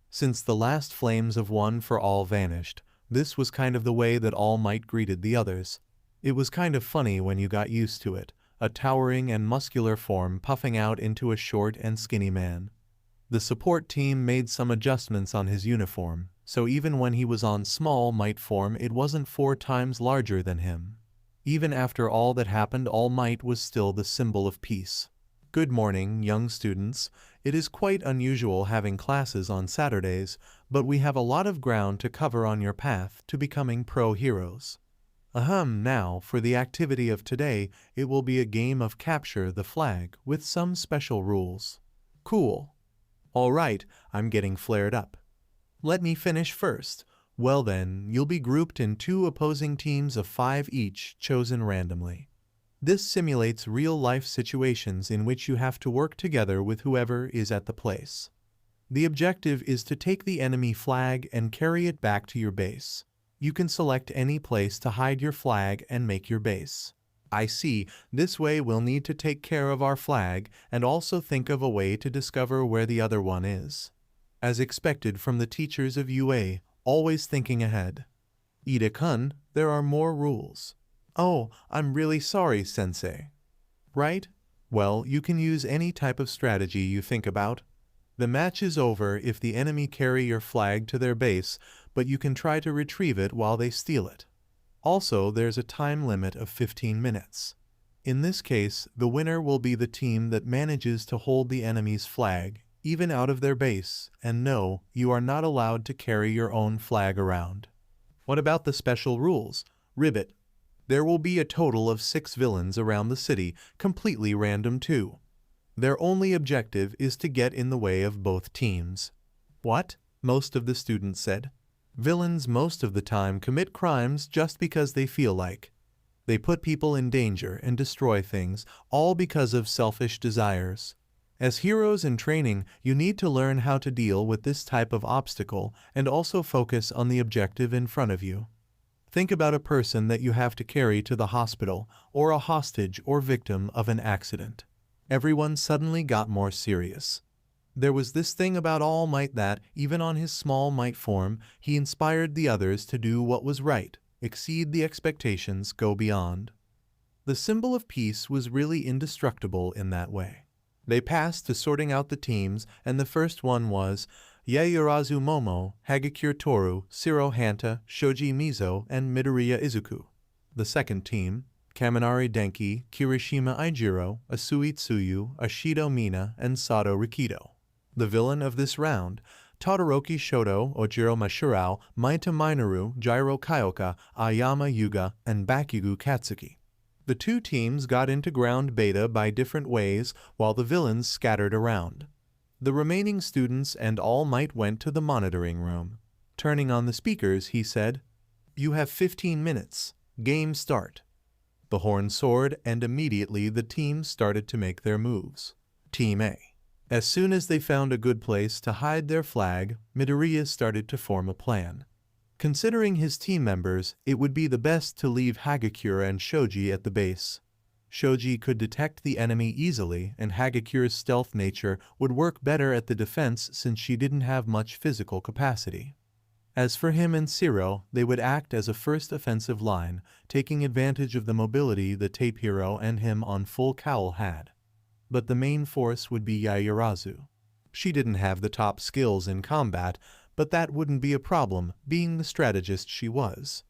Speaker 1: Since the last flames of One for All vanished, this was kind of the way that All Might greeted the others. It was kind of funny when you got used to it. A towering and muscular form puffing out into a short and skinny man. The support team made some adjustments on his uniform, so even when he was on Small Might form it wasn't 4 times larger than him. Even after all that happened, All Might was still the symbol of peace. Good morning, young students. It is quite unusual having classes on Saturdays, but we have a lot of ground to cover on your path to becoming pro heroes. Now, for the activity of today, it will be a game of capture the flag with some special rules. Cool. Alright, I'm getting flared up. Let me finish first. Well then, you'll be grouped in 2 opposing teams of 5 each, chosen randomly. This simulates real-life situations in which you have to work together with whoever is at the place. The objective is to take the enemy flag and carry it back to your base. You can select any place to hide your flag and make your base. I see, this way we'll need to take care of our flag and also think of a way to discover where the other one is. As expected from the teachers of UA, always thinking ahead. Ida-kun, there are more rules. Oh, I'm really sorry, sensei. Right? Well, you can use any type of strategy you think about. The match is over if the enemy carry your flag to their base, but you can try to retrieve it while they steal it. Also, there's a time limit of 15 minutes. In this case, the winner will be the team that manages to hold the enemy's flag, even out of their base, and no, you are not allowed to carry your own flag around. What about the special rules? Ribbit. There will be a total of 6 villains around the city, completely random too. Their only objective is to get in the way of both teams. What? Most of the students said. Villains most of the time commit crimes just because they feel like. They put people in danger and destroy things, all because of selfish desires. As heroes in training, you need to learn how to deal with this type of obstacle and also focus on the objective in front of you. Think about a person that you have to carry to the hospital, or a hostage or victim of an accident. Everyone suddenly got more serious. There was this thing about All Might that, even on his Small Might form, he inspired the others to do what was right, exceed the expectations, go beyond. The symbol of peace was really indestructible in that way. They passed to sorting out the teams, and the first one was Yaoyorozu Momo, Hagakure Toru, Shiro Hanta, Shoji Mizo, and Midoriya Izuku. The second team, Kaminari Denki, Kirishima Ojiro, Asui Tsuyu, Ashido Mina, and Sato Rikido. The villain of this round, Todoroki Shoto, Ojiro Mashurao, Maita Minoru, Jiro Kyoka, Ayama Yuga, and Bakugo Katsuki. The two teams got into ground beta by different ways while the villains scattered around. The remaining students and All Might went to the monitoring room. Turning on the speakers, he said, "You have 15 minutes. Game start." The horn soared, and immediately the teams started to make their moves. Team A. As soon as they found a good place to hide their flag, Midoriya started to form a plan. Considering his team members, it would be the best to leave Hagakure and Shoji at the base. Shoji could detect the enemy easily, and Hagakure's stealth nature would work better at the defense since she didn't have much physical capacity. As for him and Shiro, they would act as a first offensive line, taking advantage of the mobility the Tape Hero and him on full cowl had. But the main force would be Yaoyorozu. She didn't have the top skills in combat, but that wouldn't be a problem, being the strategist she was.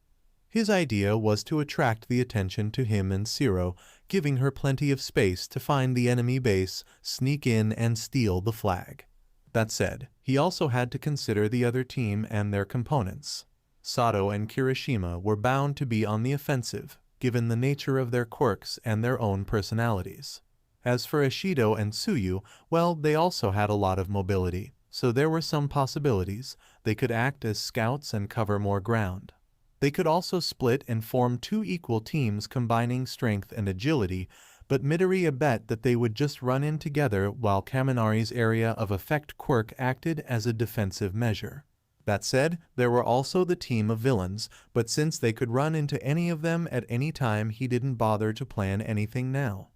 Speaker 1: His idea was to attract the attention to him and Shiro, giving her plenty of space to find the enemy base, sneak in, and steal the flag. That said, he also had to consider the other team and their components. Sato and Kirishima were bound to be on the offensive, given the nature of their quirks and their own personalities. As for Ashido and Tsuyu, well, they also had a lot of mobility, so there were some possibilities. They could act as scouts and cover more ground. They could also split and form two equal teams combining strength and agility, but Midoriya bet that they would just run in together while Kaminari's area of effect quirk acted as a defensive measure. That said, there were also the team of villains, but since they could run into any of them at any time, he didn't bother to plan anything now.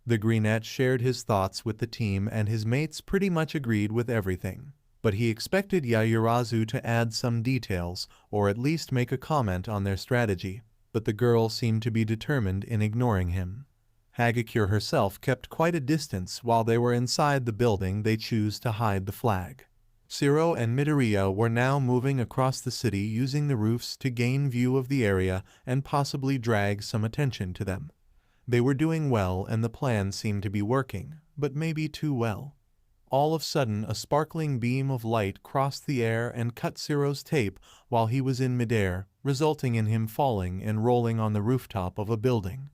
Speaker 1: The Greenette shared his thoughts with the team, and his mates pretty much agreed with everything. But he expected Yaoyorozu to add some details, or at least make a comment on their strategy, but the girl seemed to be determined in ignoring him. Hagakure herself kept quite a distance while they were inside the building they chose to hide the flag. Shiro and Midoriya were now moving across the city using the roofs to gain view of the area and possibly drag some attention to them. They were doing well and the plan seemed to be working, but maybe too well. All of a sudden, a sparkling beam of light crossed the air and cut Shiro's tape while he was in midair, resulting in him falling and rolling on the rooftop of a building.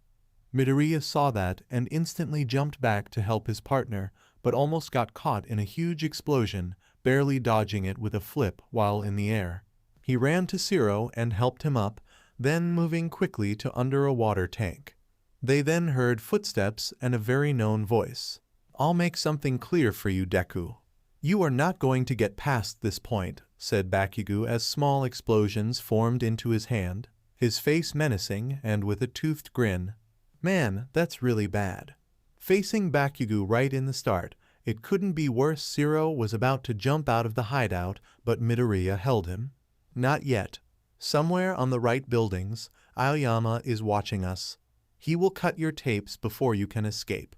Speaker 1: Midoriya saw that and instantly jumped back to help his partner, but almost got caught in a huge explosion, barely dodging it with a flip while in the air. He ran to Shiro and helped him up, then moving quickly to under a water tank. They then heard footsteps and a very known voice. "I'll make something clear for you, Deku. You are not going to get past this point," said Bakugo as small explosions formed into his hand, his face menacing and with a toothed grin. "Man, that's really bad." Facing Bakugo right in the start, it couldn't be worse. Shiro was about to jump out of the hideout, but Midoriya held him. "Not yet. Somewhere on the right buildings, Aoyama is watching us. He will cut your tapes before you can escape."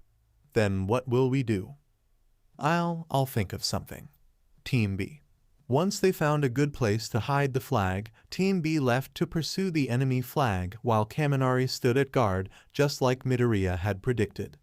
Speaker 1: "Then what will we do?" I'll think of something." Team B. Once they found a good place to hide the flag, Team B left to pursue the enemy flag while Kaminari stood at guard, just like Midoriya had predicted.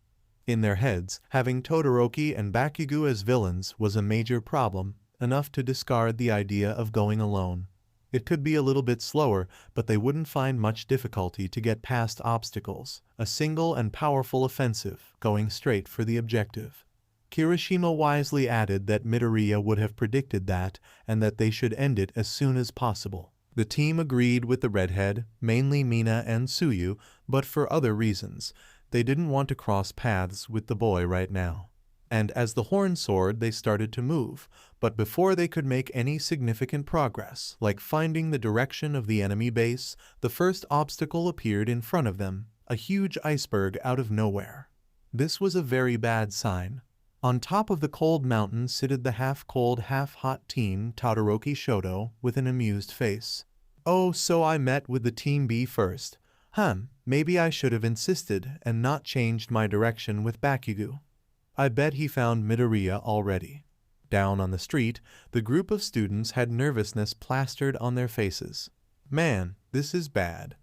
Speaker 1: In their heads, having Todoroki and Bakugo as villains was a major problem, enough to discard the idea of going alone. It could be a little bit slower, but they wouldn't find much difficulty to get past obstacles, a single and powerful offensive, going straight for the objective. Kirishima wisely added that Midoriya would have predicted that, and that they should end it as soon as possible. The team agreed with the redhead, mainly Mina and Tsuyu, but for other reasons. They didn't want to cross paths with the boy right now. And as the horn soared, they started to move, but before they could make any significant progress, like finding the direction of the enemy base, the first obstacle appeared in front of them, a huge iceberg out of nowhere. This was a very bad sign. On top of the cold mountain sitted the half-cold, half-hot teen Todoroki Shoto with an amused face. "Oh, so I met with the Team B first. Maybe I should have insisted and not changed my direction with Bakugo." I bet he found Midoriya already. Down on the street, the group of students had nervousness plastered on their faces. "Man, this is bad."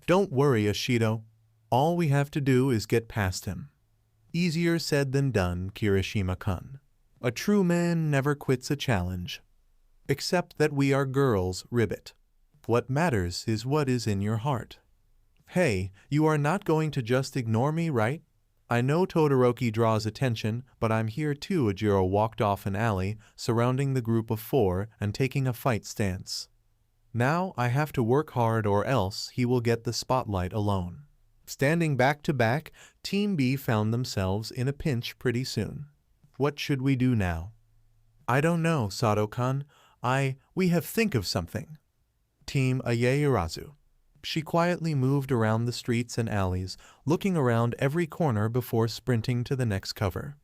Speaker 1: "Don't worry, Ashido. All we have to do is get past him." "Easier said than done, Kirishima-kun. A true man never quits a challenge." "Except that we are girls, Ribbit. What matters is what is in your heart." Hey, you are not going to just ignore me, right? I know Todoroki draws attention, but I'm here too. Ojiro walked off an alley, surrounding the group of four and taking a fight stance. Now I have to work hard or else he will get the spotlight alone. Standing back to back, Team B found themselves in a pinch pretty soon. What should we do now? I don't know, Sato-kun. We have think of something. Team Yaoyorozu. She quietly moved around the streets and alleys, looking around every corner before sprinting to the next cover.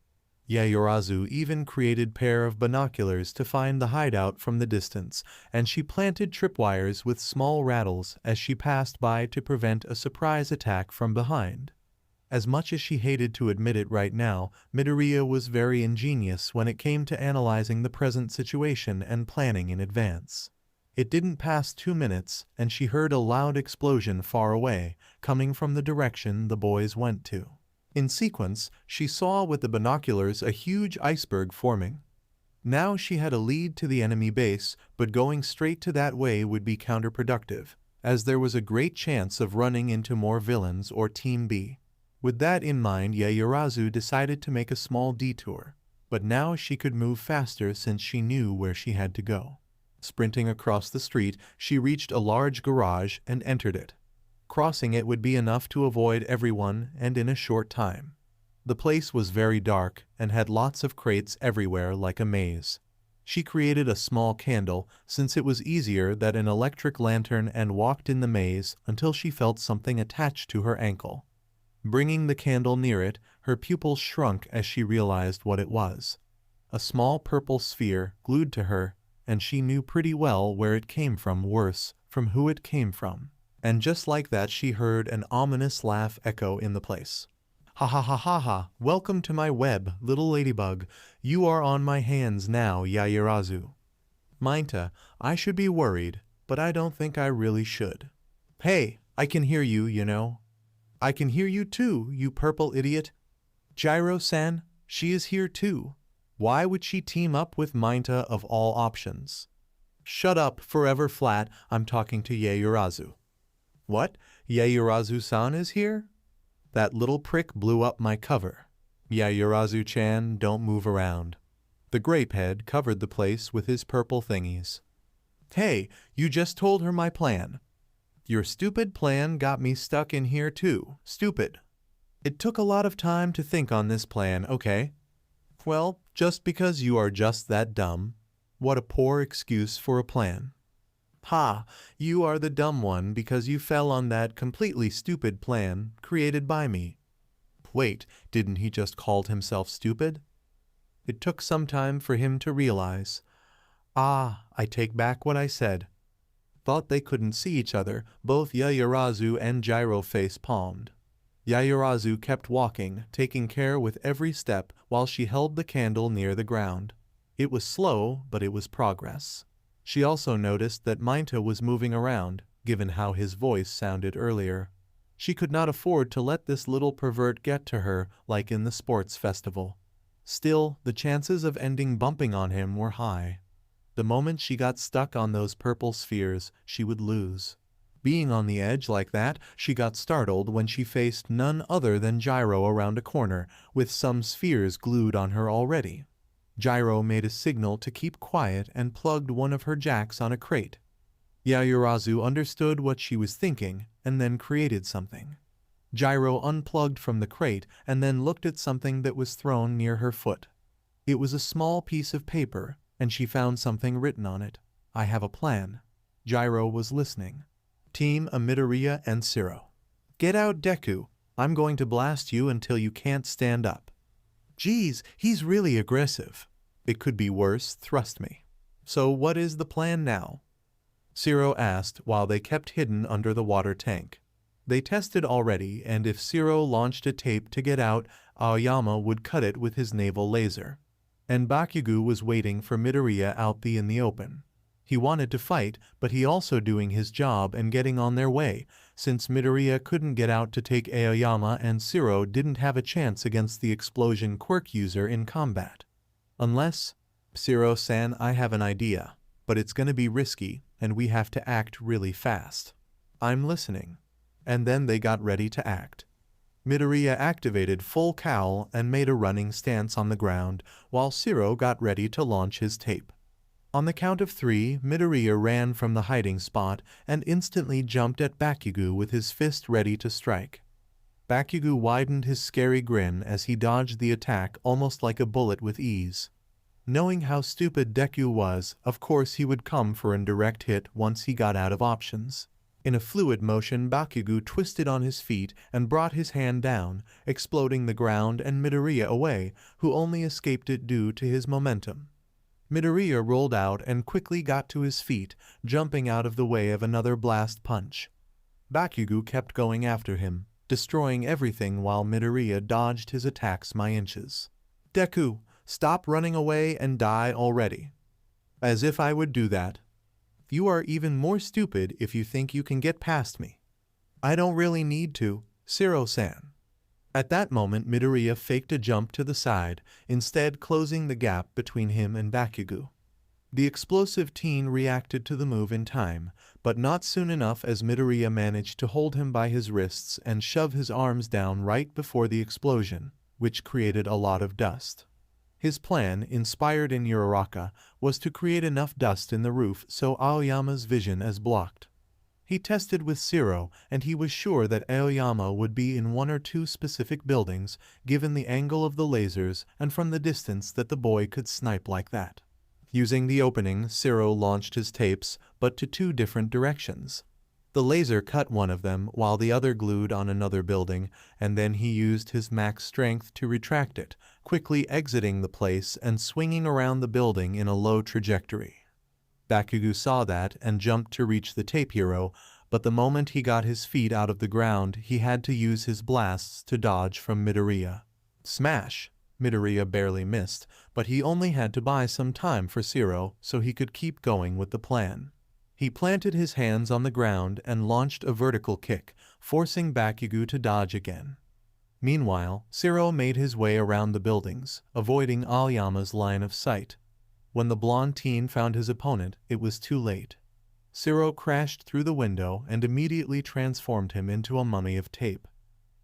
Speaker 1: Yaoyorozu even created pair of binoculars to find the hideout from the distance, and she planted tripwires with small rattles as she passed by to prevent a surprise attack from behind. As much as she hated to admit it right now, Midoriya was very ingenious when it came to analyzing the present situation and planning in advance. It didn't pass 2 minutes, and she heard a loud explosion far away, coming from the direction the boys went to. In sequence, she saw with the binoculars a huge iceberg forming. Now she had a lead to the enemy base, but going straight to that way would be counterproductive, as there was a great chance of running into more villains or Team B. With that in mind, Yaoyorozu decided to make a small detour, but now she could move faster since she knew where she had to go. Sprinting across the street, she reached a large garage and entered it. Crossing it would be enough to avoid everyone and in a short time. The place was very dark and had lots of crates everywhere like a maze. She created a small candle since it was easier than an electric lantern and walked in the maze until she felt something attached to her ankle. Bringing the candle near it, her pupils shrunk as she realized what it was. A small purple sphere glued to her, and she knew pretty well where it came from, worse, from who it came from. And just like that she heard an ominous laugh echo in the place. Ha ha ha ha ha, welcome to my web, little ladybug. You are on my hands now, Yaoyorozu. Mineta, I should be worried, but I don't think I really should. Hey, I can hear you, you know. I can hear you too, you purple idiot. Jiro-san, she is here too. Why would she team up with Mineta of all options? Shut up, forever flat, I'm talking to Yaoyorozu. What? Yaoyorozu-san is here? That little prick blew up my cover. Yaoyorozu-chan, don't move around. The grapehead covered the place with his purple thingies. Hey, you just told her my plan. Your stupid plan got me stuck in here too, stupid. It took a lot of time to think on this plan, okay? Well, just because you are just that dumb. What a poor excuse for a plan. Ha, you are the dumb one because you fell on that completely stupid plan created by me. Wait, didn't he just call himself stupid? It took some time for him to realize. Ah, I take back what I said. Thought they couldn't see each other, both Yaoyorozu and Jiro face-palmed. Yaoyorozu kept walking, taking care with every step while she held the candle near the ground. It was slow, but it was progress. She also noticed that Mineta was moving around, given how his voice sounded earlier. She could not afford to let this little pervert get to her like in the sports festival. Still, the chances of ending bumping on him were high. The moment she got stuck on those purple spheres, she would lose. Being on the edge like that, she got startled when she faced none other than Jiro around a corner, with some spheres glued on her already. Jiro made a signal to keep quiet and plugged one of her jacks on a crate. Yaoyorozu understood what she was thinking and then created something. Jiro unplugged from the crate and then looked at something that was thrown near her foot. It was a small piece of paper, and she found something written on it. I have a plan. Jiro was listening. Team Midoriya and Zero. Get out, Deku. I'm going to blast you until you can't stand up. Geez, he's really aggressive. It could be worse, trust me. So what is the plan now? Zero asked while they kept hidden under the water tank. They tested already, and if Zero launched a tape to get out, Aoyama would cut it with his naval laser. And Bakugo was waiting for Midoriya out in the open. He wanted to fight, but he also doing his job and getting on their way, since Midoriya couldn't get out to take Aoyama and Zero didn't have a chance against the explosion quirk user in combat. Unless, Zero-san, I have an idea, but it's gonna be risky, and we have to act really fast. I'm listening. and then they got ready to act. Midoriya activated full cowl and made a running stance on the ground, while Shiro got ready to launch his tape. On the count of 3, Midoriya ran from the hiding spot and instantly jumped at Bakugo with his fist ready to strike. Bakugo widened his scary grin as he dodged the attack almost like a bullet with ease. Knowing how stupid Deku was, of course he would come for a direct hit once he got out of options. In a fluid motion, Bakugo twisted on his feet and brought his hand down, exploding the ground and Midoriya away, who only escaped it due to his momentum. Midoriya rolled out and quickly got to his feet, jumping out of the way of another blast punch. Bakugo kept going after him, destroying everything while Midoriya dodged his attacks by inches. "Deku, stop running away and die already." "As if I would do that. You are even more stupid if you think you can get past me." "I don't really need to, Shiro-san." At that moment Midoriya faked a jump to the side, instead closing the gap between him and Bakugo. The explosive teen reacted to the move in time, but not soon enough as Midoriya managed to hold him by his wrists and shove his arms down right before the explosion, which created a lot of dust. His plan, inspired in Uraraka, was to create enough dust in the roof so Aoyama's vision is blocked. He tested with Shiro, and he was sure that Aoyama would be in 1 or 2 specific buildings, given the angle of the lasers and from the distance that the boy could snipe like that. Using the opening, Shiro launched his tapes, but to 2 different directions. The laser cut one of them while the other glued on another building, and then he used his max strength to retract it, quickly exiting the place and swinging around the building in a low trajectory. Bakugo saw that and jumped to reach the tape hero, but the moment he got his feet out of the ground he had to use his blasts to dodge from Midoriya. Smash! Midoriya barely missed, but he only had to buy some time for Shiro so he could keep going with the plan. He planted his hands on the ground and launched a vertical kick, forcing Bakugo to dodge again. Meanwhile, Shiro made his way around the buildings, avoiding Aoyama's line of sight. When the blonde teen found his opponent, it was too late. Shiro crashed through the window and immediately transformed him into a mummy of tape.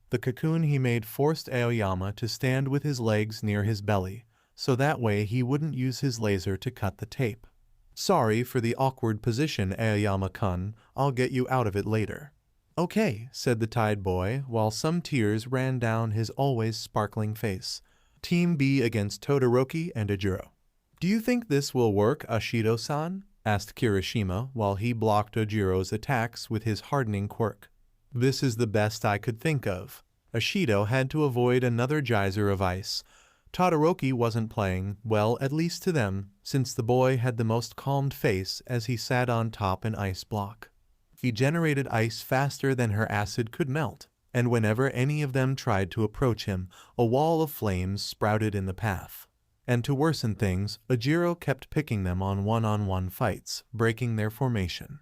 Speaker 1: The cocoon he made forced Aoyama to stand with his legs near his belly, so that way he wouldn't use his laser to cut the tape. "Sorry for the awkward position, Aoyama-kun. I'll get you out of it later." "Okay," said the Tide Boy, while some tears ran down his always sparkling face. Team B against Todoroki and Ojiro. "Do you think this will work, Ashido-san?" asked Kirishima while he blocked Ojiro's attacks with his hardening quirk. "This is the best I could think of." Ashido had to avoid another geyser of ice. Todoroki wasn't playing well, at least to them, since the boy had the most calmed face as he sat on top an ice block. He generated ice faster than her acid could melt, and whenever any of them tried to approach him, a wall of flames sprouted in the path. And to worsen things, Ojiro kept picking them on one-on-one fights, breaking their formation.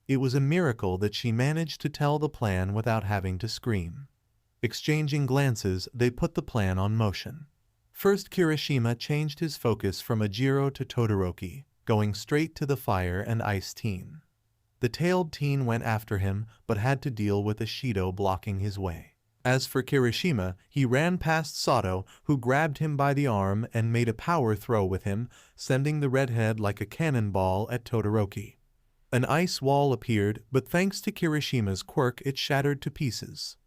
Speaker 1: It was a miracle that she managed to tell the plan without having to scream. Exchanging glances, they put the plan on motion. First, Kirishima changed his focus from Ojiro to Todoroki, going straight to the fire and ice teen. The tailed teen went after him, but had to deal with Ashido blocking his way. As for Kirishima, he ran past Sato, who grabbed him by the arm and made a power throw with him, sending the redhead like a cannonball at Todoroki. An ice wall appeared, but thanks to Kirishima's quirk it shattered to pieces.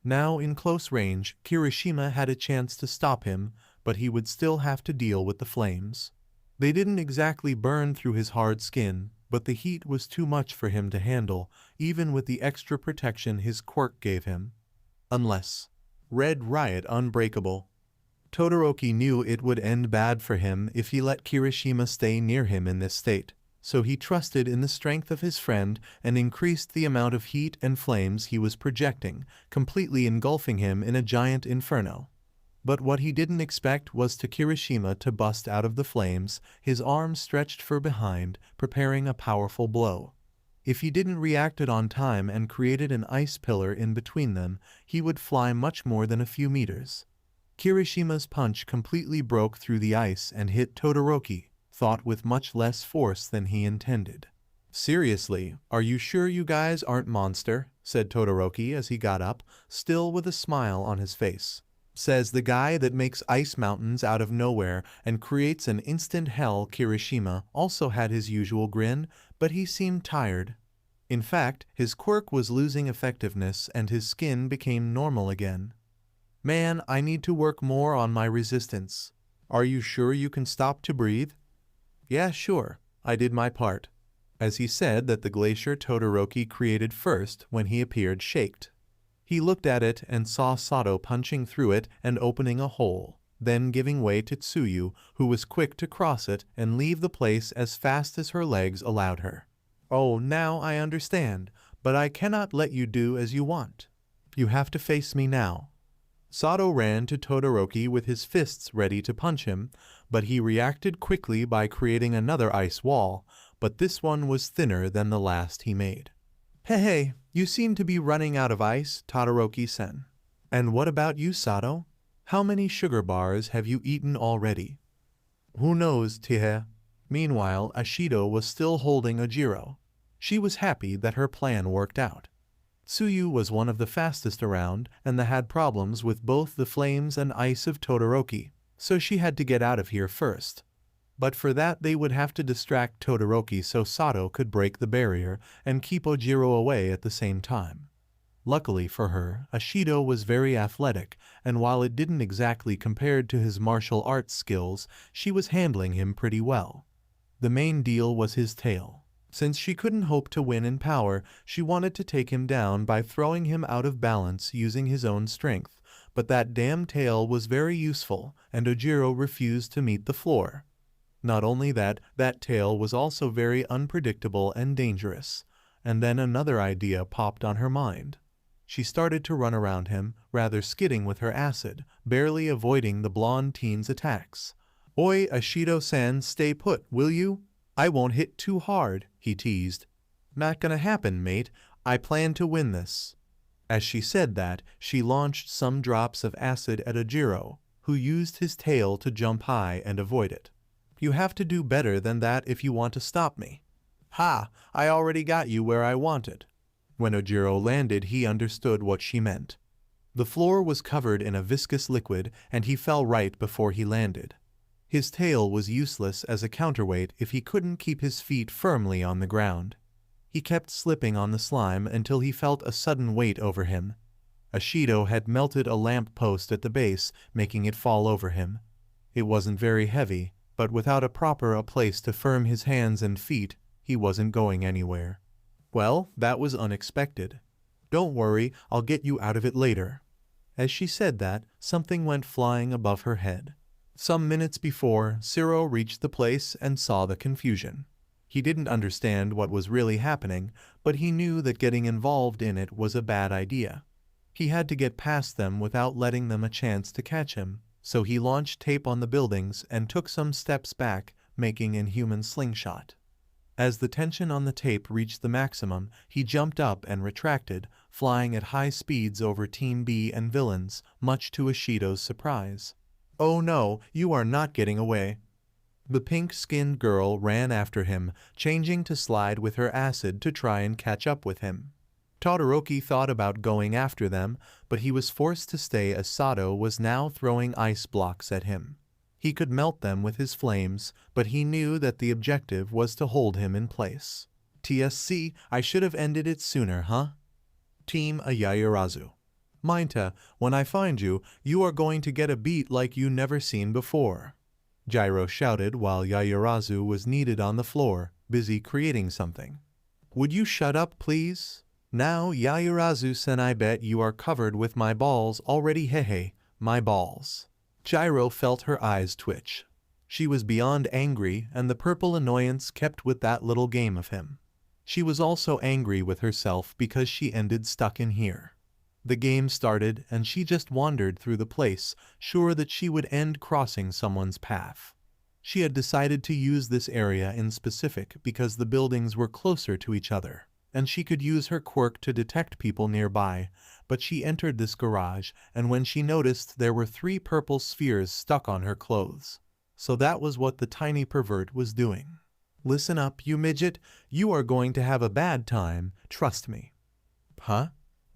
Speaker 1: Now in close range, Kirishima had a chance to stop him, but he would still have to deal with the flames. They didn't exactly burn through his hard skin, but the heat was too much for him to handle, even with the extra protection his quirk gave him. Unless Red Riot Unbreakable. Todoroki knew it would end bad for him if he let Kirishima stay near him in this state, so he trusted in the strength of his friend and increased the amount of heat and flames he was projecting, completely engulfing him in a giant inferno. But what he didn't expect was to Kirishima to bust out of the flames, his arms stretched for behind, preparing a powerful blow. If he didn't react it on time and created an ice pillar in between them, he would fly much more than a few meters. Kirishima's punch completely broke through the ice and hit Todoroki, thought with much less force than he intended. "Seriously, are you sure you guys aren't monster?" said Todoroki as he got up, still with a smile on his face. Says the guy that makes ice mountains out of nowhere and creates an instant hell. Kirishima also had his usual grin, but he seemed tired. In fact, his quirk was losing effectiveness and his skin became normal again. Man, I need to work more on my resistance. Are you sure you can stop to breathe? Yeah, sure. I did my part. As he said that the glacier Todoroki created first when he appeared shaked. He looked at it and saw Sato punching through it and opening a hole, then giving way to Tsuyu, who was quick to cross it and leave the place as fast as her legs allowed her. Oh, now I understand, but I cannot let you do as you want. You have to face me now. Sato ran to Todoroki with his fists ready to punch him, but he reacted quickly by creating another ice wall, but this one was thinner than the last he made. Hey, you seem to be running out of ice, Todoroki-sen. And what about you, Sato? How many sugar bars have you eaten already? Who knows, Tie? Meanwhile, Ashido was still holding Ojiro. She was happy that her plan worked out. Tsuyu was one of the fastest around and had problems with both the flames and ice of Todoroki, so she had to get out of here first. But for that they would have to distract Todoroki so Sato could break the barrier and keep Ojiro away at the same time. Luckily for her, Ashido was very athletic, and while it didn't exactly compare to his martial arts skills, she was handling him pretty well. The main deal was his tail. Since she couldn't hope to win in power, she wanted to take him down by throwing him out of balance using his own strength, but that damn tail was very useful, and Ojiro refused to meet the floor. Not only that, that tail was also very unpredictable and dangerous. And then another idea popped on her mind. She started to run around him, rather skidding with her acid, barely avoiding the blonde teen's attacks. Oi, Ashido-san, stay put, will you? I won't hit too hard, he teased. Not gonna happen, mate. I plan to win this. As she said that, she launched some drops of acid at Ojiro, who used his tail to jump high and avoid it. You have to do better than that if you want to stop me. Ha! I already got you where I wanted. When Ojiro landed, he understood what she meant. The floor was covered in a viscous liquid, and he fell right before he landed. His tail was useless as a counterweight if he couldn't keep his feet firmly on the ground. He kept slipping on the slime until he felt a sudden weight over him. Ashido had melted a lamp post at the base, making it fall over him. It wasn't very heavy, but without a proper place to firm his hands and feet, he wasn't going anywhere. Well, that was unexpected. Don't worry, I'll get you out of it later. As she said that, something went flying above her head. Some minutes before, Siro reached the place and saw the confusion. He didn't understand what was really happening, but he knew that getting involved in it was a bad idea. He had to get past them without letting them a chance to catch him, so he launched tape on the buildings and took some steps back, making an inhuman slingshot. As the tension on the tape reached the maximum, he jumped up and retracted, flying at high speeds over Team B and villains, much to Ashido's surprise. Oh no, you are not getting away. The pink-skinned girl ran after him, changing to slide with her acid to try and catch up with him. Todoroki thought about going after them, but he was forced to stay as Sato was now throwing ice blocks at him. He could melt them with his flames, but he knew that the objective was to hold him in place. TSC, I should have ended it sooner, huh? Team Yaoyorozu. Mineta, when I find you, you are going to get a beat like you never seen before. Ojiro shouted while Yaoyorozu was needed on the floor, busy creating something. Would you shut up, please? Now, Yaoyorozu-sen, I bet you are covered with my balls already, hehe, my balls. Ojiro felt her eyes twitch. She was beyond angry, and the purple annoyance kept with that little game of him. She was also angry with herself because she ended stuck in here. The game started, and she just wandered through the place, sure that she would end crossing someone's path. She had decided to use this area in specific because the buildings were closer to each other, and she could use her quirk to detect people nearby, but she entered this garage, and when she noticed there were 3 purple spheres stuck on her clothes. So that was what the tiny pervert was doing. Listen up, you midget, you are going to have a bad time, trust me. Huh?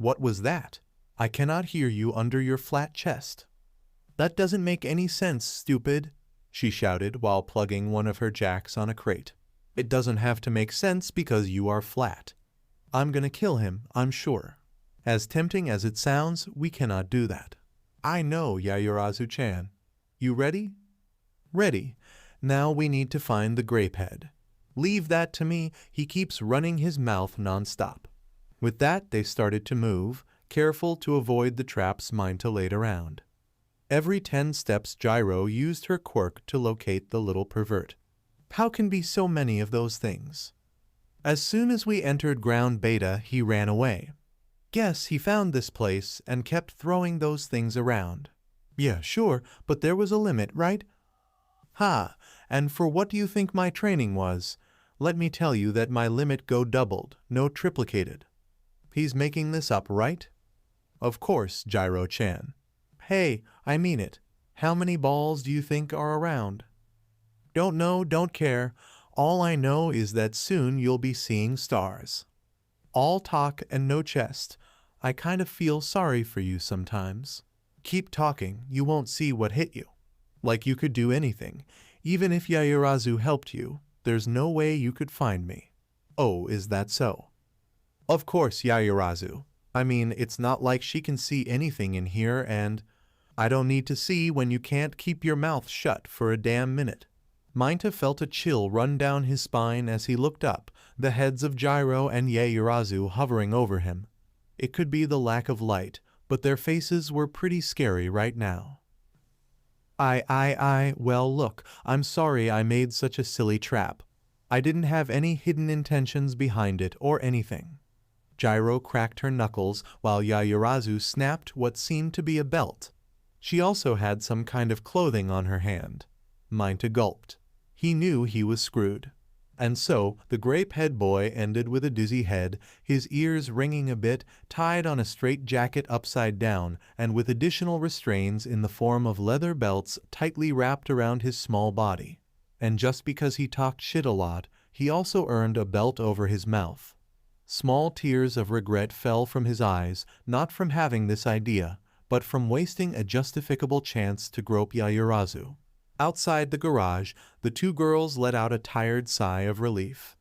Speaker 1: What was that? I cannot hear you under your flat chest. That doesn't make any sense, stupid, she shouted while plugging one of her jacks on a crate. It doesn't have to make sense because you are flat. I'm gonna kill him, I'm sure. As tempting as it sounds, we cannot do that. I know, Yaoyorozu-chan. You ready? Ready. Now we need to find the grapehead. Leave that to me, he keeps running his mouth non-stop. With that, they started to move, careful to avoid the traps Mineta laid around. Every 10 steps Ojiro used her quirk to locate the little pervert. How can be so many of those things? As soon as we entered ground beta, he ran away. Guess he found this place and kept throwing those things around. Yeah, sure, but there was a limit, right? Ha, and for what do you think my training was? Let me tell you that my limit go doubled, no triplicated. He's making this up, right? Of course, Ojiro-chan. Hey, I mean it. How many balls do you think are around? Don't know, don't care. All I know is that soon you'll be seeing stars. All talk and no chest. I kind of feel sorry for you sometimes. Keep talking, you won't see what hit you. Like you could do anything. Even if Yaoyorozu helped you, there's no way you could find me. Oh, is that so? Of course, Yaoyorozu. I mean, it's not like she can see anything in here, and I don't need to see when you can't keep your mouth shut for a damn minute. Mineta felt a chill run down his spine as he looked up, the heads of Ojiro and Yaoyorozu hovering over him. It could be the lack of light, but their faces were pretty scary right now. Well look, I'm sorry I made such a silly trap. I didn't have any hidden intentions behind it or anything. Ojiro cracked her knuckles while Yaoyorozu snapped what seemed to be a belt. She also had some kind of clothing on her hand. Mineta gulped. He knew he was screwed. And so, the grape-head boy ended with a dizzy head, his ears ringing a bit, tied on a straight jacket upside down, and with additional restraints in the form of leather belts tightly wrapped around his small body. And just because he talked shit a lot, he also earned a belt over his mouth. Small tears of regret fell from his eyes, not from having this idea, but from wasting a justificable chance to grope Yaoyorozu. Outside the garage, the two girls let out a tired sigh of relief.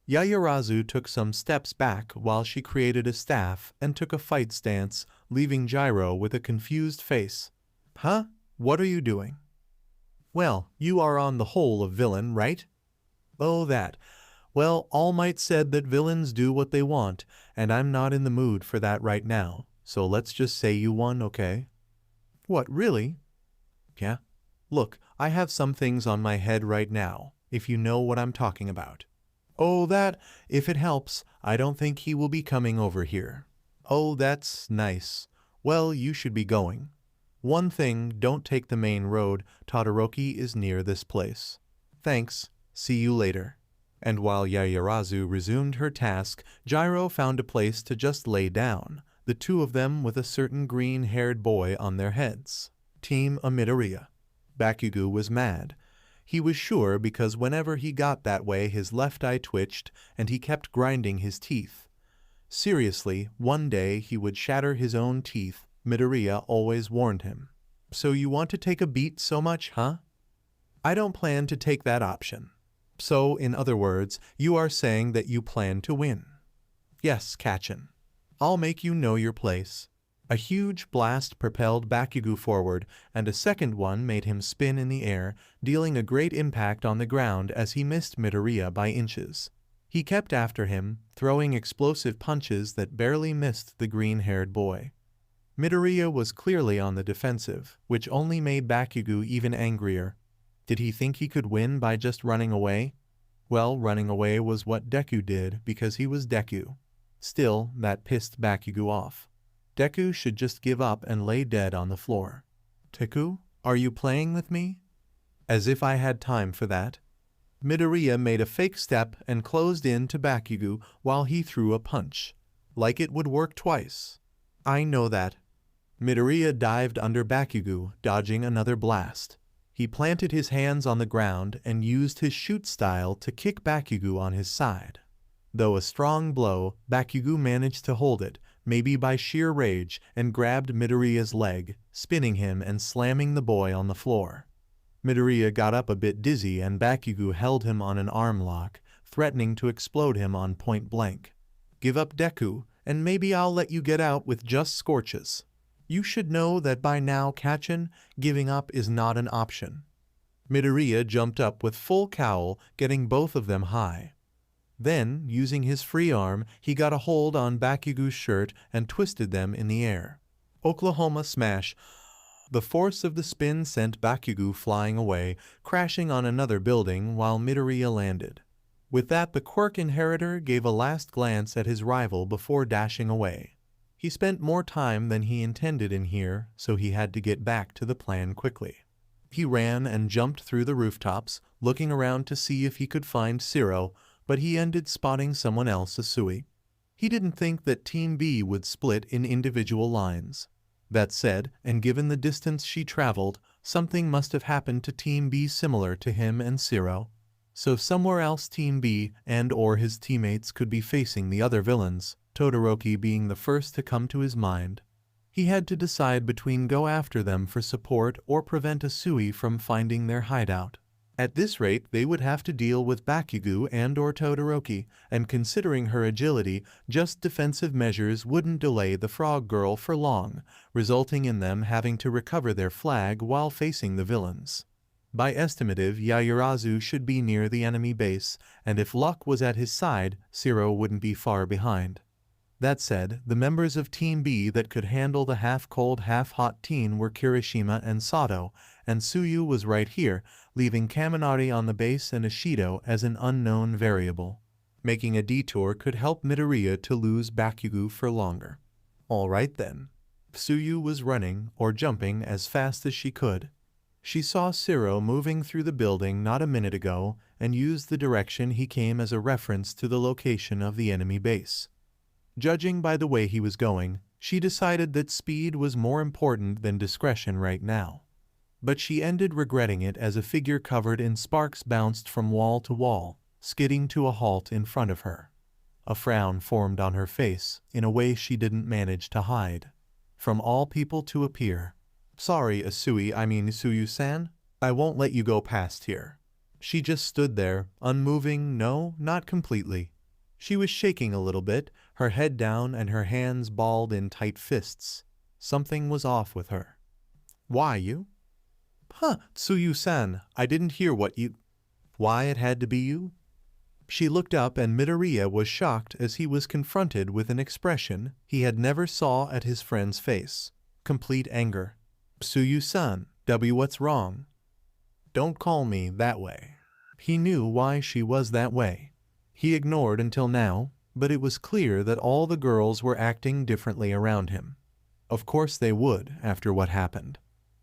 Speaker 1: Yaoyorozu took some steps back while she created a staff and took a fight stance, leaving Ojiro with a confused face. Huh? What are you doing? Well, you are on the whole a villain, right? Oh, that. Well, All Might said that villains do what they want, and I'm not in the mood for that right now, so let's just say you won, okay? What, really? Yeah. Look, I have some things on my head right now, if you know what I'm talking about. Oh, that, if it helps, I don't think he will be coming over here. Oh, that's nice. Well, you should be going. One thing, don't take the main road, Todoroki is near this place. Thanks, see you later. And while Yaoyorozu resumed her task, Ojiro found a place to just lay down, the two of them with a certain green-haired boy on their heads. Team Midoriya. Bakugo was mad. He was sure because whenever he got that way his left eye twitched and he kept grinding his teeth. Seriously, one day he would shatter his own teeth, Midoriya always warned him. So you want to take a beat so much, huh? I don't plan to take that option. So, in other words, you are saying that you plan to win. Yes, Kachin. I'll make you know your place. A huge blast propelled Bakugo forward, and a second one made him spin in the air, dealing a great impact on the ground as he missed Midoriya by inches. He kept after him, throwing explosive punches that barely missed the green-haired boy. Midoriya was clearly on the defensive, which only made Bakugo even angrier. Did he think he could win by just running away? Well, running away was what Deku did because he was Deku. Still, that pissed Bakugo off. Deku should just give up and lay dead on the floor. Deku, are you playing with me? As if I had time for that. Midoriya made a fake step and closed in to Bakugo while he threw a punch. Like it would work twice. I know that. Midoriya dived under Bakugo, dodging another blast. He planted his hands on the ground and used his shoot style to kick Bakugo on his side. Though a strong blow, Bakugo managed to hold it, maybe by sheer rage, and grabbed Midoriya's leg, spinning him and slamming the boy on the floor. Midoriya got up a bit dizzy and Bakugo held him on an arm lock, threatening to explode him on point blank. "Give up, Deku, and maybe I'll let you get out with just scorches. You should know that by now, Kachin, giving up is not an option." Midoriya jumped up with full cowl, getting both of them high. Then, using his free arm, he got a hold on Bakugo's shirt and twisted them in the air. Oklahoma smash. The force of the spin sent Bakugo flying away, crashing on another building while Midoriya landed. With that, the quirk inheritor gave a last glance at his rival before dashing away. He spent more time than he intended in here, so he had to get back to the plan quickly. He ran and jumped through the rooftops, looking around to see if he could find Zero, but he ended spotting someone else, Asui. He didn't think that Team B would split in individual lines. That said, and given the distance she traveled, something must have happened to Team B similar to him and Zero. So somewhere else Team B and/or his teammates could be facing the other villains, Todoroki being the first to come to his mind. He had to decide between go after them for support or prevent Asui from finding their hideout. At this rate, they would have to deal with Bakugo and/or Todoroki, and considering her agility, just defensive measures wouldn't delay the Frog Girl for long, resulting in them having to recover their flag while facing the villains. By estimative, Yaoyorozu should be near the enemy base, and if luck was at his side, Zero wouldn't be far behind. That said, the members of Team B that could handle the half-cold, half-hot teen were Kirishima and Sato, and Tsuyu was right here, leaving Kaminari on the base and Ashido as an unknown variable. Making a detour could help Midoriya to lose Bakugo for longer. Alright then. Tsuyu was running, or jumping, as fast as she could. She saw Zero moving through the building not a minute ago, and used the direction he came as a reference to the location of the enemy base. Judging by the way he was going, she decided that speed was more important than discretion right now. But she ended regretting it as a figure covered in sparks bounced from wall to wall, skidding to a halt in front of her. A frown formed on her face, in a way she didn't manage to hide. From all people to appear. "Sorry, Tsuyu-san, I won't let you go past here." She just stood there, unmoving. No, not completely. She was shaking a little bit, her head down and her hands balled in tight fists. Something was off with her. "Why you?" Tsuyu-san, I didn't hear what you—" "Why it had to be you?" She looked up and Midoriya was shocked as he was confronted with an expression he had never saw at his friend's face. Complete anger. "Tsuyu-san, what's wrong?" "Don't call me that way." He knew why she was that way. He ignored until now, but it was clear that all the girls were acting differently around him. Of course they would, after what happened.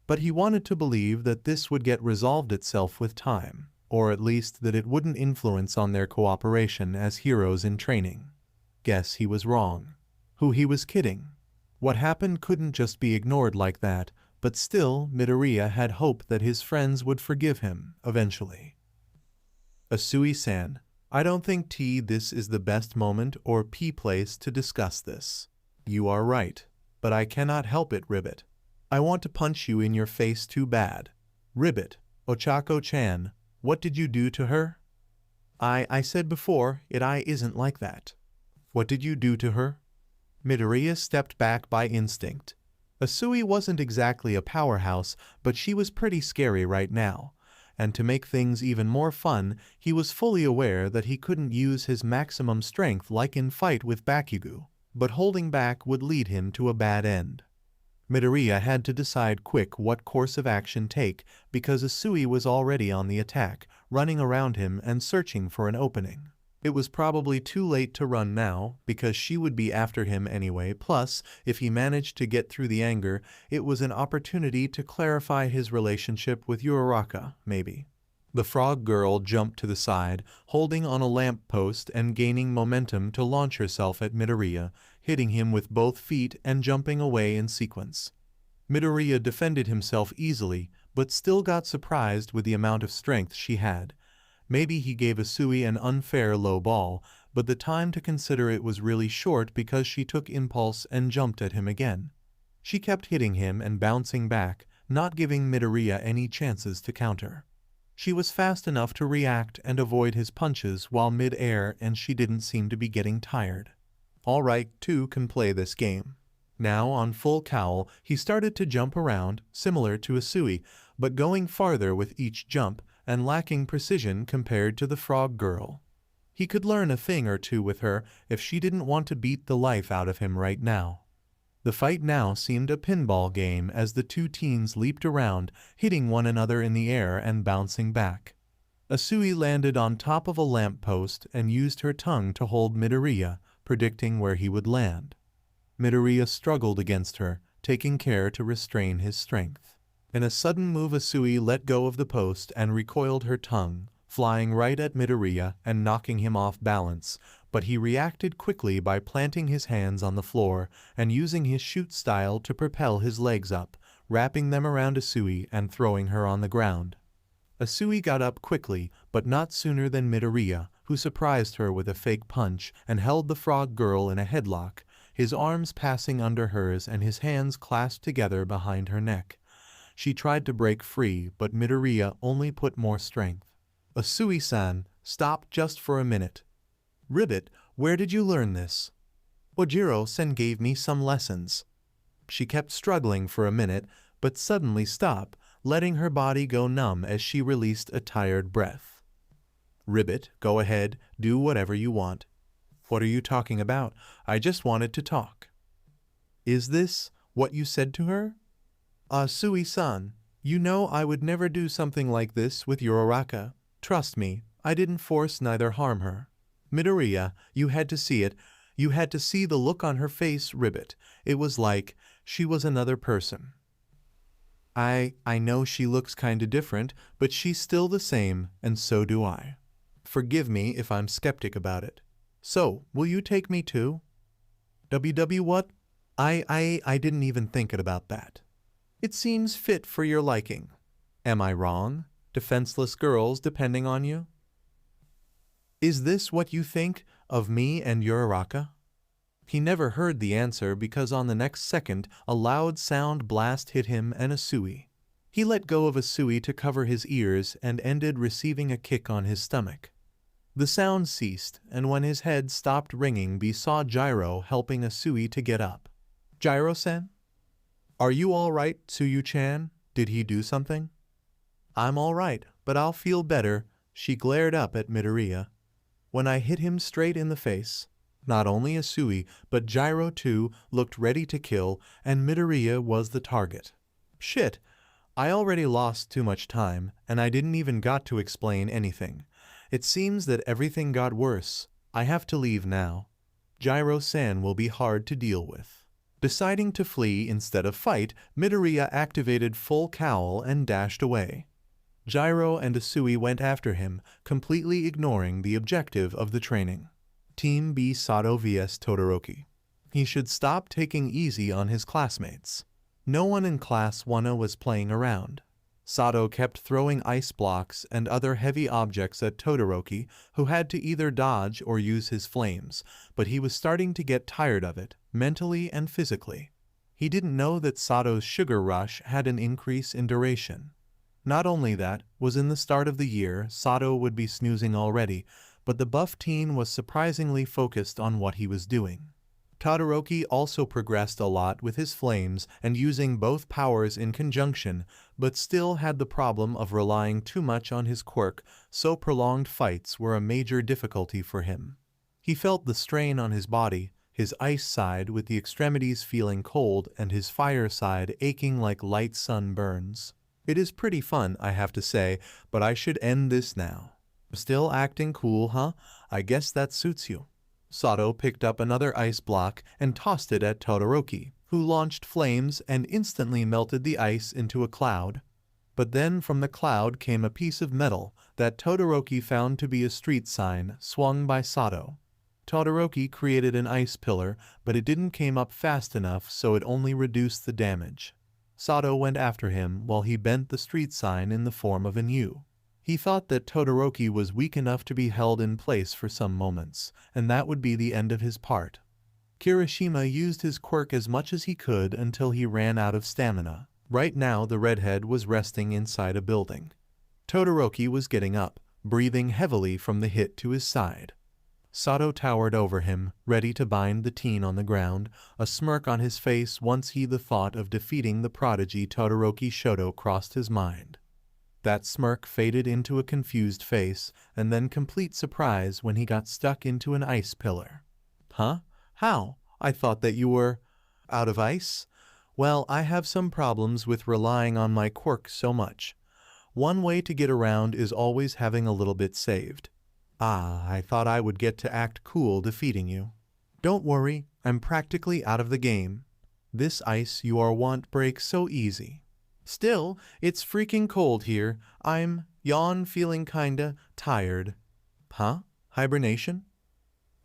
Speaker 1: But he wanted to believe that this would get resolved itself with time, or at least that it wouldn't influence on their cooperation as heroes in training. Guess he was wrong. Who he was kidding. What happened couldn't just be ignored like that, but still Midoriya had hope that his friends would forgive him, eventually. "Asui-san, I don't think this is the best moment or place to discuss this." "You are right, but I cannot help it, Ribbit. I want to punch you in your face too bad." "Ribbit, Ochako-chan, what did you do to her?" I said before, it isn't like that." "What did you do to her?" Midoriya stepped back by instinct. Asui wasn't exactly a powerhouse, but she was pretty scary right now. And to make things even more fun, he was fully aware that he couldn't use his maximum strength like in fight with Bakugo, but holding back would lead him to a bad end. Midoriya had to decide quick what course of action take, because Asui was already on the attack, running around him and searching for an opening. It was probably too late to run now, because she would be after him anyway, plus, if he managed to get through the anger, it was an opportunity to clarify his relationship with Uraraka, maybe. The frog girl jumped to the side, holding on a lamp post and gaining momentum to launch herself at Midoriya, hitting him with both feet and jumping away in sequence. Midoriya defended himself easily, but still got surprised with the amount of strength she had. Maybe he gave Asui an unfair low ball, but the time to consider it was really short because she took impulse and jumped at him again. She kept hitting him and bouncing back, not giving Midoriya any chances to counter. She was fast enough to react and avoid his punches while mid-air, and she didn't seem to be getting tired. Alright, two can play this game. Now on full cowl, he started to jump around, similar to Asui, but going farther with each jump and lacking precision compared to the frog girl. He could learn a thing or two with her if she didn't want to beat the life out of him right now. The fight now seemed a pinball game as the two teens leaped around, hitting one another in the air and bouncing back. Asui landed on top of a lamppost and used her tongue to hold Midoriya, predicting where he would land. Midoriya struggled against her, taking care to restrain his strength. In a sudden move, Asui let go of the post and recoiled her tongue, flying right at Midoriya and knocking him off balance, but he reacted quickly by planting his hands on the floor and using his shoot style to propel his legs up, wrapping them around Asui and throwing her on the ground. Asui got up quickly, but not sooner than Midoriya, who surprised her with a fake punch and held the frog girl in a headlock, his arms passing under hers and his hands clasped together behind her neck. She tried to break free, but Midoriya only put more strength. Asui-san, stop just for a minute. Ribbit, where did you learn this? Ojiro-sen gave me some lessons. She kept struggling for a minute, but suddenly stopped, letting her body go numb as she released a tired breath. Ribbit, go ahead, do whatever you want. What are you talking about? I just wanted to talk. Is this what you said to her? Asui-san, you know I would never do something like this with your Uraraka. Trust me, I didn't force neither harm her. Midoriya, you had to see it. You had to see the look on her face, Ribbit. It was like she was another person. I know she looks kinda different, but she's still the same, and so do I. Forgive me if I'm skeptic about it. So, will you take me too? WW what? I didn't even think about that. It seems fit for your liking. Am I wrong? Defenseless girls depending on you? Is this what you think of me and your Uraraka? He never heard the answer because on the next second a loud sound blast hit him and Asui. He let go of Asui to cover his ears and ended receiving a kick on his stomach. The sound ceased, and when his head stopped ringing, he saw Ojiro helping Asui to get up. Ojiro-sen? Are you all right, Tsuyu-chan? Did he do something? I'm all right, but I'll feel better. She glared up at Midoriya. When I hit him straight in the face. Not only Asui, but Ojiro too looked ready to kill, and Midoriya was the target. Shit, I already lost too much time, and I didn't even got to explain anything. It seems that everything got worse. I have to leave now. Ojiro-san will be hard to deal with. Deciding to flee instead of fight, Midoriya activated full cowl and dashed away. Ojiro and Asui went after him, completely ignoring the objective of the training. Team B Sato vs Todoroki. He should stop taking easy on his classmates. No one in Class 1 was playing around. Sato kept throwing ice blocks and other heavy objects at Todoroki, who had to either dodge or use his flames, but he was starting to get tired of it, mentally and physically. He didn't know that Sato's sugar rush had an increase in duration. Not only that, was in the start of the year, Sato would be snoozing already, but the buff teen was surprisingly focused on what he was doing. Todoroki also progressed a lot with his flames and using both powers in conjunction, but still had the problem of relying too much on his quirk, so prolonged fights were a major difficulty for him. He felt the strain on his body, his ice side with the extremities feeling cold and his fire side aching like light sunburns. It is pretty fun, I have to say, but I should end this now. Still acting cool, huh? I guess that suits you. Sato picked up another ice block and tossed it at Todoroki, who launched flames and instantly melted the ice into a cloud. But then from the cloud came a piece of metal that Todoroki found to be a street sign swung by Sato. Todoroki created an ice pillar, but it didn't came up fast enough, so it only reduced the damage. Sato went after him while he bent the street sign in the form of an U. He thought that Todoroki was weak enough to be held in place for some moments, and that would be the end of his part. Kirishima used his quirk as much as he could until he ran out of stamina. Right now the redhead was resting inside a building. Todoroki was getting up, breathing heavily from the hit to his side. Sato towered over him, ready to bind the teen on the ground, a smirk on his face once the thought of defeating the prodigy Todoroki Shoto crossed his mind. That smirk faded into a confused face, and then complete surprise when he got stuck into an ice pillar. Huh? How? I thought that you were out of ice? Well, I have some problems with relying on my quirk so much. One way to get around is always having a little bit saved. Ah, I thought I would get to act cool defeating you. Don't worry, I'm practically out of the game. This ice you won't break so easy. Still, it's freaking cold here. I'm feeling kinda tired. Huh? Hibernation?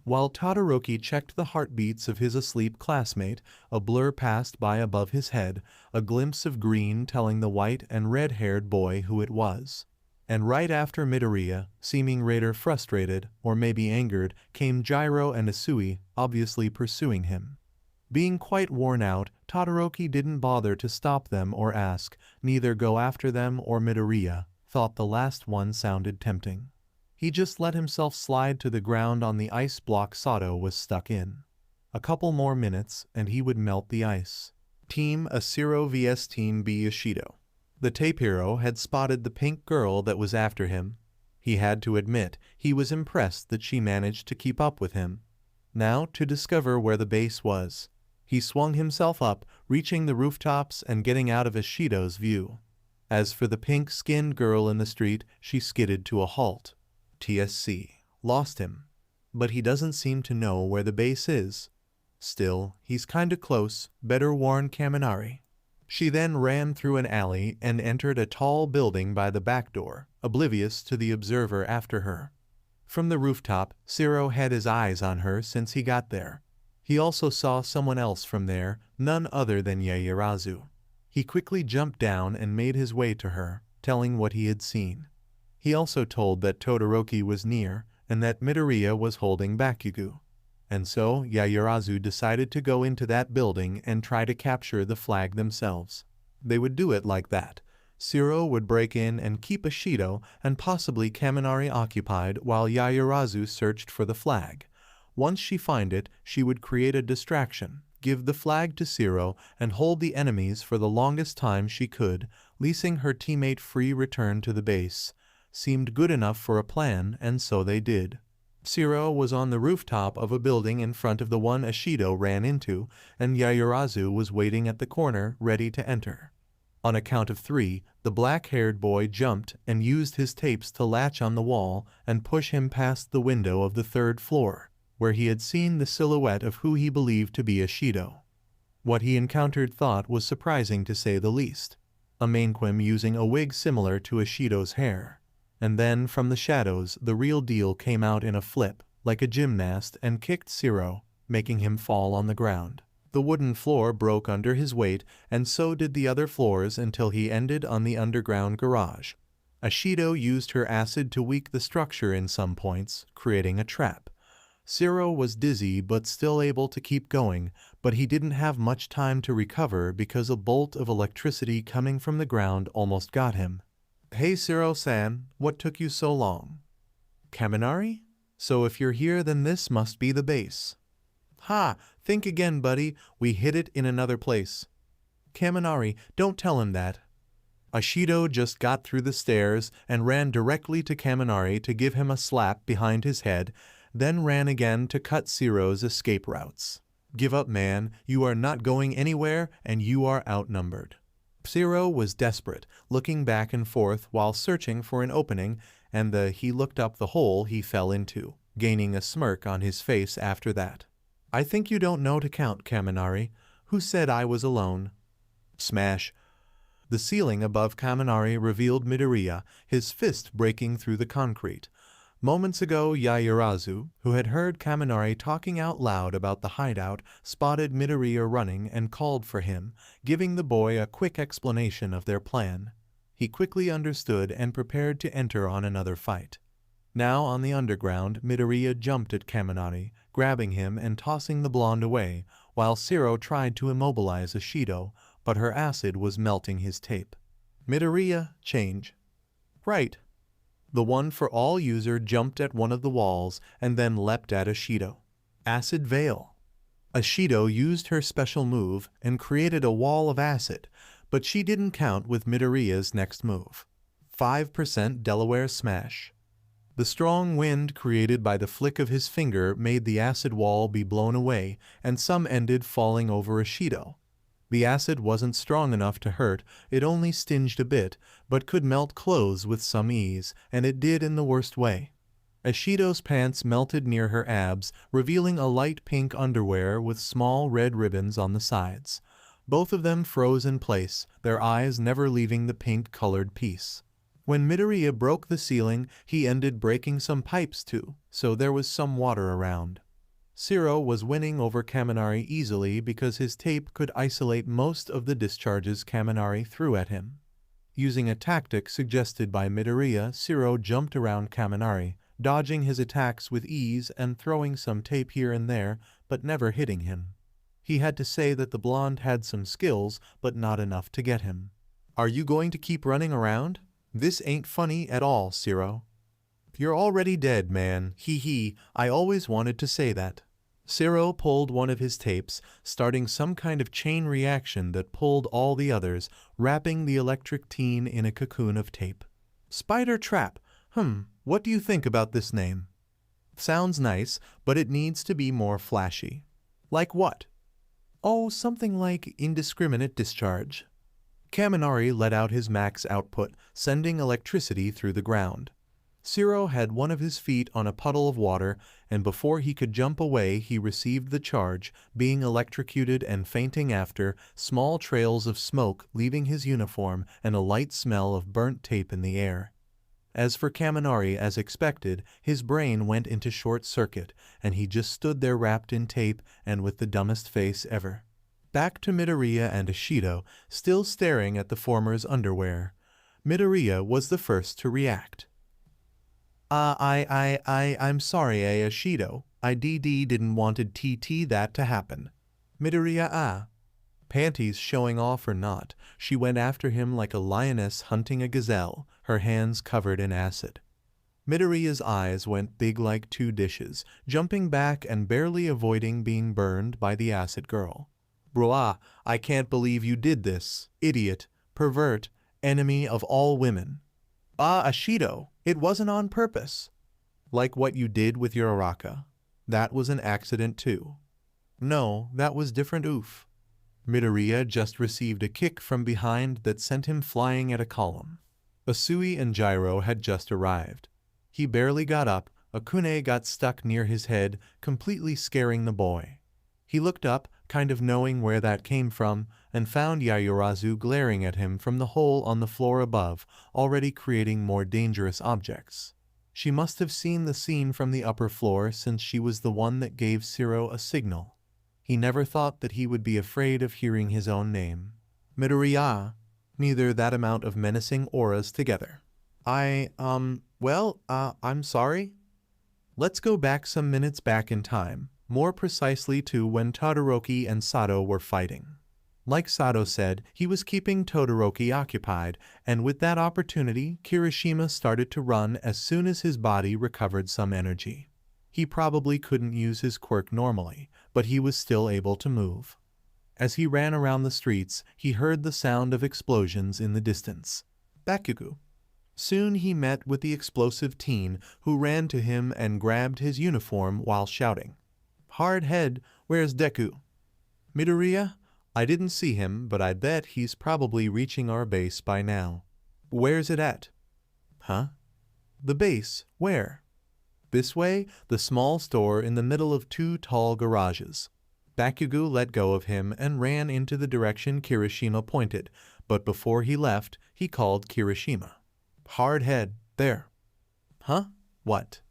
Speaker 1: While Todoroki checked the heartbeats of his asleep classmate, a blur passed by above his head, a glimpse of green telling the white and red-haired boy who it was. And right after Midoriya, seeming rather frustrated, or maybe angered, came Ojiro and Asui, obviously pursuing him. Being quite worn out, Todoroki didn't bother to stop them or ask, neither go after them or Midoriya, thought the last one sounded tempting. He just let himself slide to the ground on the ice block Sato was stuck in. A couple more minutes and he would melt the ice. Team Asiro vs Team B Ashido. The tape hero had spotted the pink girl that was after him. He had to admit he was impressed that she managed to keep up with him. Now to discover where the base was. He swung himself up, reaching the rooftops and getting out of Ashido's view. As for the pink-skinned girl in the street, she skidded to a halt. TSC. Lost him. But he doesn't seem to know where the base is. Still, he's kinda close, better warn Kaminari. She then ran through an alley and entered a tall building by the back door, oblivious to the observer after her. From the rooftop, Zero had his eyes on her since he got there. He also saw someone else from there, none other than Yaoyorozu. He quickly jumped down and made his way to her, telling what he had seen. He also told that Todoroki was near, and that Midoriya was holding Bakugo. And so Yaoyorozu decided to go into that building and try to capture the flag themselves. They would do it like that. Zero would break in and keep Ashido and possibly Kaminari occupied while Yaoyorozu searched for the flag. Once she find it, she would create a distraction, give the flag to Zero, and hold the enemies for the longest time she could, leasing her teammate free return to the base. Seemed good enough for a plan, and so they did. Zero was on the rooftop of a building in front of the one Ashido ran into, and Yaoyorozu was waiting at the corner, ready to enter. On a count of 3, the black-haired boy jumped and used his tapes to latch on the wall and push him past the window of the 3rd floor, where he had seen the silhouette of who he believed to be Ashido. What he encountered thought was surprising to say the least. A mannequin using a wig similar to Ashido's hair. And then, from the shadows, the real deal came out in a flip, like a gymnast, and kicked Zero, making him fall on the ground. The wooden floor broke under his weight, and so did the other floors until he ended on the underground garage. Ashido used her acid to weaken the structure in some points, creating a trap. Zero was dizzy but still able to keep going, but he didn't have much time to recover because a bolt of electricity coming from the ground almost got him. Hey Zero-san, what took you so long? Kaminari? So if you're here then this must be the base. Ha! Think again, buddy, we hid it in another place. Kaminari, don't tell him that. Ashido just got through the stairs and ran directly to Kaminari to give him a slap behind his head, then ran again to cut Zero's escape routes. Give up, man, you are not going anywhere and you are outnumbered. Zero was desperate, looking back and forth while searching for an opening, and he looked up the hole he fell into, gaining a smirk on his face after that. I think you don't know to count, Kaminari. Who said I was alone? Smash. The ceiling above Kaminari revealed Midoriya, his fist breaking through the concrete. Moments ago, Yaoyorozu, who had heard Kaminari talking out loud about the hideout, spotted Midoriya running and called for him, giving the boy a quick explanation of their plan. He quickly understood and prepared to enter on another fight. Now on the underground, Midoriya jumped at Kaminari, grabbing him and tossing the blonde away, while Shiro tried to immobilize Ashido, but her acid was melting his tape. Midoriya, change. Right. The one for all user jumped at one of the walls and then leapt at Ashido. Acid Veil. Ashido used her special move and created a wall of acid, but she didn't count with Midoriya's next move. 5% Delaware Smash. The strong wind created by the flick of his finger made the acid wall be blown away, and some ended falling over Ashido. The acid wasn't strong enough to hurt, it only stinged a bit, but could melt clothes with some ease, and it did in the worst way. Ashido's pants melted near her abs, revealing a light pink underwear with small red ribbons on the sides. Both of them froze in place, their eyes never leaving the pink-colored piece. When Midoriya broke the ceiling, he ended breaking some pipes too, so there was some water around. Shiro was winning over Kaminari easily because his tape could isolate most of the discharges Kaminari threw at him. Using a tactic suggested by Midoriya, Shiro jumped around Kaminari, dodging his attacks with ease and throwing some tape here and there, but never hitting him. He had to say that the blonde had some skills, but not enough to get him. "Are you going to keep running around? This ain't funny at all, Shiro." "You're already dead, man. Hee hee, I always wanted to say that." Shiro pulled one of his tapes, starting some kind of chain reaction that pulled all the others, wrapping the electric teen in a cocoon of tape. "Spider Trap. What do you think about this name?" "Sounds nice, but it needs to be more flashy." "Like what?" "Oh, something like indiscriminate discharge." Kaminari let out his max output, sending electricity through the ground. Shiro had one of his feet on a puddle of water, and before he could jump away he received the charge, being electrocuted and fainting after, small trails of smoke leaving his uniform and a light smell of burnt tape in the air. As for Kaminari, as expected, his brain went into short circuit, and he just stood there wrapped in tape and with the dumbest face ever. Back to Midoriya and Ashido, still staring at the former's underwear. Midoriya was the first to react. I'm sorry, Ashido. I didn't wanted that to happen." Midoriya, Panties showing off or not, she went after him like a lioness hunting a gazelle, her hands covered in acid. Midoriya's eyes went big like two dishes, jumping back and barely avoiding being burned by the acid girl. "Bro, I can't believe you did this. Idiot, pervert, enemy of all women." Ashido, it wasn't on purpose." "Like what you did with your Uraraka. That was an accident too." "No, that was different, oof." Midoriya just received a kick from behind that sent him flying at a column. Tsuyu and Ojiro had just arrived. He barely got up, a kunai got stuck near his head, completely scaring the boy. He looked up, kind of knowing where that came from, and found Yaoyorozu glaring at him from the hole on the floor above, already creating more dangerous objects. She must have seen the scene from the upper floor since she was the one that gave Shiro a signal. He never thought that he would be afraid of hearing his own name. Midoriya, neither that amount of menacing auras together. I'm sorry. Let's go back some minutes back in time. More precisely to when Todoroki and Sato were fighting. Like Sato said, he was keeping Todoroki occupied, and with that opportunity, Kirishima started to run as soon as his body recovered some energy. He probably couldn't use his quirk normally, but he was still able to move. As he ran around the streets, he heard the sound of explosions in the distance. Bakugo. Soon he met with the explosive teen, who ran to him and grabbed his uniform while shouting, "Hard head, where's Deku?" "Midoriya? I didn't see him, but I bet he's probably reaching our base by now." "Where's it at?" "Huh? The base, where?" "This way, the small store in the middle of two tall garages." Bakugo let go of him and ran into the direction Kirishima pointed, but before he left, he called Kirishima. "Hard head, there." "Huh? What?"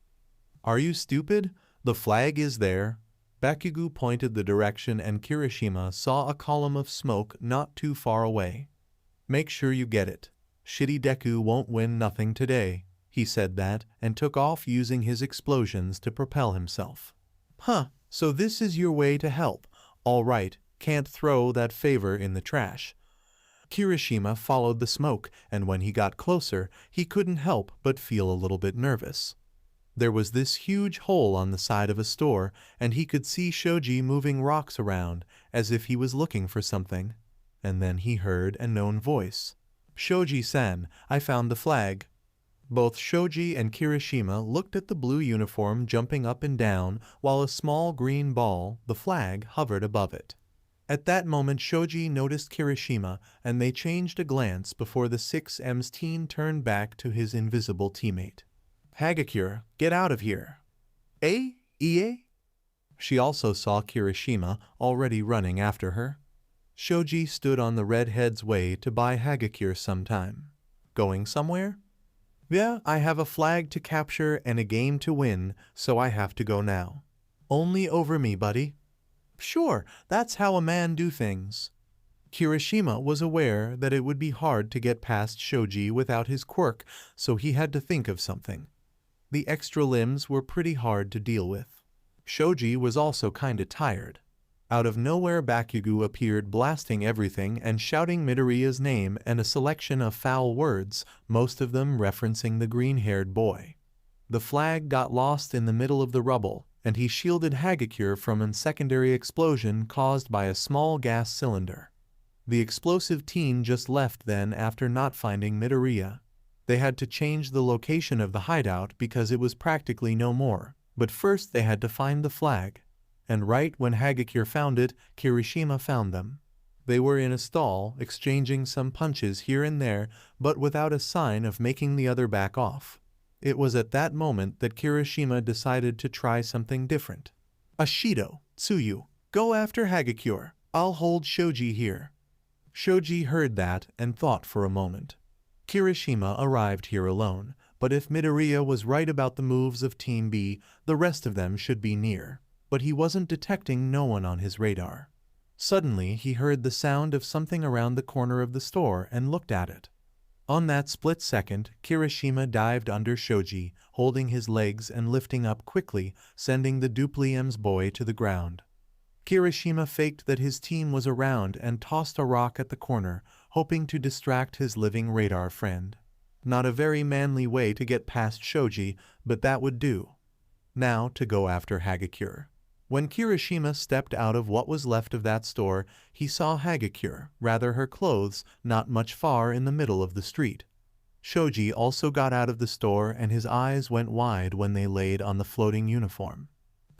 Speaker 1: "Are you stupid? The flag is there." Bakugo pointed the direction and Kirishima saw a column of smoke not too far away. "Make sure you get it. shitty Deku won't win nothing today. He said that and took off using his explosions to propel himself. Huh, so this is your way to help. All right, can't throw that favor in the trash. Kirishima followed the smoke, and when he got closer, he couldn't help but feel a little bit nervous. There was this huge hole on the side of a store, and he could see Shoji moving rocks around, as if he was looking for something. And then he heard a known voice. Shoji-san, I found the flag. Both Shoji and Kirishima looked at the blue uniform jumping up and down, while a small green ball, the flag, hovered above it. At that moment Shoji noticed Kirishima, and they changed a glance before the 6M's teen turned back to his invisible teammate. Hagakure, get out of here. Ie? She also saw Kirishima already running after her. Shoji stood on the redhead's way to buy Hagakure sometime. Going somewhere? Yeah, I have a flag to capture and a game to win, so I have to go now. Only over me, buddy. Sure, that's how a man do things. Kirishima was aware that it would be hard to get past Shoji without his quirk, so he had to think of something. The extra limbs were pretty hard to deal with. Shoji was also kinda tired. Out of nowhere Bakugo appeared, blasting everything and shouting Midoriya's name and a selection of foul words, most of them referencing the green-haired boy. The flag got lost in the middle of the rubble, and he shielded Hagakure from a secondary explosion caused by a small gas cylinder. The explosive teen just left then after not finding Midoriya. They had to change the location of the hideout because it was practically no more, but first they had to find the flag. And right when Hagakure found it, Kirishima found them. They were in a stall, exchanging some punches here and there, but without a sign of making the other back off. It was at that moment that Kirishima decided to try something different. Ashido, Tsuyu, go after Hagakure. I'll hold Shoji here. Shoji heard that and thought for a moment. Kirishima arrived here alone, but if Midoriya was right about the moves of Team B, the rest of them should be near. But he wasn't detecting no one on his radar. Suddenly, he heard the sound of something around the corner of the store and looked at it. On that split second, Kirishima dived under Shoji, holding his legs and lifting up quickly, sending the Dupliem's boy to the ground. Kirishima faked that his team was around and tossed a rock at the corner, hoping to distract his living radar friend. Not a very manly way to get past Shoji, but that would do. Now to go after Hagakure. When Kirishima stepped out of what was left of that store, he saw Hagakure, rather her clothes, not much far in the middle of the street. Shoji also got out of the store and his eyes went wide when they laid on the floating uniform.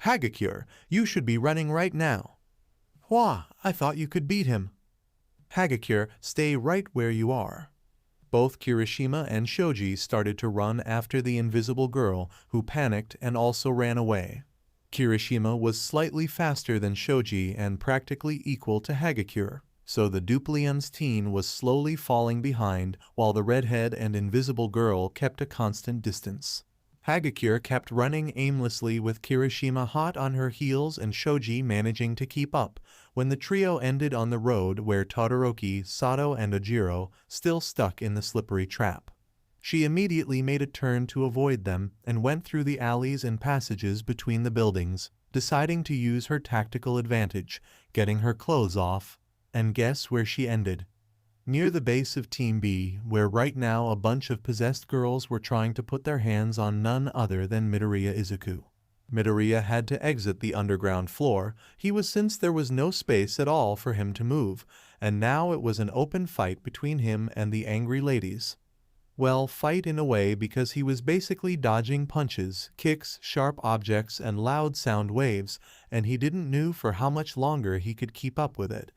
Speaker 1: Hagakure, you should be running right now. Why, I thought you could beat him. Hagakure, stay right where you are. Both Kirishima and Shoji started to run after the invisible girl, who panicked and also ran away. Kirishima was slightly faster than Shoji and practically equal to Hagakure, so the Duplien's teen was slowly falling behind while the redhead and invisible girl kept a constant distance. Hagakure kept running aimlessly with Kirishima hot on her heels and Shoji managing to keep up, when the trio ended on the road where Todoroki, Sato and Ojiro still stuck in the slippery trap. She immediately made a turn to avoid them and went through the alleys and passages between the buildings, deciding to use her tactical advantage, getting her clothes off, and guess where she ended? Near the base of Team B, where right now a bunch of possessed girls were trying to put their hands on none other than Midoriya Izuku. Midoriya had to exit the underground floor, since there was no space at all for him to move, and now it was an open fight between him and the angry ladies. Well, fight in a way because he was basically dodging punches, kicks, sharp objects, and loud sound waves, and he didn't know for how much longer he could keep up with it.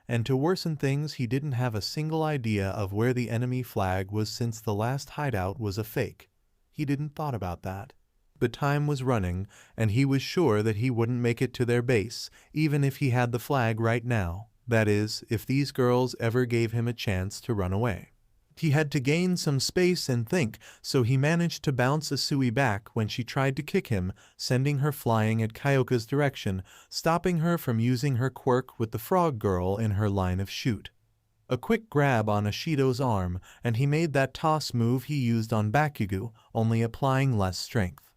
Speaker 1: And to worsen things, he didn't have a single idea of where the enemy flag was since the last hideout was a fake. He didn't thought about that. But time was running, and he was sure that he wouldn't make it to their base, even if he had the flag right now. That is, if these girls ever gave him a chance to run away. He had to gain some space and think, so he managed to bounce Asui back when she tried to kick him, sending her flying at Kyoka's direction, stopping her from using her quirk with the frog girl in her line of shoot. A quick grab on Ashido's arm, and he made that toss move he used on Bakugo, only applying less strength.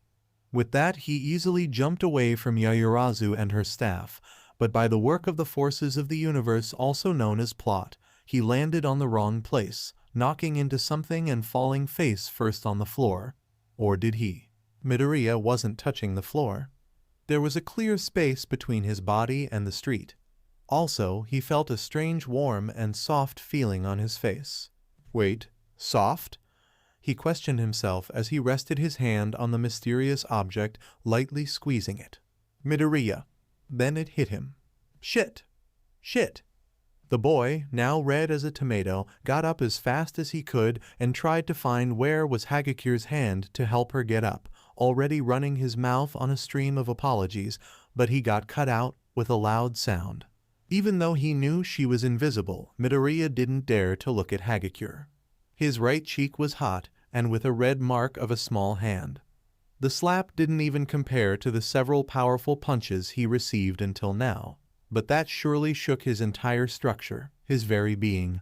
Speaker 1: With that, he easily jumped away from Yaoyorozu and her staff, but by the work of the forces of the universe, also known as plot, he landed on the wrong place, knocking into something and falling face first on the floor. Or did he? Midoriya wasn't touching the floor. There was a clear space between his body and the street. Also, he felt a strange warm and soft feeling on his face. Wait, soft? He questioned himself as he rested his hand on the mysterious object, lightly squeezing it. Midoriya. Then it hit him. Shit! Shit! The boy, now red as a tomato, got up as fast as he could and tried to find where was Hagakure's hand to help her get up, already running his mouth on a stream of apologies, but he got cut out with a loud sound. Even though he knew she was invisible, Midoriya didn't dare to look at Hagakure. His right cheek was hot, and with a red mark of a small hand. The slap didn't even compare to the several powerful punches he received until now, but that surely shook his entire structure, his very being.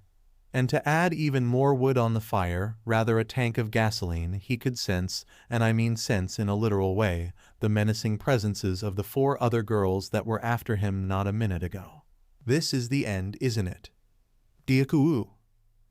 Speaker 1: And to add even more wood on the fire, rather a tank of gasoline, he could sense, and I mean sense in a literal way, the menacing presences of the 4 other girls that were after him not a minute ago. This is the end, isn't it? Deku.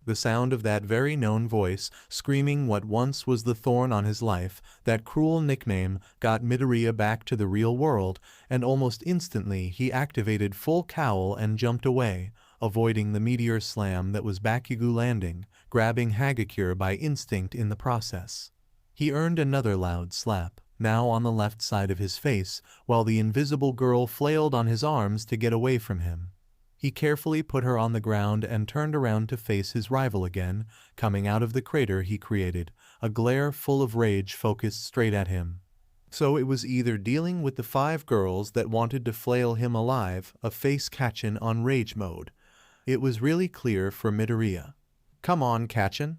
Speaker 1: The sound of that very known voice, screaming what once was the thorn on his life, that cruel nickname, got Midoriya back to the real world, and almost instantly he activated full cowl and jumped away, avoiding the meteor slam that was Bakugo landing, grabbing Hagakure by instinct in the process. He earned another loud slap, now on the left side of his face, while the invisible girl flailed on his arms to get away from him. He carefully put her on the ground and turned around to face his rival again, coming out of the crater he created, a glare full of rage focused straight at him. So it was either dealing with the 5 girls that wanted to flail him alive, a face Kachin on rage mode. It was really clear for Midoriya. Come on, Kachin.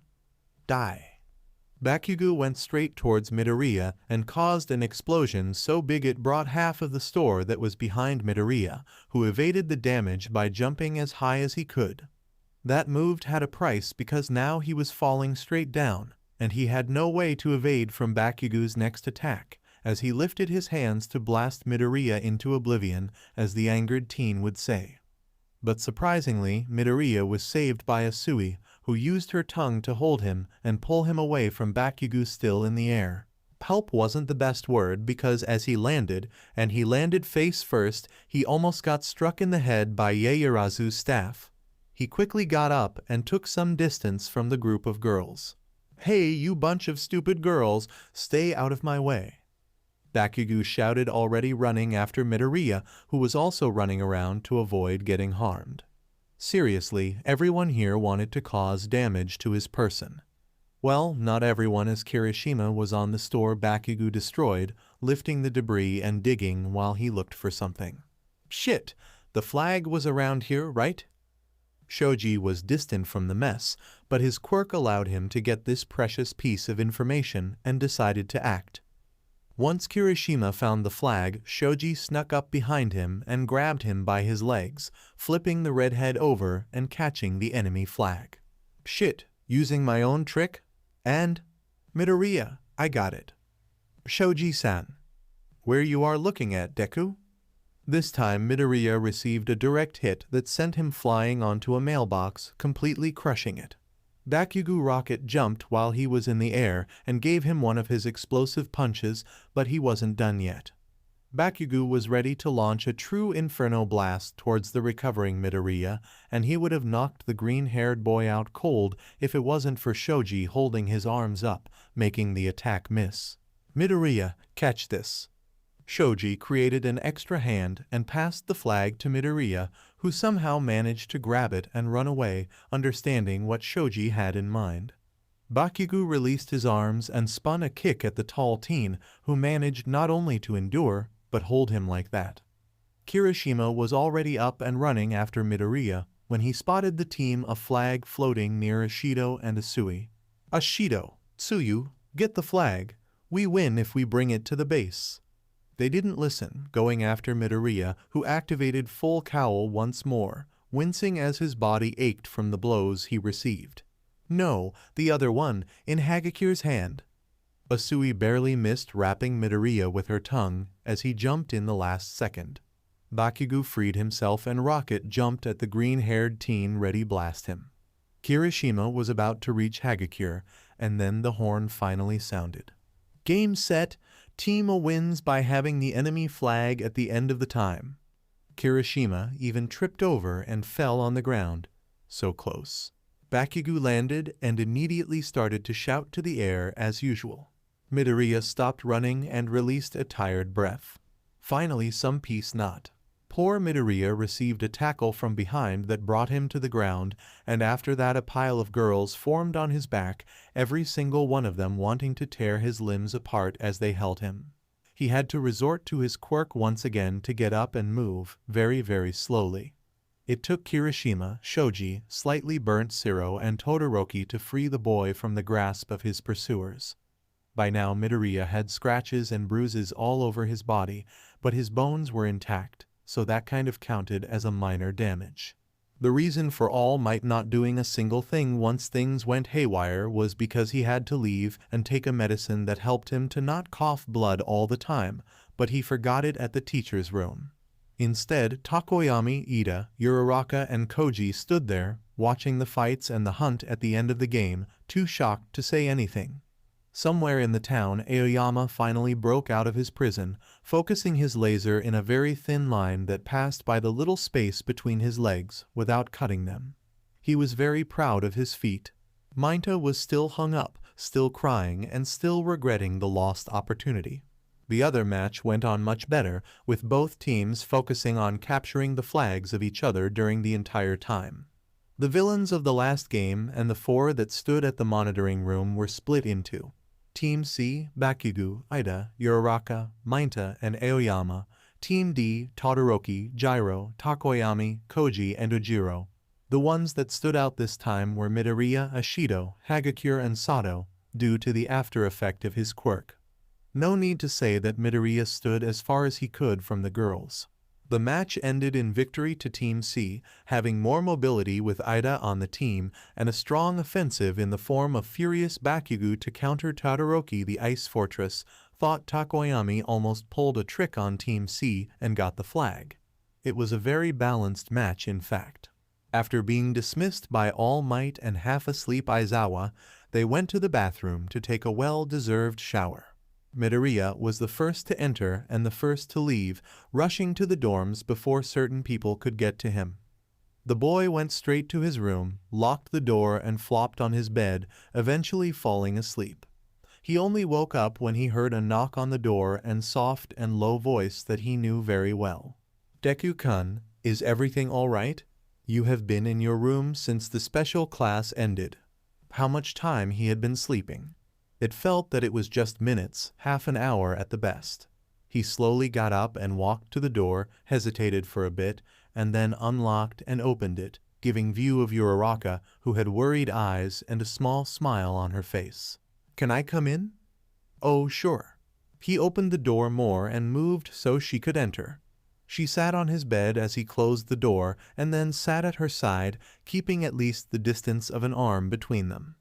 Speaker 1: Die. Bakugo went straight towards Midoriya and caused an explosion so big it brought half of the store that was behind Midoriya, who evaded the damage by jumping as high as he could. That move had a price because now he was falling straight down, and he had no way to evade from Bakugo's next attack, as he lifted his hands to blast Midoriya into oblivion, as the angered teen would say. But surprisingly, Midoriya was saved by Asui, who used her tongue to hold him and pull him away from Bakugo still in the air. Help wasn't the best word because as he landed, and he landed face first, he almost got struck in the head by Yaoyorozu's staff. He quickly got up and took some distance from the group of girls. Hey, you bunch of stupid girls, stay out of my way. Bakugo shouted, already running after Midoriya, who was also running around to avoid getting harmed. Seriously, everyone here wanted to cause damage to his person. Well, not everyone, as Kirishima was on the store Bakugo destroyed, lifting the debris and digging while he looked for something. Shit, the flag was around here, right? Shoji was distant from the mess, but his quirk allowed him to get this precious piece of information and decided to act. Once Kirishima found the flag, Shoji snuck up behind him and grabbed him by his legs, flipping the redhead over and catching the enemy flag. Shit, using my own trick? And? Midoriya, I got it. Shoji-san. Where you are looking at, Deku? This time Midoriya received a direct hit that sent him flying onto a mailbox, completely crushing it. Bakugo Rocket jumped while he was in the air and gave him one of his explosive punches, but he wasn't done yet. Bakugo was ready to launch a true inferno blast towards the recovering Midoriya, and he would have knocked the green-haired boy out cold if it wasn't for Shoji holding his arms up, making the attack miss. Midoriya, catch this. Shoji created an extra hand and passed the flag to Midoriya, who somehow managed to grab it and run away, understanding what Shoji had in mind. Bakugo released his arms and spun a kick at the tall teen, who managed not only to endure, but hold him like that. Kirishima was already up and running after Midoriya when he spotted the team of flag floating near Ashido and Asui. Ashido, Tsuyu, get the flag. We win if we bring it to the base. They didn't listen, going after Midoriya, who activated full cowl once more, wincing as his body ached from the blows he received. No, the other one, in Hagakure's hand. Usui barely missed rapping Midoriya with her tongue as he jumped in the last second. Bakugo freed himself and Rocket jumped at the green-haired teen ready blast him. Kirishima was about to reach Hagakure, and then the horn finally sounded. Game set, Team A wins by having the enemy flag at the end of the time. Kirishima even tripped over and fell on the ground. So close. Bakugo landed and immediately started to shout to the air as usual. Midoriya stopped running and released a tired breath. Finally some peace not. Poor Midoriya received a tackle from behind that brought him to the ground, and after that a pile of girls formed on his back, every single one of them wanting to tear his limbs apart as they held him. He had to resort to his quirk once again to get up and move, very very slowly. It took Kirishima, Shoji, slightly burnt Siro and Todoroki to free the boy from the grasp of his pursuers. By now Midoriya had scratches and bruises all over his body, but his bones were intact, so that kind of counted as a minor damage. The reason for All Might not doing a single thing once things went haywire was because he had to leave and take a medicine that helped him to not cough blood all the time, but he forgot it at the teacher's room. Instead, Tokoyami, Ida, Uraraka and Koji stood there, watching the fights and the hunt at the end of the game, too shocked to say anything. Somewhere in the town, Aoyama finally broke out of his prison, focusing his laser in a very thin line that passed by the little space between his legs, without cutting them. He was very proud of his feat. Mineta was still hung up, still crying, and still regretting the lost opportunity. The other match went on much better, with both teams focusing on capturing the flags of each other during the entire time. The villains of the last game and the four that stood at the monitoring room were split into Team C, Bakugo, Ida, Uraraka, Mineta, and Aoyama. Team D, Todoroki, Ojiro, Tokoyami, Koji, and Ojiro. The ones that stood out this time were Midoriya, Ashido, Hagakure, and Sato, due to the after effect of his quirk. No need to say that Midoriya stood as far as he could from the girls. The match ended in victory to Team C, having more mobility with Ida on the team and a strong offensive in the form of furious Bakugo to counter Todoroki the Ice Fortress. Thought Tokoyami almost pulled a trick on Team C and got the flag. It was a very balanced match in fact. After being dismissed by All Might and half-asleep Aizawa, they went to the bathroom to take a well-deserved shower. Midoriya was the first to enter and the first to leave, rushing to the dorms before certain people could get to him. The boy went straight to his room, locked the door and flopped on his bed, eventually falling asleep. He only woke up when he heard a knock on the door and soft and low voice that he knew very well. "Deku-kun, is everything all right? You have been in your room since the special class ended." How much time he had been sleeping. It felt that it was just minutes, half an hour at the best. He slowly got up and walked to the door, hesitated for a bit, and then unlocked and opened it, giving view of Uraraka, who had worried eyes and a small smile on her face. "Can I come in?" "Oh, sure." He opened the door more and moved so she could enter. She sat on his bed as he closed the door and then sat at her side, keeping at least the distance of an arm between them.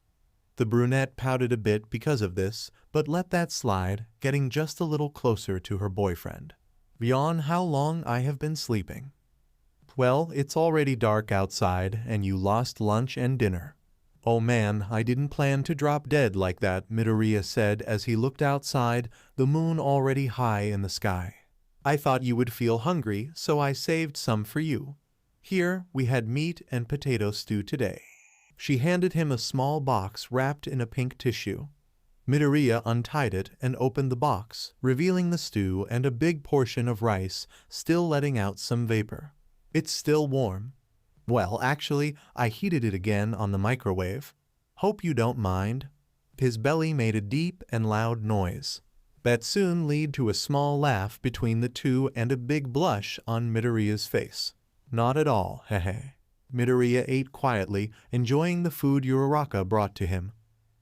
Speaker 1: The brunette pouted a bit because of this, but let that slide, getting just a little closer to her boyfriend. "Beyond how long I have been sleeping." "Well, it's already dark outside, and you lost lunch and dinner." "Oh man, I didn't plan to drop dead like that," Midoriya said as he looked outside, the moon already high in the sky. "I thought you would feel hungry, so I saved some for you. Here, we had meat and potato stew today." She handed him a small box wrapped in a pink tissue. Midoriya untied it and opened the box, revealing the stew and a big portion of rice, still letting out some vapor. "It's still warm." "Well, actually, I heated it again on the microwave. Hope you don't mind." His belly made a deep and loud noise. That soon led to a small laugh between the two and a big blush on Midoriya's face. "Not at all, hehe." Midoriya ate quietly, enjoying the food Uraraka brought to him.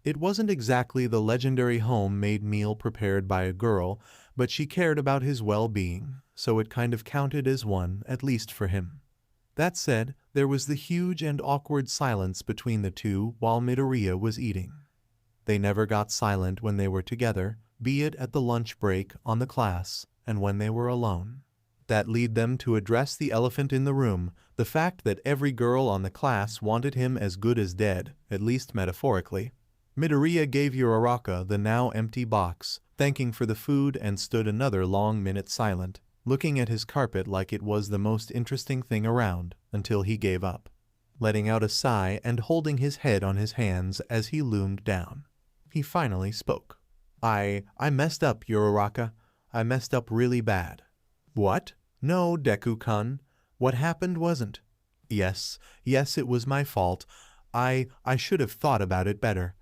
Speaker 1: It wasn't exactly the legendary home-made meal prepared by a girl, but she cared about his well-being, so it kind of counted as one, at least for him. That said, there was the huge and awkward silence between the two while Midoriya was eating. They never got silent when they were together, be it at the lunch break, on the class, and when they were alone. That led them to address the elephant in the room, the fact that every girl on the class wanted him as good as dead, at least metaphorically. Midoriya gave Uraraka the now empty box, thanking for the food, and stood another long minute silent, looking at his carpet like it was the most interesting thing around, until he gave up, letting out a sigh and holding his head on his hands as he loomed down. He finally spoke. I messed up, Uraraka. I messed up really bad. What? No, Deku-kun. What happened wasn't. Yes, it was my fault. I should have thought about it better.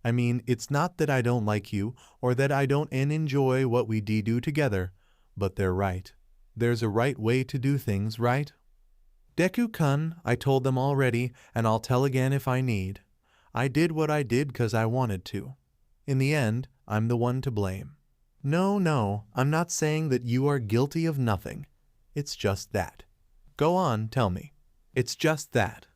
Speaker 1: I mean, it's not that I don't like you, or that I don't enjoy what we do together, but they're right. There's a right way to do things, right? Deku-kun, I told them already, and I'll tell again if I need. I did what I did 'cause I wanted to. In the end, I'm the one to blame. No, I'm not saying that you are guilty of nothing. It's just that. Go on, tell me. It's just that.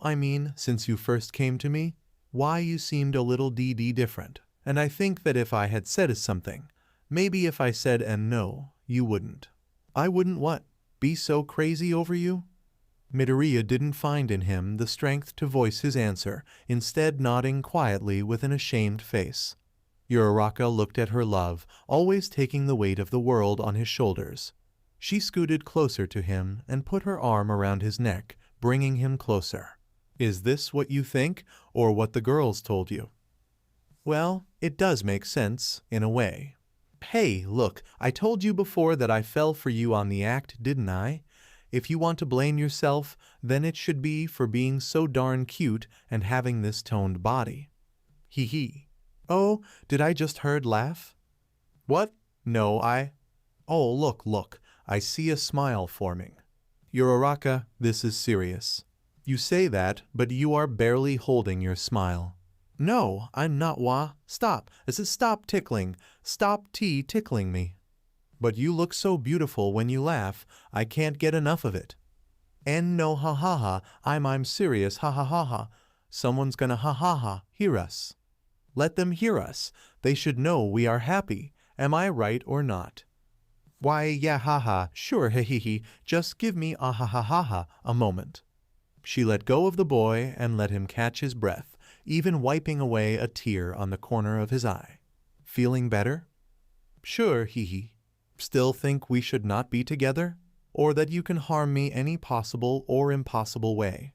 Speaker 1: I mean, since you first came to me, why you seemed a little different. And I think that if I had said something, maybe if I said and no, you wouldn't. I wouldn't what? Be so crazy over you? Midoriya didn't find in him the strength to voice his answer, instead nodding quietly with an ashamed face. Uraraka looked at her love, always taking the weight of the world on his shoulders. She scooted closer to him and put her arm around his neck, bringing him closer. Is this what you think, or what the girls told you? Well, it does make sense, in a way. Hey, look, I told you before that I fell for you on the act, didn't I? If you want to blame yourself, then it should be for being so darn cute and having this toned body. Hee hee. Oh, did I just heard laugh? What? No, Oh, look, I see a smile forming. Uraraka, this is serious. You say that, but you are barely holding your smile. No, I'm not Stop. Stop tickling. Stop tickling me. But you look so beautiful when you laugh, I can't get enough of it. And no ha ha ha, I'm serious ha ha ha ha. Someone's gonna ha ha ha, hear us. Let them hear us. They should know we are happy. Am I right or not? Why, yeah ha ha, sure he he he, just give me a ha ha ha ha a moment. She let go of the boy and let him catch his breath, even wiping away a tear on the corner of his eye. Feeling better? Sure, hee hee. Still think we should not be together? Or that you can harm me any possible or impossible way?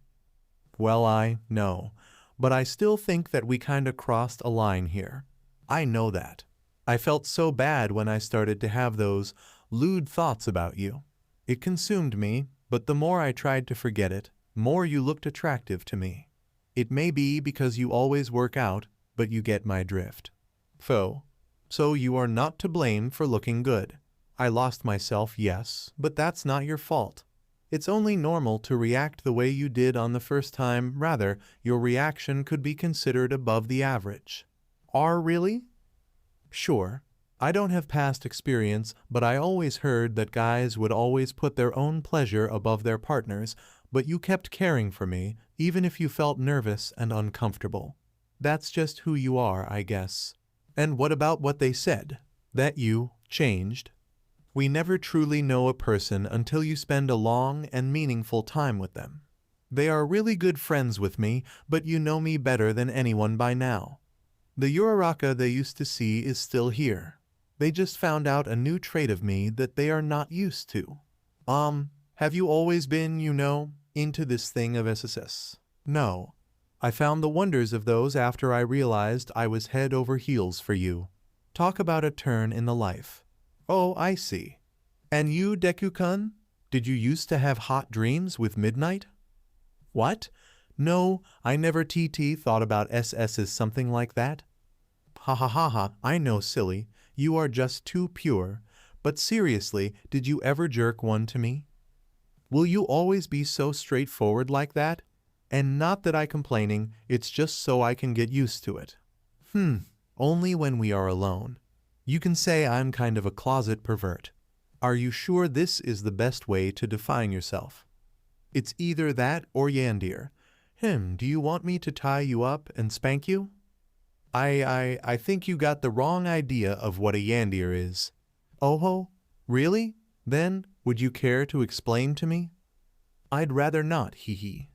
Speaker 1: Well, I know, but I still think that we kinda crossed a line here. I know that. I felt so bad when I started to have those lewd thoughts about you. It consumed me, but the more I tried to forget it, more you looked attractive to me. It may be because you always work out, but you get my drift. So you are not to blame for looking good. I lost myself, yes, but that's not your fault. It's only normal to react the way you did on the first time. Rather, your reaction could be considered above the average. Really? Sure. I don't have past experience, but I always heard that guys would always put their own pleasure above their partner's, but you kept caring for me, even if you felt nervous and uncomfortable. That's just who you are, I guess. And what about what they said? That you changed? We never truly know a person until you spend a long and meaningful time with them. They are really good friends with me, but you know me better than anyone by now. The Uraraka they used to see is still here. They just found out a new trait of me that they are not used to. Have you always been, into this thing of SSS? No. I found the wonders of those after I realized I was head over heels for you. Talk about a turn in the life. Oh, I see. And you, Deku-kun? Did you used to have hot dreams with Midnight? What? No, I never thought about SS as something like that. Ha ha ha ha, I know, silly. You are just too pure. But seriously, did you ever jerk one to me? Will you always be so straightforward like that? And not that I'm complaining, it's just so I can get used to it. Only when we are alone. You can say I'm kind of a closet pervert. Are you sure this is the best way to define yourself? It's either that or Yandir. Do you want me to tie you up and spank you? I think you got the wrong idea of what a Yandir is. Oh, really? Then, would you care to explain to me? I'd rather not, hee.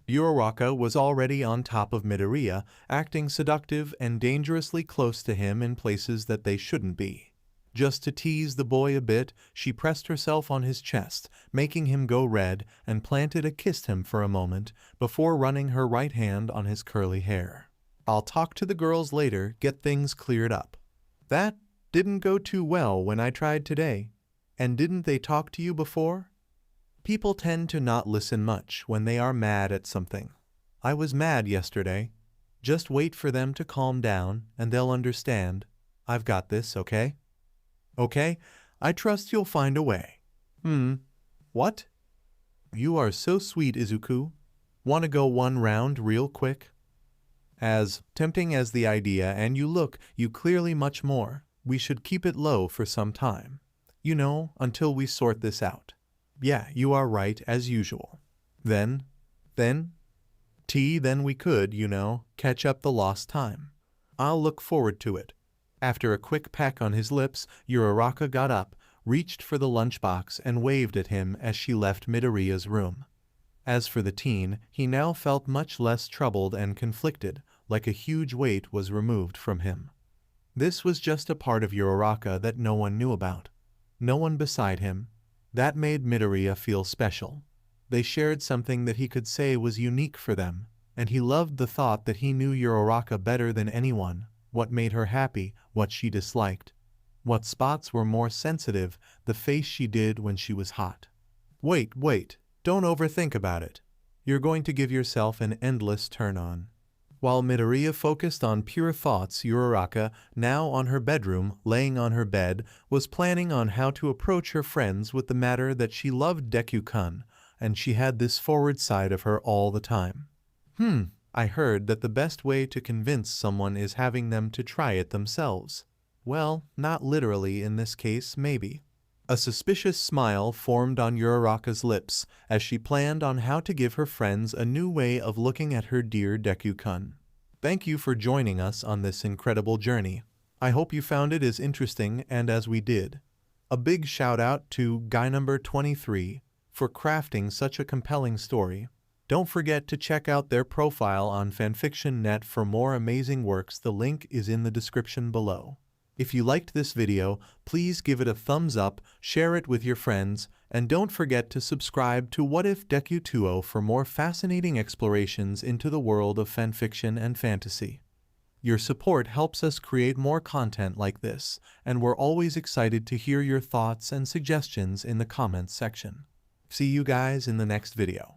Speaker 1: Uraraka was already on top of Midoriya, acting seductive and dangerously close to him in places that they shouldn't be. Just to tease the boy a bit, she pressed herself on his chest, making him go red, and planted a kiss him for a moment, before running her right hand on his curly hair. I'll talk to the girls later, get things cleared up. That didn't go too well when I tried today. And didn't they talk to you before? People tend to not listen much when they are mad at something. I was mad yesterday. Just wait for them to calm down and they'll understand. I've got this, okay? Okay, I trust you'll find a way. What? You are so sweet, Izuku. Want to go one round real quick? As tempting as the idea, and you clearly much more, we should keep it low for some time. You know, until we sort this out. Yeah, you are right, as usual. Then we could, catch up the lost time. I'll look forward to it. After a quick peck on his lips, Uraraka got up, reached for the lunchbox, and waved at him as she left Midoriya's room. As for the teen, he now felt much less troubled and conflicted, like a huge weight was removed from him. This was just a part of Uraraka that no one knew about. No one beside him. That made Midoriya feel special. They shared something that he could say was unique for them, and he loved the thought that he knew Uraraka better than anyone, what made her happy, what she disliked. What spots were more sensitive, the face she did when she was hot. Wait, don't overthink about it. You're going to give yourself an endless turn-on. While Midoriya focused on pure thoughts, Uraraka, now on her bedroom, laying on her bed, was planning on how to approach her friends with the matter that she loved Deku-kun, and she had this forward side of her all the time. I heard that the best way to convince someone is having them to try it themselves. Well, not literally in this case, maybe. A suspicious smile formed on Uraraka's lips as she planned on how to give her friends a new way of looking at her dear Deku-kun. Thank you for joining us on this incredible journey. I hope you found it as interesting and as we did. A big shout out to guy number 23 for crafting such a compelling story. Don't forget to check out their profile on fanfiction.net for more amazing works. The link is in the description below. If you liked this video, please give it a thumbs up, share it with your friends, and don't forget to subscribe to What If Deku 2 for more fascinating explorations into the world of fanfiction and fantasy. Your support helps us create more content like this, and we're always excited to hear your thoughts and suggestions in the comments section. See you guys in the next video.